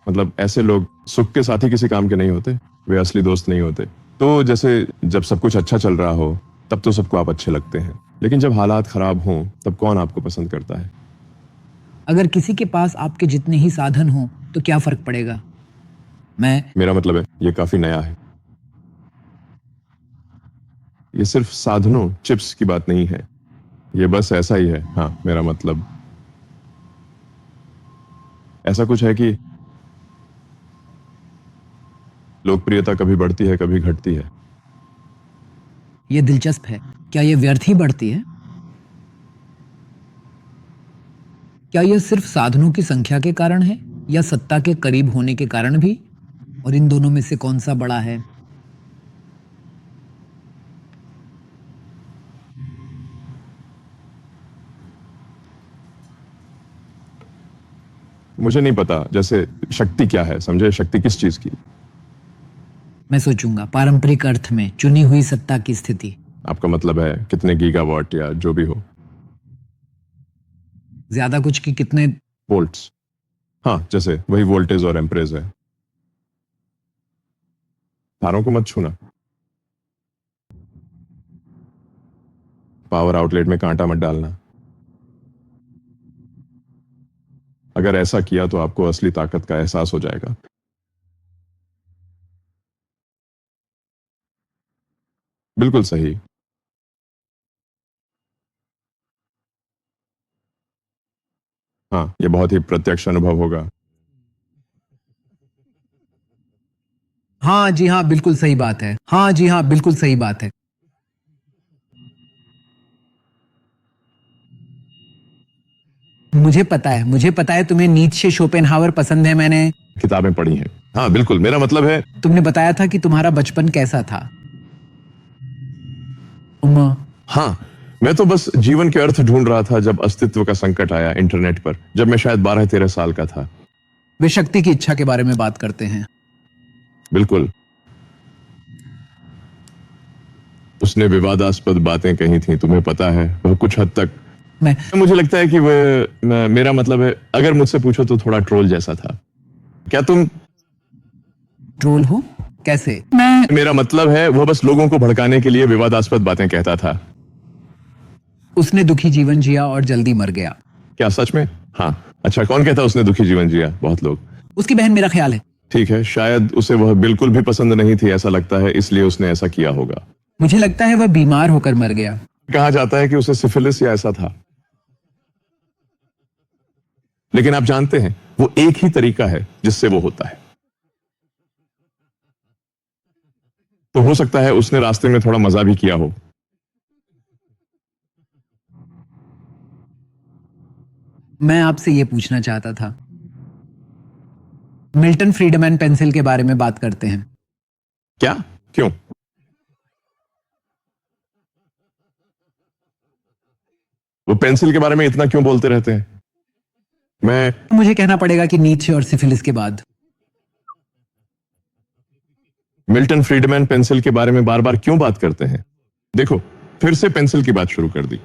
मतलब ऐसे लोग सुख के साथी किसी काम के नहीं होते, वे असली दोस्त नहीं होते। तो जैसे जब सब कुछ अच्छा चल रहा हो तब तो सबको आप अच्छे लगते हैं, लेकिन जब हालात खराब हों तब कौन आपको पसंद करता है? अगर किसी के पास आपके जितने ही साधन हो तो क्या फर्क पड़ेगा? मेरा मतलब है ये काफी नया है। ये सिर्फ साधनों, चिप्स की बात नहीं है, ये बस ऐसा ही है। हाँ, मेरा मतलब ऐसा कुछ है कि लोकप्रियता कभी बढ़ती है, कभी घटती है। ये दिलचस्प है। क्या ये व्यर्थ ही बढ़ती है? क्या यह सिर्फ साधनों की संख्या के कारण है या सत्ता के करीब होने के कारण भी? और इन दोनों में से कौन सा बड़ा है? मुझे नहीं पता, जैसे शक्ति क्या है, समझे? शक्ति किस चीज की? मैं सोचूंगा। पारंपरिक अर्थ में चुनी हुई सत्ता की स्थिति। आपका मतलब है कितने गीगावाट या जो भी हो? ज्यादा कुछ की कितने? वोल्ट्स। हाँ, जैसे वही वोल्टेज और एम्परेज है। तारों को मत छूना। पावर आउटलेट में कांटा मत डालना। अगर ऐसा किया तो आपको असली ताकत का एहसास हो जाएगा। बिल्कुल सही। हाँ, ये बहुत ही प्रत्यक्ष अनुभव होगा। हाँ जी हाँ, बिल्कुल सही बात है। हाँ जी हाँ, बिल्कुल सही बात है। मुझे पता है तुम्हें नीत्शे, शोपेनहावर पसंद है। मैंने किताबें पढ़ी हैं। हाँ बिल्कुल, मेरा मतलब है तुमने बताया था कि तुम्हारा बचपन कैसा था। उमा, हाँ, मैं तो बस जीवन के अर्थ ढूंढ रहा था जब अस्तित्व का संकट आया इंटरनेट पर, जब मैं शायद 12-13 साल का था। वे शक्ति की इच्छा के बारे में बात करते हैं। बिल्कुल। उसने विवादास्पद बातें कही थी, तुम्हें पता है, वह कुछ हद तक मुझे लगता है कि वह, मेरा मतलब है, अगर मुझसे पूछो तो थोड़ा ट्रोल जैसा था। क्या तुम ट्रोल हो? कैसे? मेरा मतलब है वह बस लोगों को भड़काने के लिए विवादास्पद बातें कहता था। उसने दुखी जीवन जिया और जल्दी मर गया। क्या सच में? हाँ। अच्छा, कौन कहता उसने दुखी जीवन जिया? बहुत लोग। उसकी बहन, मेरा ख्याल है। ठीक है, शायद उसे वह बिल्कुल भी पसंद नहीं थी, ऐसा लगता है, इसलिए उसने ऐसा किया होगा। मुझे लगता है वह बीमार होकर मर गया। कहा जाता है कि उसे सिफिलिस या ऐसा था। लेकिन आप जानते हैं, वो एक ही तरीका है जिससे वो होता है। तो हो सकता है उसने रास्ते में थोड़ा मजा भी किया हो। मैं आपसे यह पूछना चाहता था, मिल्टन फ्रीडमैन पेंसिल के बारे में बात करते हैं। क्या? क्यों? वो पेंसिल के बारे में इतना क्यों बोलते रहते हैं? मुझे कहना पड़ेगा कि नीत्शे और सिफिलिस के बाद मिल्टन फ्रीडमैन पेंसिल के बारे में बार बार क्यों बात करते हैं? देखो, फिर से पेंसिल की बात शुरू कर दी।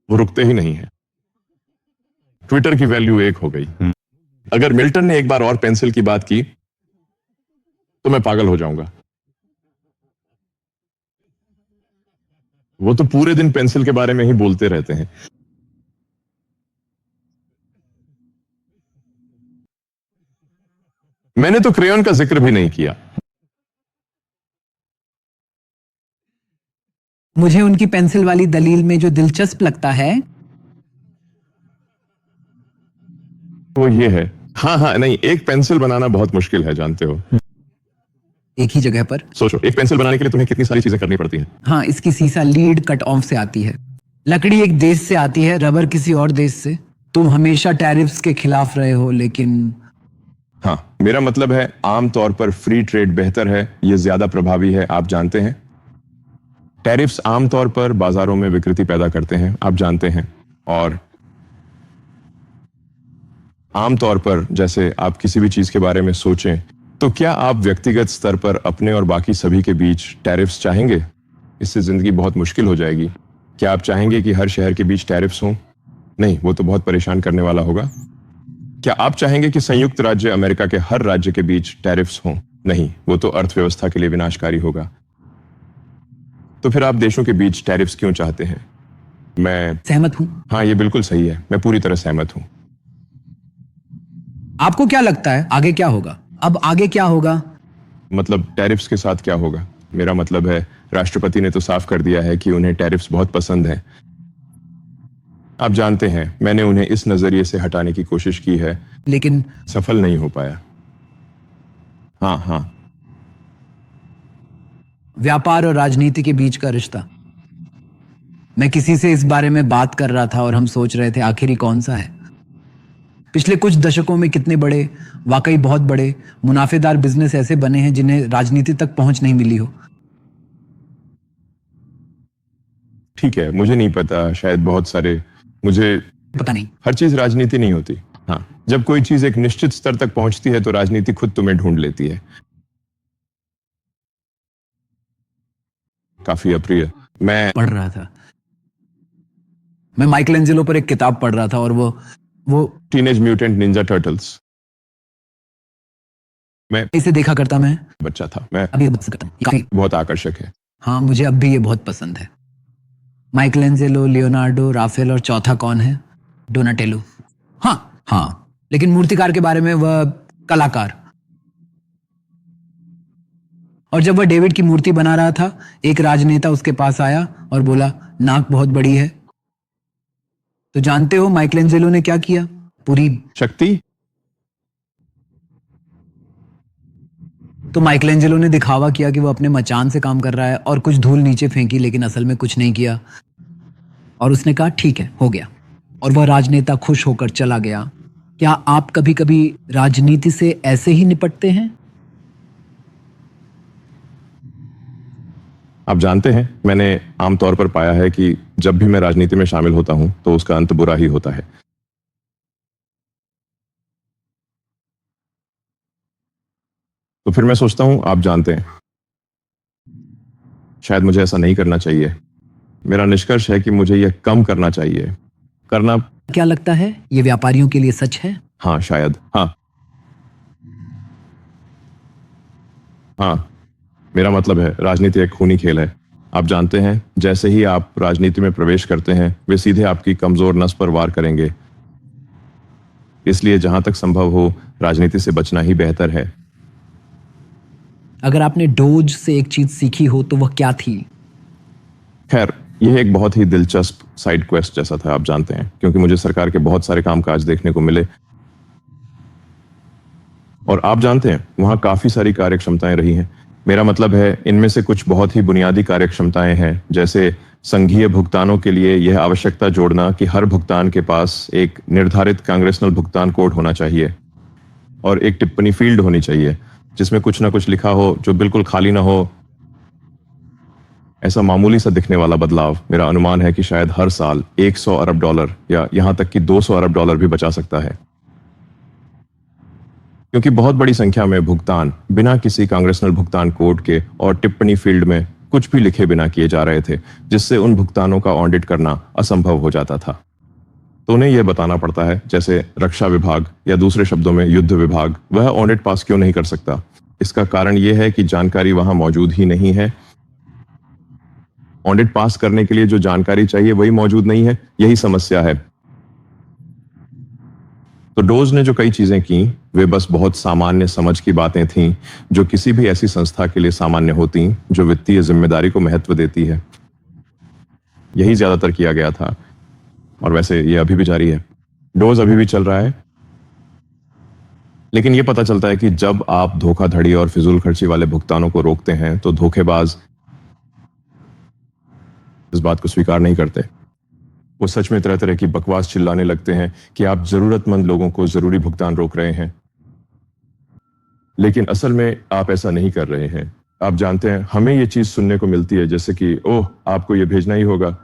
वो रुकते ही नहीं है। ट्विटर की वैल्यू 1 हो गई। अगर मिल्टन ने एक बार और पेंसिल की बात की तो मैं पागल हो जाऊंगा। वो तो पूरे दिन पेंसिल के बारे में ही बोलते रहते हैं। मैंने तो क्रेयॉन का जिक्र भी नहीं किया। मुझे उनकी पेंसिल वाली दलील में जो दिलचस्प लगता है वो ये है, हाँ, नहीं, एक पेंसिल बनाना बहुत मुश्किल है, जानते हो। एक ही जगह पर सोचो, एक पेंसिल बनाने के लिए तुम्हें कितनी सारी चीजें करनी पड़ती हैं। हाँ, इसकी सीसा लीड कट ऑफ से आती है, लकड़ी एक देश से आती है, रबर किसी और देश से। तुम हमेशा टैरिफ्स के खिलाफ रहे हो, लेकिन हाँ, मेरा मतलब है आमतौर पर फ्री ट्रेड बेहतर है, यह ज्यादा प्रभावी है, आप जानते हैं। टैरिफ्स आमतौर पर बाजारों में विकृति पैदा करते हैं, आप जानते हैं। और आमतौर पर जैसे आप किसी भी चीज के बारे में सोचें तो क्या आप व्यक्तिगत स्तर पर अपने और बाकी सभी के बीच टैरिफ्स चाहेंगे? इससे जिंदगी बहुत मुश्किल हो जाएगी। क्या आप चाहेंगे कि हर शहर के बीच टैरिफ्स हों? नहीं, वो तो बहुत परेशान करने वाला होगा। क्या आप चाहेंगे कि संयुक्त राज्य अमेरिका के हर राज्य के बीच टैरिफ्स हों? नहीं, वो तो अर्थव्यवस्था के लिए विनाशकारी होगा। तो फिर आप देशों के बीच टैरिफ्स क्यों चाहते हैं? मैं सहमत हूं। हाँ, ये बिल्कुल सही है, मैं पूरी तरह सहमत हूं। आपको क्या लगता है आगे क्या होगा? अब आगे क्या होगा? मतलब टैरिफ्स के साथ क्या होगा? मेरा मतलब है, राष्ट्रपति ने तो साफ कर दिया है कि उन्हें टैरिफ्स बहुत पसंद हैं। आप जानते हैं, मैंने उन्हें इस नजरिए से हटाने की कोशिश की है, लेकिन सफल नहीं हो पाया। हाँ हाँ, व्यापार और राजनीति के बीच का रिश्ता, मैं किसी से इस बारे में बात कर रहा था और हम सोच रहे थे आखिर ही कौन सा है। पिछले कुछ दशकों में कितने बड़े, वाकई बहुत बड़े मुनाफेदार बिजनेस ऐसे बने हैं जिन्हें राजनीति तक पहुंच नहीं मिली हो। ठीक है, मुझे नहीं पता, शायद बहुत सारे, मुझे पता नहीं। हर चीज राजनीति नहीं होती। हाँ, जब कोई चीज एक निश्चित स्तर तक पहुंचती है तो राजनीति खुद तुम्हें ढूंढ लेती है। काफी अप्रिय। मैं पढ़ रहा था, मैं माइकल एंजेलो पर एक किताब पढ़ रहा था और वो टीनेज म्यूटेंट निंजा टर्टल्स, मैं इसे देखा करता मैं बच्चा था, मैं अभी बता सकता हूं। ये काफी, बहुत आकर्षक है। हाँ मुझे अब भी ये बहुत पसंद है। माइकल एंजेलो, लियोनार्डो, राफेल और चौथा कौन है? डोनाटेलो। हाँ हाँ, लेकिन मूर्तिकार के बारे में वह कलाकार। और जब वह डेविड की मूर्ति बना रहा था, एक राजनेता उसके पास आया और बोला, नाक बहुत बड़ी है। तो जानते हो माइकल एंजेलो ने क्या किया? पूरी शक्ति। तो माइकल एंजेलो ने दिखावा किया कि वो अपने मचान से काम कर रहा है और कुछ धूल नीचे फेंकी, लेकिन असल में कुछ नहीं किया। और उसने कहा ठीक है, हो गया। और वह राजनेता खुश होकर चला गया। क्या आप कभी कभी राजनीति से ऐसे ही निपटते हैं? आप जानते हैं, मैंने आमतौर पर पाया है कि जब भी मैं राजनीति में शामिल होता हूं तो उसका अंत बुरा ही होता है। तो फिर मैं सोचता हूं, आप जानते हैं, शायद मुझे ऐसा नहीं करना चाहिए। मेरा निष्कर्ष है कि मुझे यह कम करना चाहिए। करना, क्या लगता है ये व्यापारियों के लिए सच है? हाँ शायद, हाँ हाँ, मेरा मतलब है, राजनीति एक खूनी खेल है। आप जानते हैं, जैसे ही आप राजनीति में प्रवेश करते हैं, वे सीधे आपकी कमजोर नस पर वार करेंगे। इसलिए जहां तक संभव हो, राजनीति से बचना ही बेहतर है। अगर आपने डोज से एक चीज सीखी हो तो वह क्या थी? खैर, यह एक बहुत ही दिलचस्प साइड क्वेस्ट जैसा था, आप जानते हैं, क्योंकि मुझे सरकार के बहुत सारे कामकाज देखने को मिले और आप जानते हैं, वहां काफी सारी कार्यक्षमताएं रही हैं। मेरा मतलब है, इनमें से कुछ बहुत ही बुनियादी कार्यक्षमताएं हैं, जैसे संघीय भुगतानों के लिए यह आवश्यकता जोड़ना कि हर भुगतान के पास एक निर्धारित कांग्रेसनल भुगतान कोड होना चाहिए और एक टिप्पणी फील्ड होनी चाहिए जिसमें कुछ ना कुछ लिखा हो जो बिल्कुल खाली ना हो। ऐसा मामूली सा दिखने वाला बदलाव, मेरा अनुमान है कि शायद हर साल 100 अरब डॉलर या यहां तक कि 200 अरब डॉलर भी बचा सकता है, क्योंकि बहुत बड़ी संख्या में भुगतान बिना किसी कांग्रेसनल भुगतान कोड के और टिप्पणी फील्ड में कुछ भी लिखे बिना किए जा रहे थे, जिससे उन भुगतानों का ऑडिट करना असंभव हो जाता था। तो उन्हें यह बताना पड़ता है, जैसे रक्षा विभाग या दूसरे शब्दों में युद्ध विभाग, वह ऑडिट पास क्यों नहीं कर सकता। इसका कारण यह है कि जानकारी वहां मौजूद ही नहीं है। ऑडिट पास करने के लिए जो जानकारी चाहिए वही मौजूद नहीं है, यही समस्या है। तो डोज ने जो कई चीजें की, वे बस बहुत सामान्य समझ की बातें थीं, जो किसी भी ऐसी संस्था के लिए सामान्य होती, जो वित्तीय जिम्मेदारी को महत्व देती है। यही ज्यादातर किया गया था और वैसे ये अभी भी जारी है। डोज अभी भी चल रहा है, लेकिन यह पता चलता है कि जब आप धोखाधड़ी और फिजूल खर्ची वाले भुगतानों को रोकते हैं तो धोखेबाज इस बात को स्वीकार नहीं करते। वो सच में तरह तरह की बकवास चिल्लाने लगते हैं कि आप जरूरतमंद लोगों को जरूरी भुगतान रोक रहे हैं, लेकिन असल में आप ऐसा नहीं कर रहे हैं। आप जानते हैं, हमें ये चीज सुनने को मिलती है जैसे कि ओह, आपको ये भेजना ही होगा।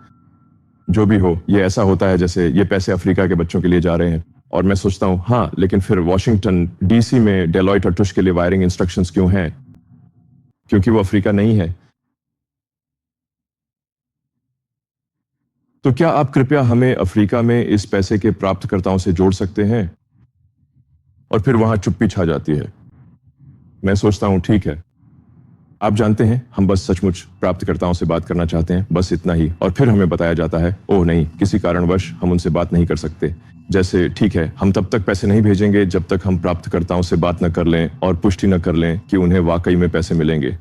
जो भी हो, ये ऐसा होता है जैसे ये पैसे अफ्रीका के बच्चों के लिए जा रहे हैं। और मैं सोचता हूं, हाँ, लेकिन फिर वॉशिंगटन डीसी में डेलॉयट और टुश के लिए वायरिंग इंस्ट्रक्शंस क्यों हैं? क्योंकि वो अफ्रीका नहीं है। तो क्या आप कृपया हमें अफ्रीका में इस पैसे के प्राप्तकर्ताओं से जोड़ सकते हैं? और फिर वहां चुप्पी छा जाती है। मैं सोचता हूं ठीक है, आप जानते हैं हम बस सचमुच प्राप्तकर्ताओं से बात करना चाहते हैं, बस इतना ही। और फिर हमें बताया जाता है ओह नहीं, किसी कारणवश हम उनसे बात नहीं कर सकते। जैसे ठीक है, हम तब तक पैसे नहीं भेजेंगे जब तक हम प्राप्तकर्ताओं से बात न कर लें और पुष्टि न कर लें कि उन्हें वाकई में पैसे मिलेंगे।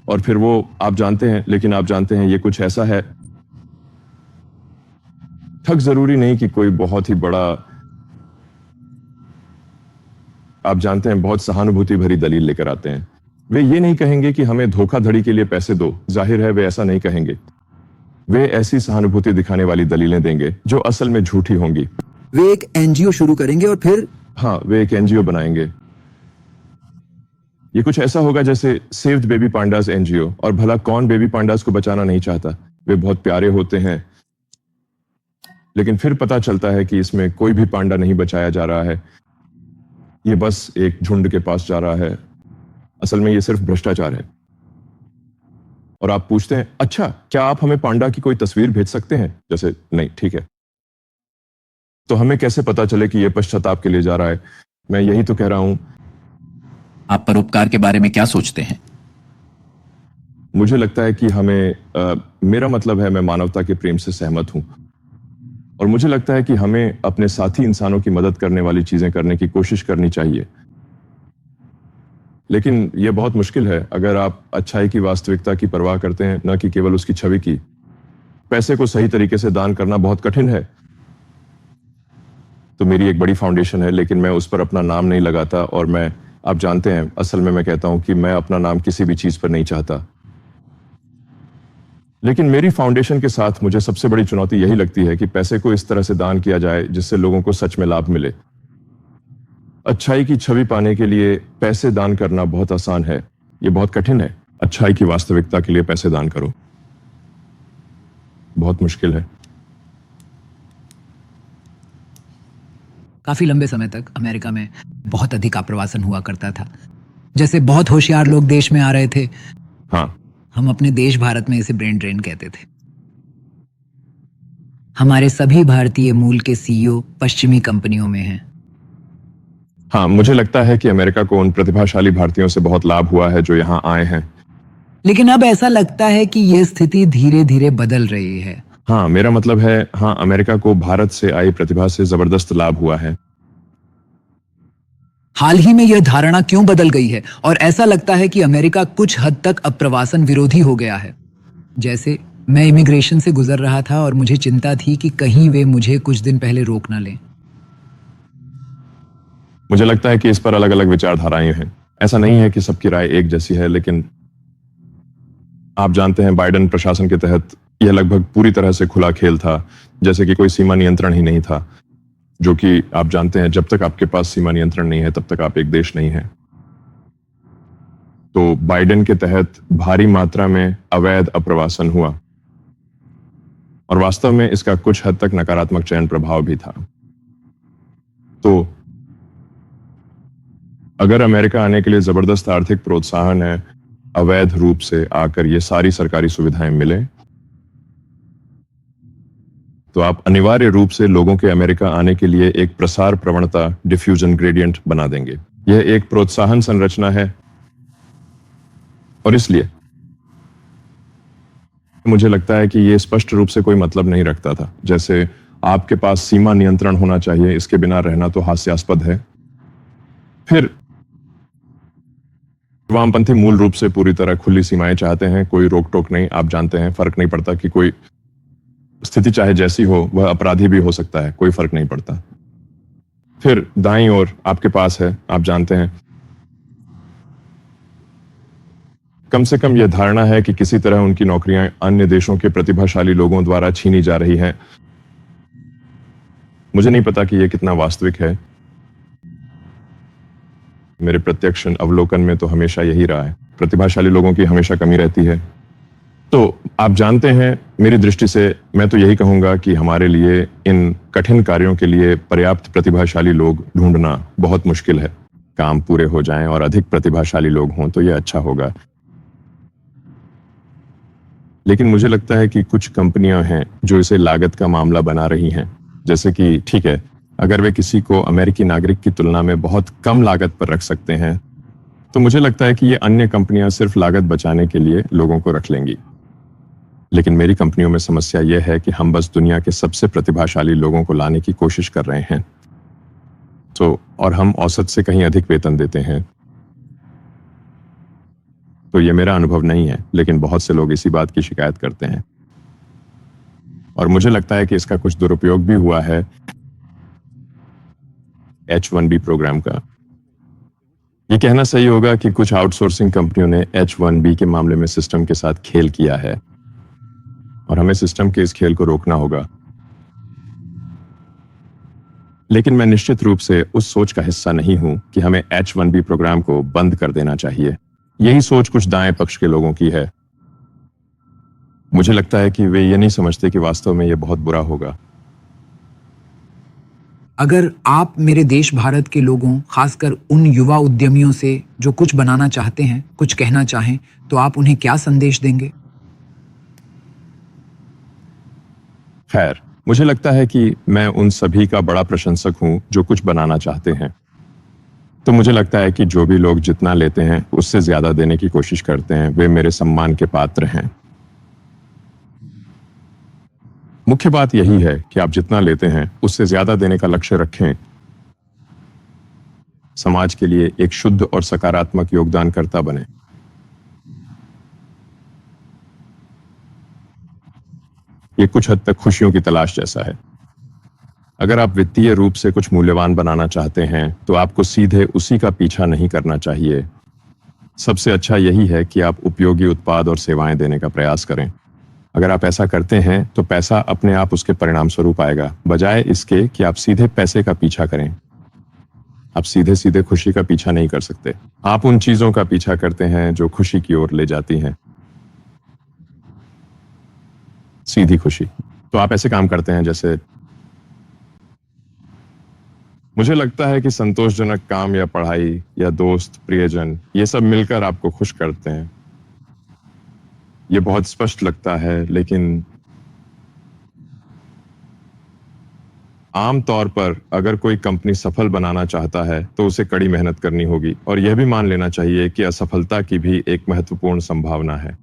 और फिर वो आप जानते हैं, लेकिन आप जानते हैं ये कुछ ऐसा है, ठग जरूरी नहीं कि कोई बहुत ही बड़ा, आप जानते हैं, बहुत सहानुभूति भरी दलील लेकर आते हैं। वे ये नहीं कहेंगे कि हमें धोखाधड़ी के लिए पैसे दो, जाहिर है वे ऐसा नहीं कहेंगे। वे ऐसी सहानुभूति दिखाने वाली दलीलें देंगे जो असल में झूठी होंगी। वे एक एनजीओ शुरू करेंगे और फिर हाँ, वे एक एनजीओ बनाएंगे। ये कुछ ऐसा होगा जैसे सेव्ड बेबी पांडास एनजीओ। और भला कौन बेबी पांडास को बचाना नहीं चाहता? वे बहुत प्यारे होते हैं, लेकिन फिर पता चलता है कि इसमें कोई भी पांडा नहीं बचाया जा रहा है, ये बस एक झुंड के पास जा रहा है। असल में ये सिर्फ भ्रष्टाचार है। और आप पूछते हैं अच्छा, क्या आप हमें पांडा की कोई तस्वीर भेज सकते हैं? जैसे नहीं, ठीक है, तो हमें कैसे पता चले कि यह पश्चाताप के लिए जा रहा है? मैं यही तो कह रहा हूं। आप परोपकार के बारे में क्या सोचते हैं? मुझे लगता है कि हमें मेरा मतलब है, मैं मानवता के प्रेम से सहमत हूं। और मुझे लगता है कि हमें अपने साथी इंसानों की मदद करने वाली चीजें करने की कोशिश करनी चाहिए। लेकिन यह बहुत मुश्किल है अगर आप अच्छाई की वास्तविकता की परवाह करते हैं, न कि केवल उसकी छवि की। पैसे को सही तरीके से दान करना बहुत कठिन है। तो मेरी एक बड़ी फाउंडेशन है, लेकिन मैं उस पर अपना नाम नहीं लगाता। और मैं, आप जानते हैं, असल में मैं कहता हूं कि मैं अपना नाम किसी भी चीज पर नहीं चाहता। लेकिन मेरी फाउंडेशन के साथ मुझे सबसे बड़ी चुनौती यही लगती है कि पैसे को इस तरह से दान किया जाए जिससे लोगों को सच में लाभ मिले। अच्छाई की छवि पाने के लिए पैसे दान करना बहुत आसान है, ये बहुत कठिन है। अच्छाई की वास्तविकता के लिए पैसे दान करो, बहुत मुश्किल है। काफी लंबे समय तक अमेरिका में बहुत अधिक आप्रवासन हुआ करता था। जैसे बहुत होशियार लोग देश में आ रहे थे। हाँ, हम अपने देश भारत में इसे ब्रेन ड्रेन कहते थे। हमारे सभी भारतीय मूल के सीईओ पश्चिमी कंपनियों में हैं। हाँ, मुझे लगता है कि अमेरिका को उन प्रतिभाशाली भारतीयों से बहुत लाभ हुआ है जो यहाँ आए हैं। लेकिन अब ऐसा लगता है कि यह स्थिति धीरे धीरे बदल रही है। हाँ, मेरा मतलब है, हाँ, अमेरिका को भारत से आई प्रतिभा से जबरदस्त लाभ हुआ है। हाल ही में यह धारणा क्यों बदल गई है और ऐसा लगता है कि अमेरिका कुछ हद तक अप्रवासन विरोधी हो गया है? जैसे मैं इमिग्रेशन से गुजर रहा था और मुझे चिंता थी कि कहीं वे मुझे कुछ दिन पहले रोक ना लें। मुझे लगता है कि इस पर अलग अलग विचारधाराएं हैं। ऐसा नहीं है कि सबकी राय एक जैसी है, लेकिन आप जानते हैं बाइडेन प्रशासन के तहत यह लगभग पूरी तरह से खुला खेल था, जैसे कि कोई सीमा नियंत्रण ही नहीं था। जो कि आप जानते हैं, जब तक आपके पास सीमा नियंत्रण नहीं है तब तक आप एक देश नहीं है। तो बाइडेन के तहत भारी मात्रा में अवैध अप्रवासन हुआ और वास्तव में इसका कुछ हद तक नकारात्मक चयन प्रभाव भी था। तो अगर अमेरिका आने के लिए जबरदस्त आर्थिक प्रोत्साहन है, अवैध रूप से आकर ये सारी सरकारी सुविधाएं मिले, तो आप अनिवार्य रूप से लोगों के अमेरिका आने के लिए एक प्रसार प्रवणता, डिफ्यूजन ग्रेडियंट बना देंगे। यह एक प्रोत्साहन संरचना है और इसलिए मुझे लगता है कि यह स्पष्ट रूप से कोई मतलब नहीं रखता था। जैसे आपके पास सीमा नियंत्रण होना चाहिए, इसके बिना रहना तो हास्यास्पद है। फिर वामपंथी मूल रूप से पूरी तरह खुली सीमाएं चाहते हैं, कोई रोक टोक नहीं। आप जानते हैं, फर्क नहीं पड़ता कि कोई स्थिति चाहे जैसी हो, वह अपराधी भी हो सकता है, कोई फर्क नहीं पड़ता। फिर दाईं ओर आपके पास है, आप जानते हैं, कम से कम यह धारणा है कि किसी तरह उनकी नौकरियां अन्य देशों के प्रतिभाशाली लोगों द्वारा छीनी जा रही हैं। मुझे नहीं पता कि यह कितना वास्तविक है। मेरे प्रत्यक्ष अवलोकन में तो हमेशा यही रहा है, प्रतिभाशाली लोगों की हमेशा कमी रहती है। तो आप जानते हैं, मेरी दृष्टि से मैं तो यही कहूंगा कि हमारे लिए इन कठिन कार्यों के लिए पर्याप्त प्रतिभाशाली लोग ढूंढना बहुत मुश्किल है। काम पूरे हो जाएं और अधिक प्रतिभाशाली लोग हों तो यह अच्छा होगा। लेकिन मुझे लगता है कि कुछ कंपनियां हैं जो इसे लागत का मामला बना रही हैं। जैसे कि ठीक है, अगर वे किसी को अमेरिकी नागरिक की तुलना में बहुत कम लागत पर रख सकते हैं, तो मुझे लगता है कि ये अन्य कंपनियां सिर्फ लागत बचाने के लिए लोगों को रख लेंगी। लेकिन मेरी कंपनियों में समस्या यह है कि हम बस दुनिया के सबसे प्रतिभाशाली लोगों को लाने की कोशिश कर रहे हैं, तो और हम औसत से कहीं अधिक वेतन देते हैं। तो ये मेरा अनुभव नहीं है, लेकिन बहुत से लोग इसी बात की शिकायत करते हैं और मुझे लगता है कि इसका कुछ दुरुपयोग भी हुआ है H1B प्रोग्राम का। ये कहना सही होगा कि कुछ आउटसोर्सिंग कंपनियों ने H1B के मामले में सिस्टम के साथ खेल किया है और हमें सिस्टम के इस खेल को रोकना होगा। लेकिन मैं निश्चित रूप से उस सोच का हिस्सा नहीं हूं कि हमें H1B प्रोग्राम को बंद कर देना चाहिए। यही सोच कुछ दाएं पक्ष के लोगों की है। मुझे लगता है कि वे ये नहीं समझते कि वास्तव में यह बहुत बुरा होगा। अगर आप मेरे देश भारत के लोगों, खासकर उन युवा उद्यमियों से जो कुछ बनाना चाहते हैं, कुछ कहना चाहें, तो आप उन्हें क्या संदेश देंगे? खैर, मुझे लगता है कि मैं उन सभी का बड़ा प्रशंसक हूं जो कुछ बनाना चाहते हैं। तो मुझे लगता है कि जो भी लोग जितना लेते हैं उससे ज्यादा देने की कोशिश करते हैं, वे मेरे सम्मान के पात्र हैं। मुख्य बात यही है कि आप जितना लेते हैं उससे ज्यादा देने का लक्ष्य रखें। समाज के लिए एक शुद्ध और सकारात्मक योगदानकर्ता बने। ये कुछ हद तक खुशियों की तलाश जैसा है। अगर आप वित्तीय रूप से कुछ मूल्यवान बनाना चाहते हैं तो आपको सीधे उसी का पीछा नहीं करना चाहिए। सबसे अच्छा यही है कि आप उपयोगी उत्पाद और सेवाएं देने का प्रयास करें। अगर आप ऐसा करते हैं तो पैसा अपने आप उसके परिणाम स्वरूप आएगा, बजाय इसके कि आप सीधे पैसे का पीछा करें। आप सीधे सीधे खुशी का पीछा नहीं कर सकते। आप उन चीजों का पीछा करते हैं जो खुशी की ओर ले जाती हैं। सीधी खुशी। तो आप ऐसे काम करते हैं जैसे, मुझे लगता है कि संतोषजनक काम या पढ़ाई या दोस्त, प्रियजन, ये सब मिलकर आपको खुश करते हैं। ये बहुत स्पष्ट लगता है, लेकिन आम तौर पर अगर कोई कंपनी सफल बनाना चाहता है तो उसे कड़ी मेहनत करनी होगी और यह भी मान लेना चाहिए कि असफलता की भी एक महत्वपूर्ण संभावना है।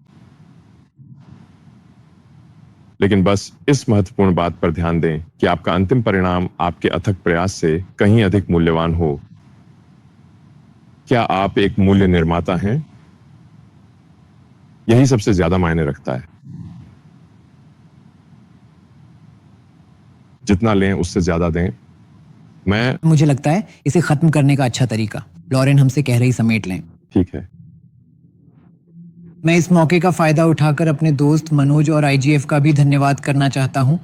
लेकिन बस इस महत्वपूर्ण बात पर ध्यान दें कि आपका अंतिम परिणाम आपके अथक प्रयास से कहीं अधिक मूल्यवान हो। क्या आप एक मूल्य निर्माता हैं? यही सबसे ज्यादा मायने रखता है। जितना लें उससे ज्यादा दें। मुझे लगता है इसे खत्म करने का अच्छा तरीका, लॉरेन हमसे कह रही समेट लें। ठीक है। मैं इस मौके का फायदा उठाकर अपने दोस्त मनोज और IGF का भी धन्यवाद करना चाहता हूं।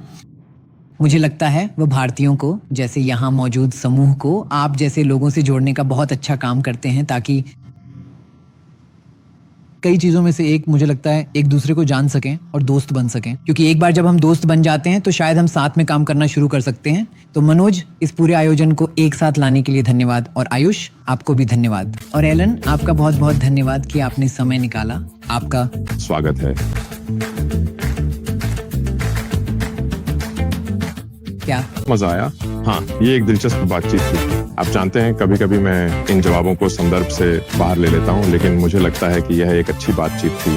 मुझे लगता है वो भारतीयों को, जैसे यहाँ मौजूद समूह को, आप जैसे लोगों से जोड़ने का बहुत अच्छा काम करते हैं, ताकि कई चीज़ों में से एक, मुझे लगता है, एक दूसरे को जान सकें और दोस्त बन सकें। क्योंकि एक बार जब हम दोस्त बन जाते हैं तो शायद हम साथ में काम करना शुरू कर सकते हैं। तो मनोज, इस पूरे आयोजन को एक साथ लाने के लिए धन्यवाद, और आयुष, आपको भी धन्यवाद, और एलन, आपका बहुत बहुत धन्यवाद कि आपने समय निकाला। आपका स्वागत है। क्या मजा आया? हाँ, ये एक दिलचस्प बातचीत थी। आप जानते हैं, कभी कभी मैं इन जवाबों को संदर्भ से बाहर ले लेता हूँ, लेकिन मुझे लगता है कि यह एक अच्छी बातचीत थी।